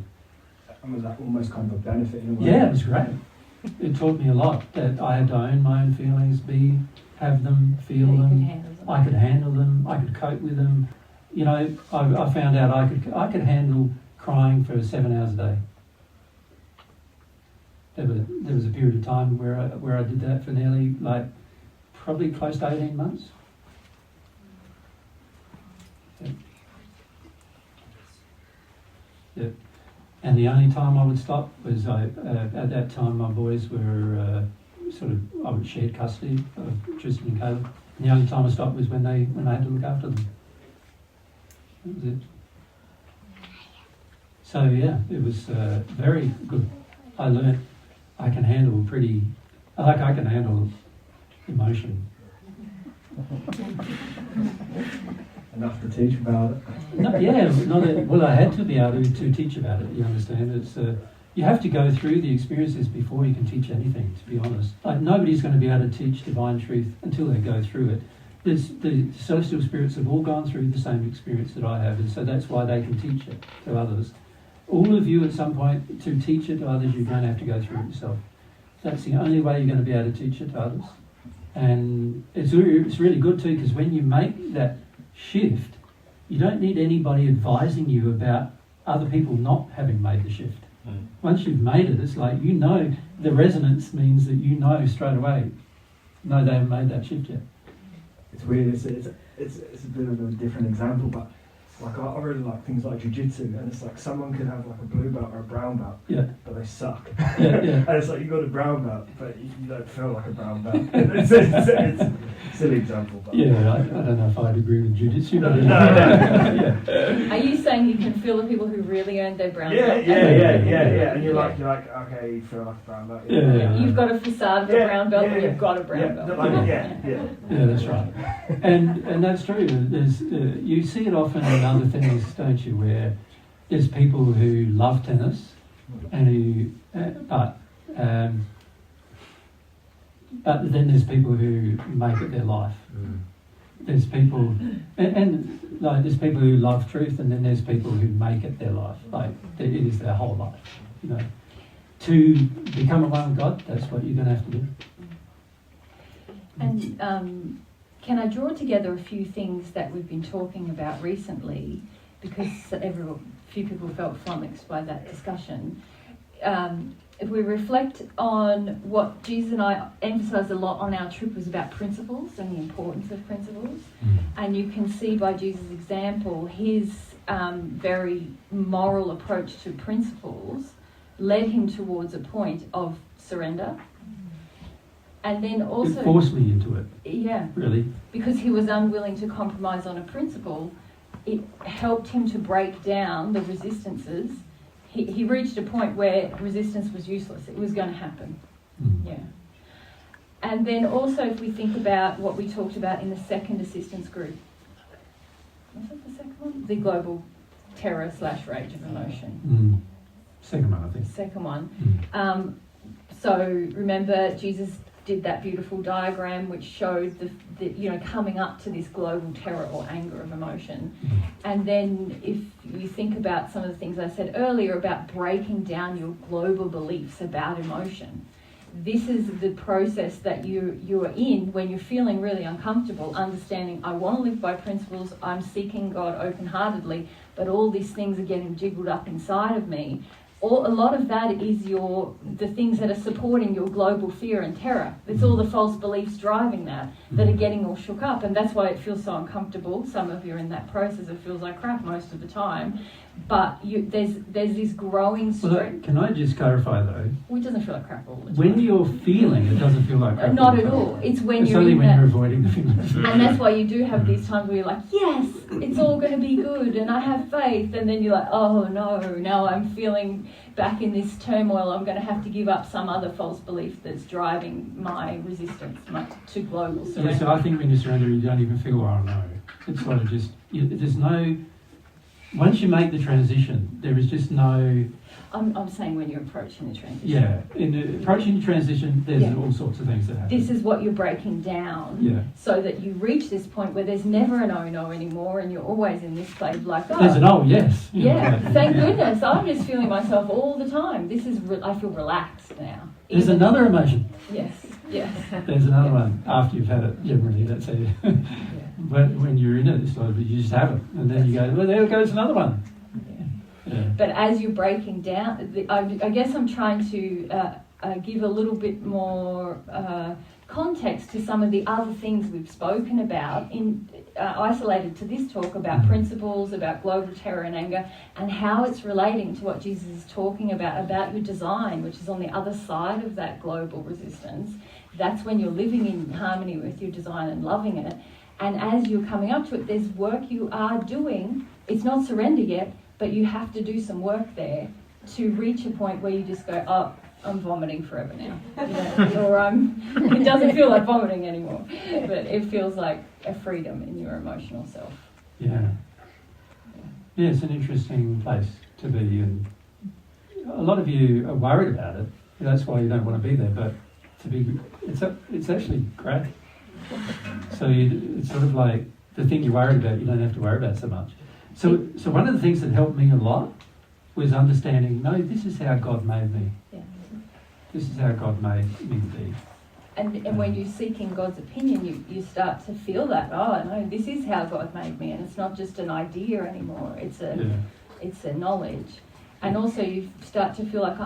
And was that almost kind of a benefit in a way? Yeah, it was great. It taught me a lot that I had to own my own feelings, have them, feel them. I could handle them. I could cope with them. You know, I found out I could handle crying for 7 hours a day. There was a period of time where I did that for nearly, probably close to 18 months. Yeah. And the only time I would stop was at that time my boys were I would share custody of Tristan and Caleb. And the only time I stopped was when I had to look after them. That was it. So yeah, it was very good. I learnt I can handle I can handle emotion. Enough to teach about it. I had to be able to teach about it. You understand? It's you have to go through the experiences before you can teach anything. To be honest, nobody's going to be able to teach divine truth until they go through it. The celestial spirits have all gone through the same experience that I have, and so that's why they can teach it to others. All of you, at some point, to teach it to others, you're going to have to go through it yourself. That's the only way you're going to be able to teach it to others. And it's really good too, because when you make that shift, you don't need anybody advising you about other people not having made the shift. Once you've made it, it's like, the resonance means that straight away, no, they haven't made that shift yet. It's weird, it's a bit of a different example, but I really like things like jiu-jitsu, and it's like someone could have like a blue belt or a brown belt, but they suck. Yeah. And it's like you got a brown belt, but you don't feel like a brown belt. It's a silly example. But yeah, I don't know if I'd agree with jiu-jitsu. No. Are you saying you can feel the people who really earned their brown belt? Yeah. And you're like, okay, you feel like a brown belt. Yeah. You've got a facade of a brown belt, but you've got a brown belt. Yeah, that's right. And that's true. There's you see it often in other things, don't you, where there's people who love tennis and who but then there's people who make it their life. There's people and there's people who love truth, and then there's people who make it their life. It is their whole life. To become a one with God, that's what you're going to have to do. And can I draw together a few things that we've been talking about recently, because few people felt flummoxed by that discussion. If we reflect on what Jesus and I emphasised a lot on our trip was about principles and the importance of principles, and you can see by Jesus' example, his very moral approach to principles led him towards a point of surrender. And then also... It forced me into it. Yeah. Really. Because he was unwilling to compromise on a principle, it helped him to break down the resistances. He reached a point where resistance was useless. It was going to happen. Yeah. And then also if we think about what we talked about in the second assistance group. Was it the second one? The global terror/rage of emotion. Second one, I think. Second one. So remember, Jesus did that beautiful diagram which showed the coming up to this global terror or anger of emotion. And then if you think about some of the things I said earlier about breaking down your global beliefs about emotion, this is the process that you are in when you're feeling really uncomfortable, understanding I want to live by principles, I'm seeking God open-heartedly, but all these things are getting jiggled up inside of me. a lot of that is the things that are supporting your global fear and terror. It's all the false beliefs driving that are getting all shook up, and that's why it feels so uncomfortable. Some of you are in that process. It feels like crap most of the time, but there's this growing strength. Can I just clarify though? Well, it doesn't feel like crap all the time. When you're feeling, it doesn't feel like crap. Not at all. It's when you're only in when that. you're avoiding the feeling. And that's why you do have these times where you're like, yes, it's all going to be good and I have faith. And then you're like, oh no, now I'm feeling back in this turmoil. I'm going to have to give up some other false belief that's driving my resistance to global surrender. Yeah, so I think when you surrender, you don't even feel, oh no. It's sort of just, there's no, once you make the transition, there is just no... I'm saying when you're approaching the transition. Yeah, in approaching the transition, there's all sorts of things that happen. This is what you're breaking down so that you reach this point where there's never an oh no anymore and you're always in this place like, oh. There's an oh yes. Yeah, thank goodness. I'm just feeling myself all the time. I feel relaxed now. There's another emotion. Yes. There's another one after you've had it, generally, that's it. But when you're in it, it's like you just have it. And then you go, well, there goes another one. Yeah. But as you're breaking down, I guess I'm trying to give a little bit more context to some of the other things we've spoken about, isolated to this talk about principles, about global terror and anger, and how it's relating to what Jesus is talking about your design, which is on the other side of that global resistance. That's when you're living in harmony with your design and loving it. And as you're coming up to it, there's work you are doing. It's not surrender yet, but you have to do some work there to reach a point where you just go, oh, I'm vomiting forever now. Or it doesn't feel like vomiting anymore, but it feels like a freedom in your emotional self. Yeah, it's an interesting place to be, and a lot of you are worried about it. That's why you don't want to be there, but it's actually great. So it's sort of like the thing you're worried about, you don't have to worry about so much. So one of the things that helped me a lot was understanding, no, this is how God made me. Yeah. This is how God made me to be. And when you're seeking God's opinion, you start to feel that, oh, no, this is how God made me. And it's not just an idea anymore. It's a knowledge. And also you start to feel like,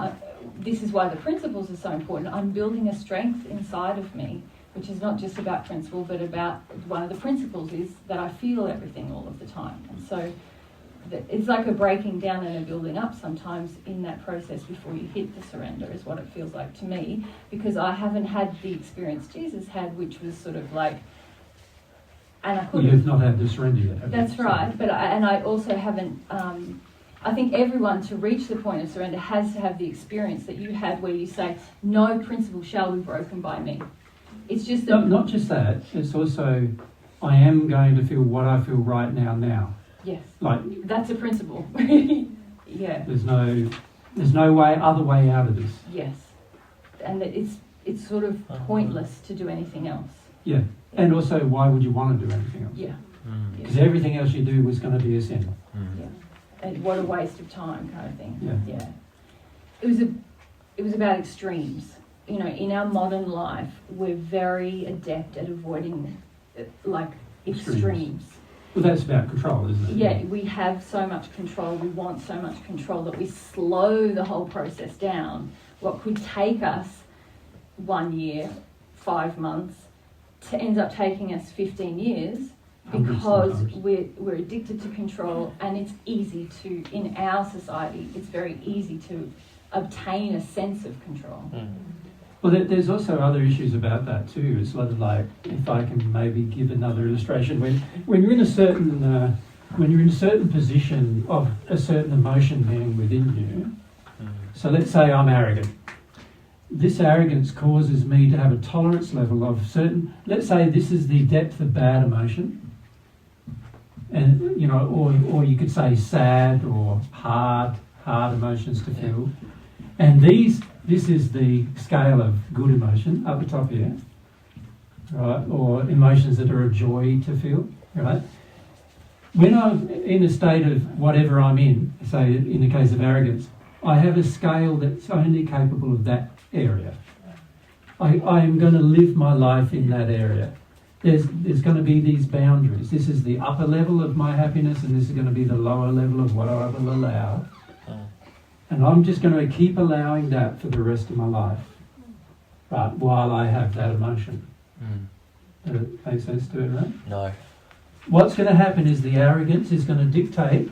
this is why the principles are so important. I'm building a strength inside of me, which is not just about principle, but about one of the principles is that I feel everything all of the time. And so it's like a breaking down and a building up sometimes in that process before you hit the surrender is what it feels like to me, because I haven't had the experience Jesus had, which was sort of like, and I couldn't. Well, you've not had the surrender yet. That's right, but I also haven't. I think everyone to reach the point of surrender has to have the experience that you had, where you say, "No principle shall be broken by me." It's just that. Not just that. It's also, I am going to feel what I feel right now. Yes. Like that's a principle. Yeah. There's no other way out of this. Yes. And it's sort of pointless to do anything else. Yeah. And also, why would you want to do anything else? Yeah. Because everything else you do was going to be a sin. Yeah. And what a waste of time, kind of thing. Yeah. It was about extremes. You know, in our modern life, we're very adept at avoiding extremes. Well, that's about control, isn't it? Yeah, we have so much control, we want so much control that we slow the whole process down. What could take us 1 year, 5 months, ends up taking us 15 years because we're addicted to control, and it's easy to, in our society, it's very easy to obtain a sense of control. Well, there's also other issues about that too. It's sort of like, if I can maybe give another illustration, when you're in a certain position of a certain emotion being within you. So let's say I'm arrogant. This arrogance causes me to have a tolerance level of certain. Let's say this is the depth of bad emotion, and or you could say sad or hard emotions to feel, and this is the scale of good emotion up the top here, right? Or emotions that are a joy to feel, right? When I'm in a state of whatever I'm in, say in the case of arrogance, I have a scale that's only capable of that area. I am going to live my life in that area. There's going to be these boundaries. This is the upper level of my happiness, and this is going to be the lower level of what I will allow. And I'm just going to keep allowing that for the rest of my life, right, while I have that emotion. Does it make sense to it, right? No. What's going to happen is the arrogance is going to dictate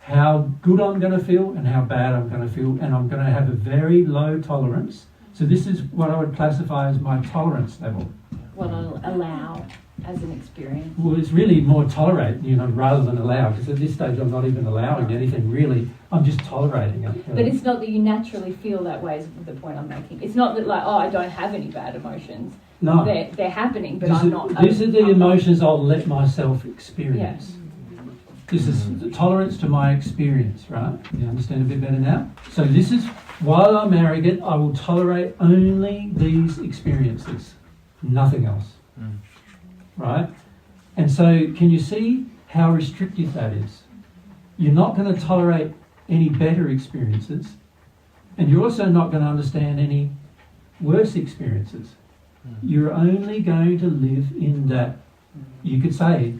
how good I'm going to feel and how bad I'm going to feel, and I'm going to have a very low tolerance. So this is what I would classify as my tolerance level. What I'll allow as an experience. Well, it's really more tolerate, rather than allow, because at this stage I'm not even allowing anything really. I'm just tolerating it. But it's not that you naturally feel that way, is the point I'm making. It's not that like, oh, I don't have any bad emotions. No. They're happening, but I'm not. These are the emotions I'll let myself experience. Yeah. This is the tolerance to my experience, right? You understand a bit better now? So this is, while I'm arrogant, I will tolerate only these experiences, nothing else. Right? And so can you see how restrictive that is? You're not going to tolerate any better experiences, and you're also not going to understand any worse experiences. You're only going to live in that, you could say,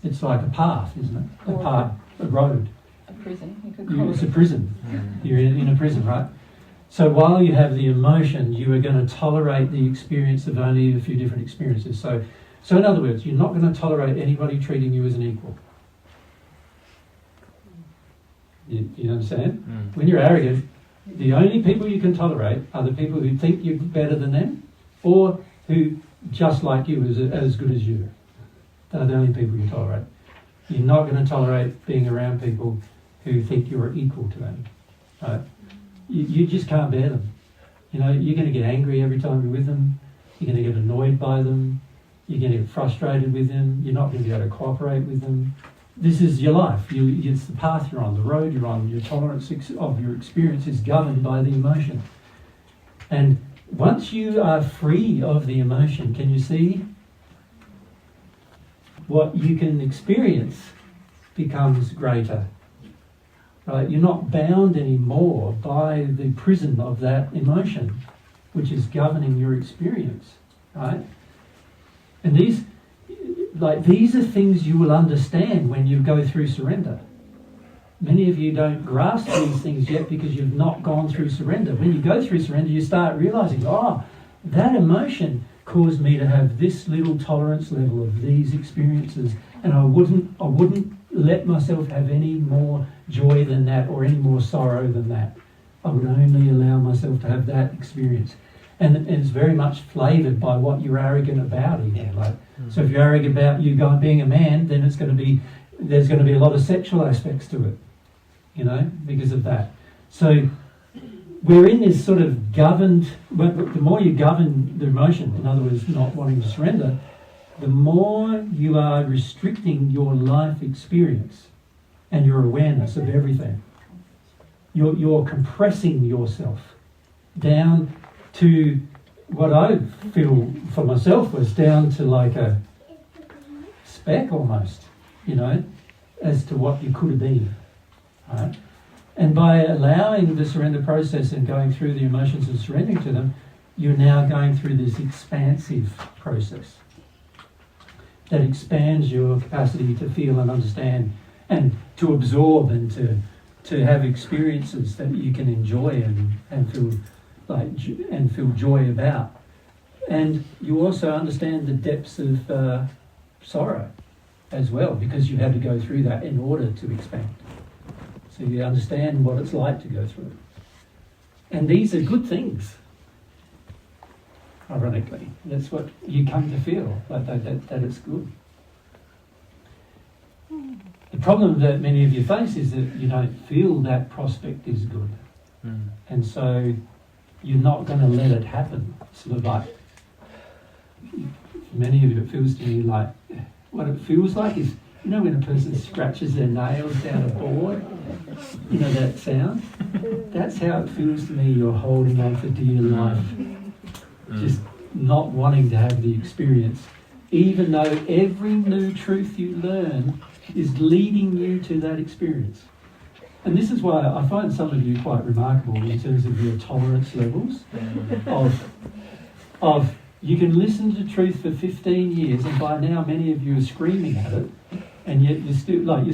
it's like a path, isn't it? A road. A prison, you could call it. It's a prison. You're in a prison, right? So while you have the emotion, you are going to tolerate the experience of only a few different experiences. So in other words, you're not going to tolerate anybody treating you as an equal. You understand? When you're arrogant, the only people you can tolerate are the people who think you're better than them, or who just like you, as good as you. They're the only people you tolerate. You're not going to tolerate being around people who think you're equal to them. Right? You just can't bear them. You're going to get angry every time you're with them. You're going to get annoyed by them. You're going to get frustrated with them. You're not going to be able to cooperate with them. This is your life. It's the path you're on, the road you're on. Your tolerance of your experience is governed by the emotion. And once you are free of the emotion, can you see what you can experience becomes greater? Right? You're not bound anymore by the prison of that emotion, which is governing your experience. Right? And these are things you will understand when you go through surrender. Many of you don't grasp these things yet because you've not gone through surrender. When you go through surrender, you start realizing, that emotion caused me to have this little tolerance level of these experiences, and I wouldn't let myself have any more joy than that or any more sorrow than that. I would only allow myself to have that experience. And it's very much flavoured by what you're arrogant about here. So if you're arrogant about you being a man, then there's going to be a lot of sexual aspects to it, because of that. So we're in this sort of governed, the more you govern the emotion, in other words, not wanting to surrender, the more you are restricting your life experience and your awareness of everything. You're compressing yourself down to what I feel for myself was down to like a speck almost, as to what you could have been. Right? And by allowing the surrender process and going through the emotions and surrendering to them, you're now going through this expansive process that expands your capacity to feel and understand and to absorb and to have experiences that you can enjoy and feel joy about. And you also understand the depths of sorrow as well, because you had to go through that in order to expand. So you understand what it's like to go through it. And these are good things, ironically. That's what you come to feel, that it's good. The problem that many of you face is that you don't feel that prospect is good. And so you're not going to let it happen. Sort of like, for many of you, it feels to me like, what it feels like is, when a person scratches their nails down a board, that sound? That's how it feels to me. You're holding on for dear life. Just not wanting to have the experience, even though every new truth you learn is leading you to that experience. And this is why I find some of you quite remarkable in terms of your tolerance levels of you can listen to truth for 15 years, and by now many of you are screaming at it, and yet you're still not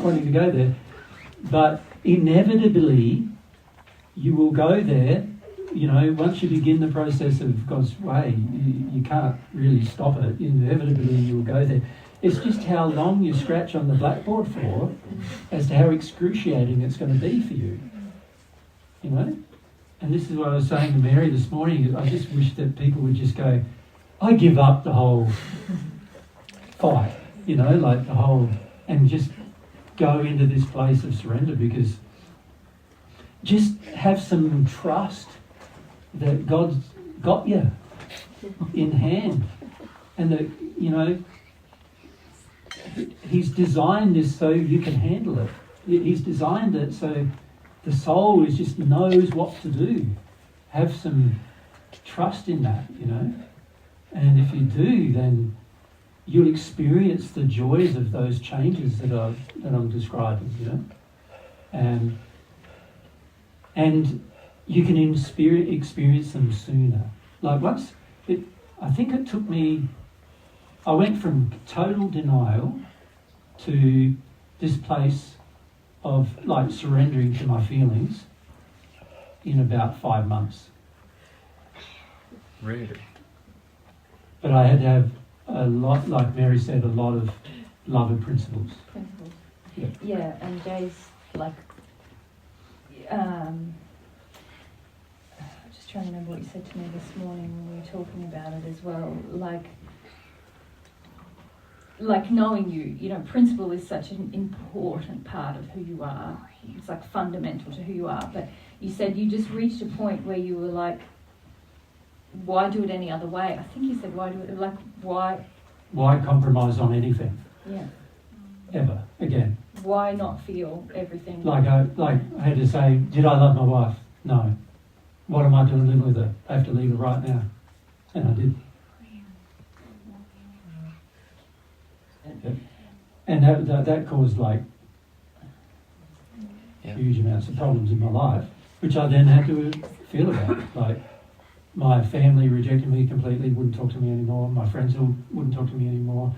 wanting to go there. But inevitably, you will go there. You know, once you begin the process of God's way, you can't really stop it. Inevitably, you will go there. It's just how long you scratch on the blackboard for as to how excruciating it's going to be for you. You know? And this is what I was saying to Mary this morning. I just wish that people would just go, I give up the whole fight, you know, like the whole, and just go into this place of surrender, because just have some trust that God's got you in hand, and that, you know, He's designed this so you can handle it. He's designed it so the soul just knows what to do. Have some trust in that, you know. And if you do, then you'll experience the joys of those changes that I'm describing, you know. And you can experience them sooner. Like I think it took me, I went from total denial to this place of like surrendering to my feelings in about 5 months. Really? But I had to have a lot, like Mary said, a lot of love and principles. Yeah, and Jay's like, just trying to remember what you said to me this morning when we were talking about it as well. Like knowing you know, principle is such an important part of who you are. It's like fundamental to who you are. But you said you just reached a point where you were like, why do it any other way? I think you said, why do it, like, why? Why compromise on anything? Yeah. Ever, again. Why not feel everything? Like I had to say, did I love my wife? No. What am I doing living with her? I have to leave her right now. And I did. And that caused like huge amounts of problems in my life, which I then had to feel about. Like my family rejected me completely, wouldn't talk to me anymore. My friends wouldn't talk to me anymore.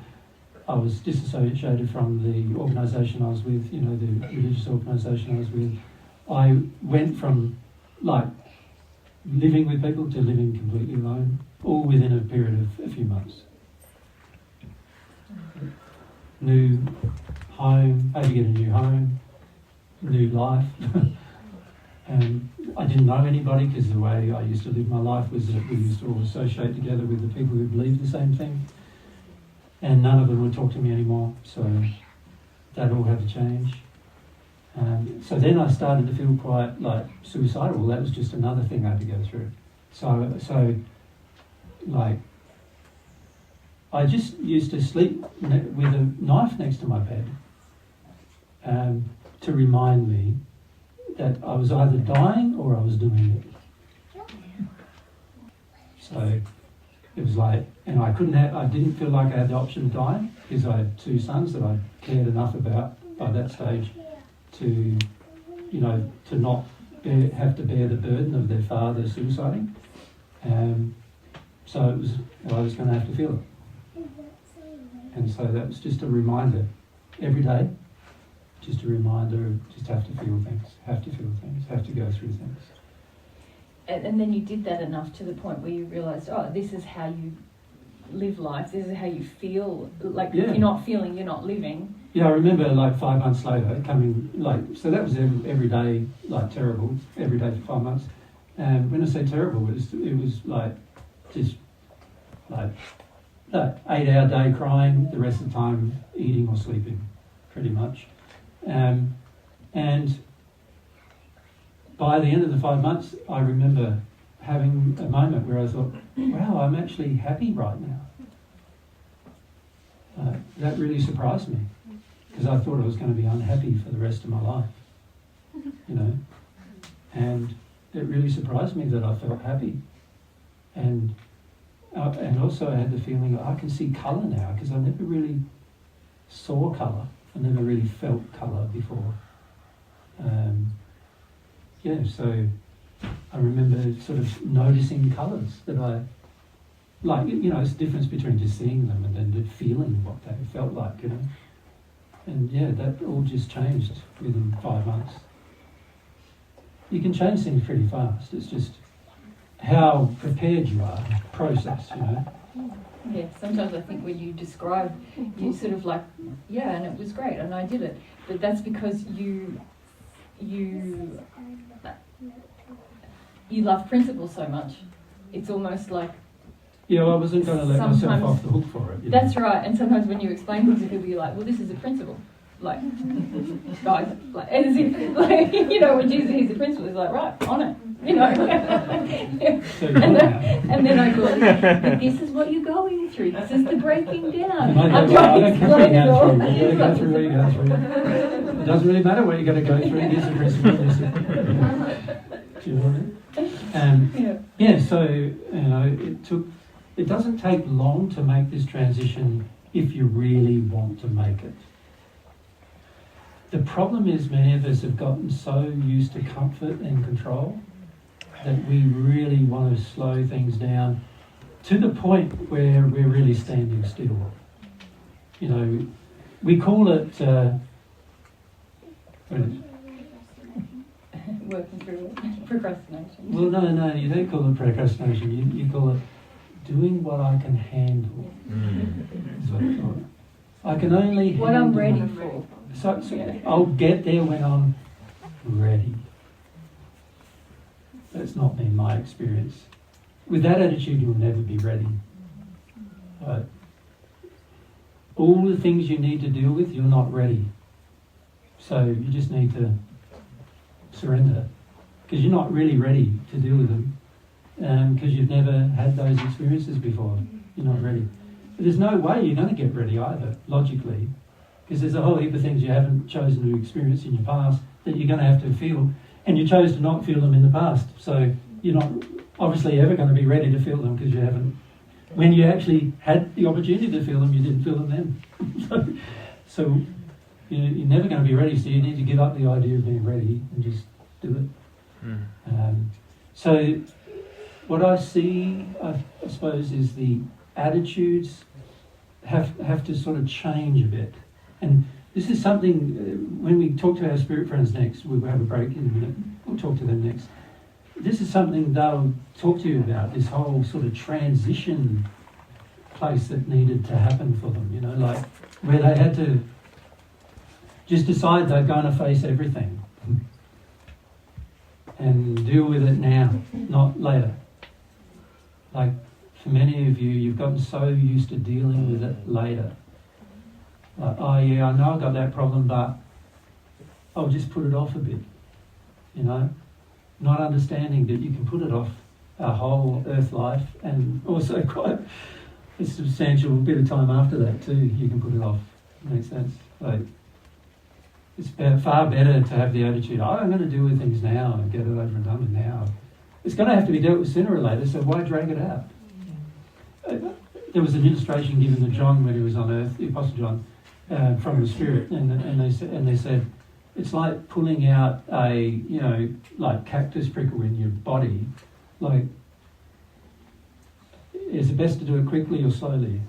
I was disassociated from the organisation I was with, you know, the religious organisation I was with. I went from like living with people to living completely alone, all within a period of a few months. New home, had to get a new home, new life. And I didn't know anybody, because the way I used to live my life was that we used to all associate together with the people who believed the same thing. And none of them would talk to me anymore, so that all had to change. So then I started to feel quite like suicidal. That was just another thing I had to go through. So like, I just used to sleep with a knife next to my bed to remind me that I was either dying or I was doing it. So it was like, and I didn't feel like I had the option of dying, because I had 2 sons that I cared enough about by that stage to, you know, to not have to bear the burden of their father suiciding. So it was, I was going to have to feel it. And so that was just a reminder every day, just a reminder of just have to feel things, have to go through things. And then you did that enough to the point where you realised, oh, this is how you live life, this is how you feel. Like, if you're not feeling, you're not living. Yeah, I remember like 5 months later coming, like, so that was every day, like terrible, every day for 5 months. And when I say terrible, it was like, just like, 8-hour day crying, the rest of the time eating or sleeping, pretty much. And by the end of the 5 months, I remember having a moment where I thought, wow, I'm actually happy right now. That really surprised me, because I thought I was going to be unhappy for the rest of my life, you know. And it really surprised me that I felt happy. And also I had the feeling that I can see colour now, because I never really saw colour. I never really felt colour before. So I remember sort of noticing colours that I, like, you know, it's the difference between just seeing them and then feeling what they felt like, you know. And yeah, that all just changed within 5 months. You can change things pretty fast. It's just how prepared you are, process, you know. Yeah, sometimes I think when you describe, you sort of like, yeah, and it was great, and I did it. But that's because you love principles so much. It's almost like... Yeah, well, I wasn't going to let myself Sometimes- off the hook for it. You know? That's right, and sometimes when you explain things to people, you're like, well, this is a principle. Like, guys, like, as if, like, you know, when Jesus is the principle, he's like, right, on it, you know. So and then I go, but this is what you're going through. This is the breaking down. I I'm trying to don't care what explain it all. you go through. You go through where you go through. It doesn't really matter what you're going to go through. This is principle. Do you know what I mean? Yeah. So you know, it doesn't take long to make this transition if you really want to make it. The problem is many of us have gotten so used to comfort and control that we really want to slow things down to the point where we're really standing still. You know, we call it... Working through it. Procrastination. Well, no, you don't call it procrastination. You call it doing what I can handle. Is what I call it. I can only What I'm handle ready it. for. So I'll get there when I'm ready. That's not been my experience. With that attitude, you'll never be ready. Right? All the things you need to deal with, you're not ready. So you just need to surrender, because you're not really ready to deal with them, because you've never had those experiences before. You're not ready. But there's no way you're going to get ready either, logically, because there's a whole heap of things you haven't chosen to experience in your past that you're going to have to feel, and you chose to not feel them in the past. So you're not obviously ever going to be ready to feel them, because you haven't. When you actually had the opportunity to feel them, you didn't feel them then. so you're never going to be ready, so you need to give up the idea of being ready and just do it. So what I see, I suppose, is the attitudes have to sort of change a bit. And this is something, when we talk to our spirit friends next, we'll have a break in a minute, we'll talk to them next. This is something they'll talk to you about, this whole sort of transition place that needed to happen for them, you know, like where they had to just decide they're going to face everything and deal with it now, not later. Like for many of you, you've gotten so used to dealing with it later. Like, oh yeah, I know I've got that problem, but I'll just put it off a bit, you know? Not understanding that you can put it off a whole earth life, and also quite a substantial bit of time after that too, you can put it off. Makes sense? Like, it's far better to have the attitude, I'm going to deal with things now and get it over and done with now. It's going to have to be dealt with sooner or later, so why drag it out? There was an illustration given to John when he was on earth, the Apostle John, from the Spirit, and they said, it's like pulling out a, like cactus prickle in your body. Like, is it best to do it quickly or slowly?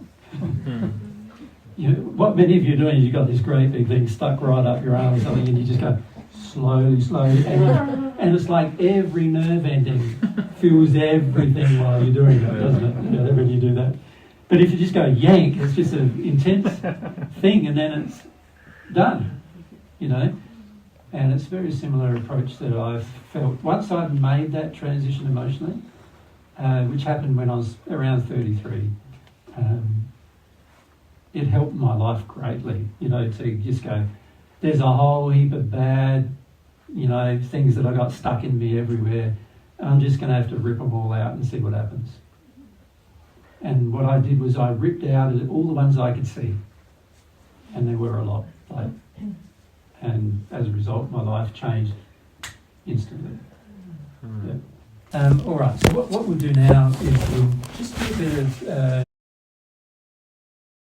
What many of you are doing is you've got this great big thing stuck right up your arm or something, and you just go slowly, and it's like every nerve ending feels everything while you're doing it, doesn't it? When you do that. But if you just go yank, it's just an intense thing, and then it's done, And it's a very similar approach that I've felt. Once I've made that transition emotionally, which happened when I was around 33, it helped my life greatly, to just go, there's a whole heap of bad, things that I got stuck in me everywhere. I'm just going to have to rip them all out and see what happens. And what I did was I ripped out all the ones I could see. And there were a lot. And as a result, my life changed instantly. Yeah. All right, so what we'll do now is we'll just do a bit of...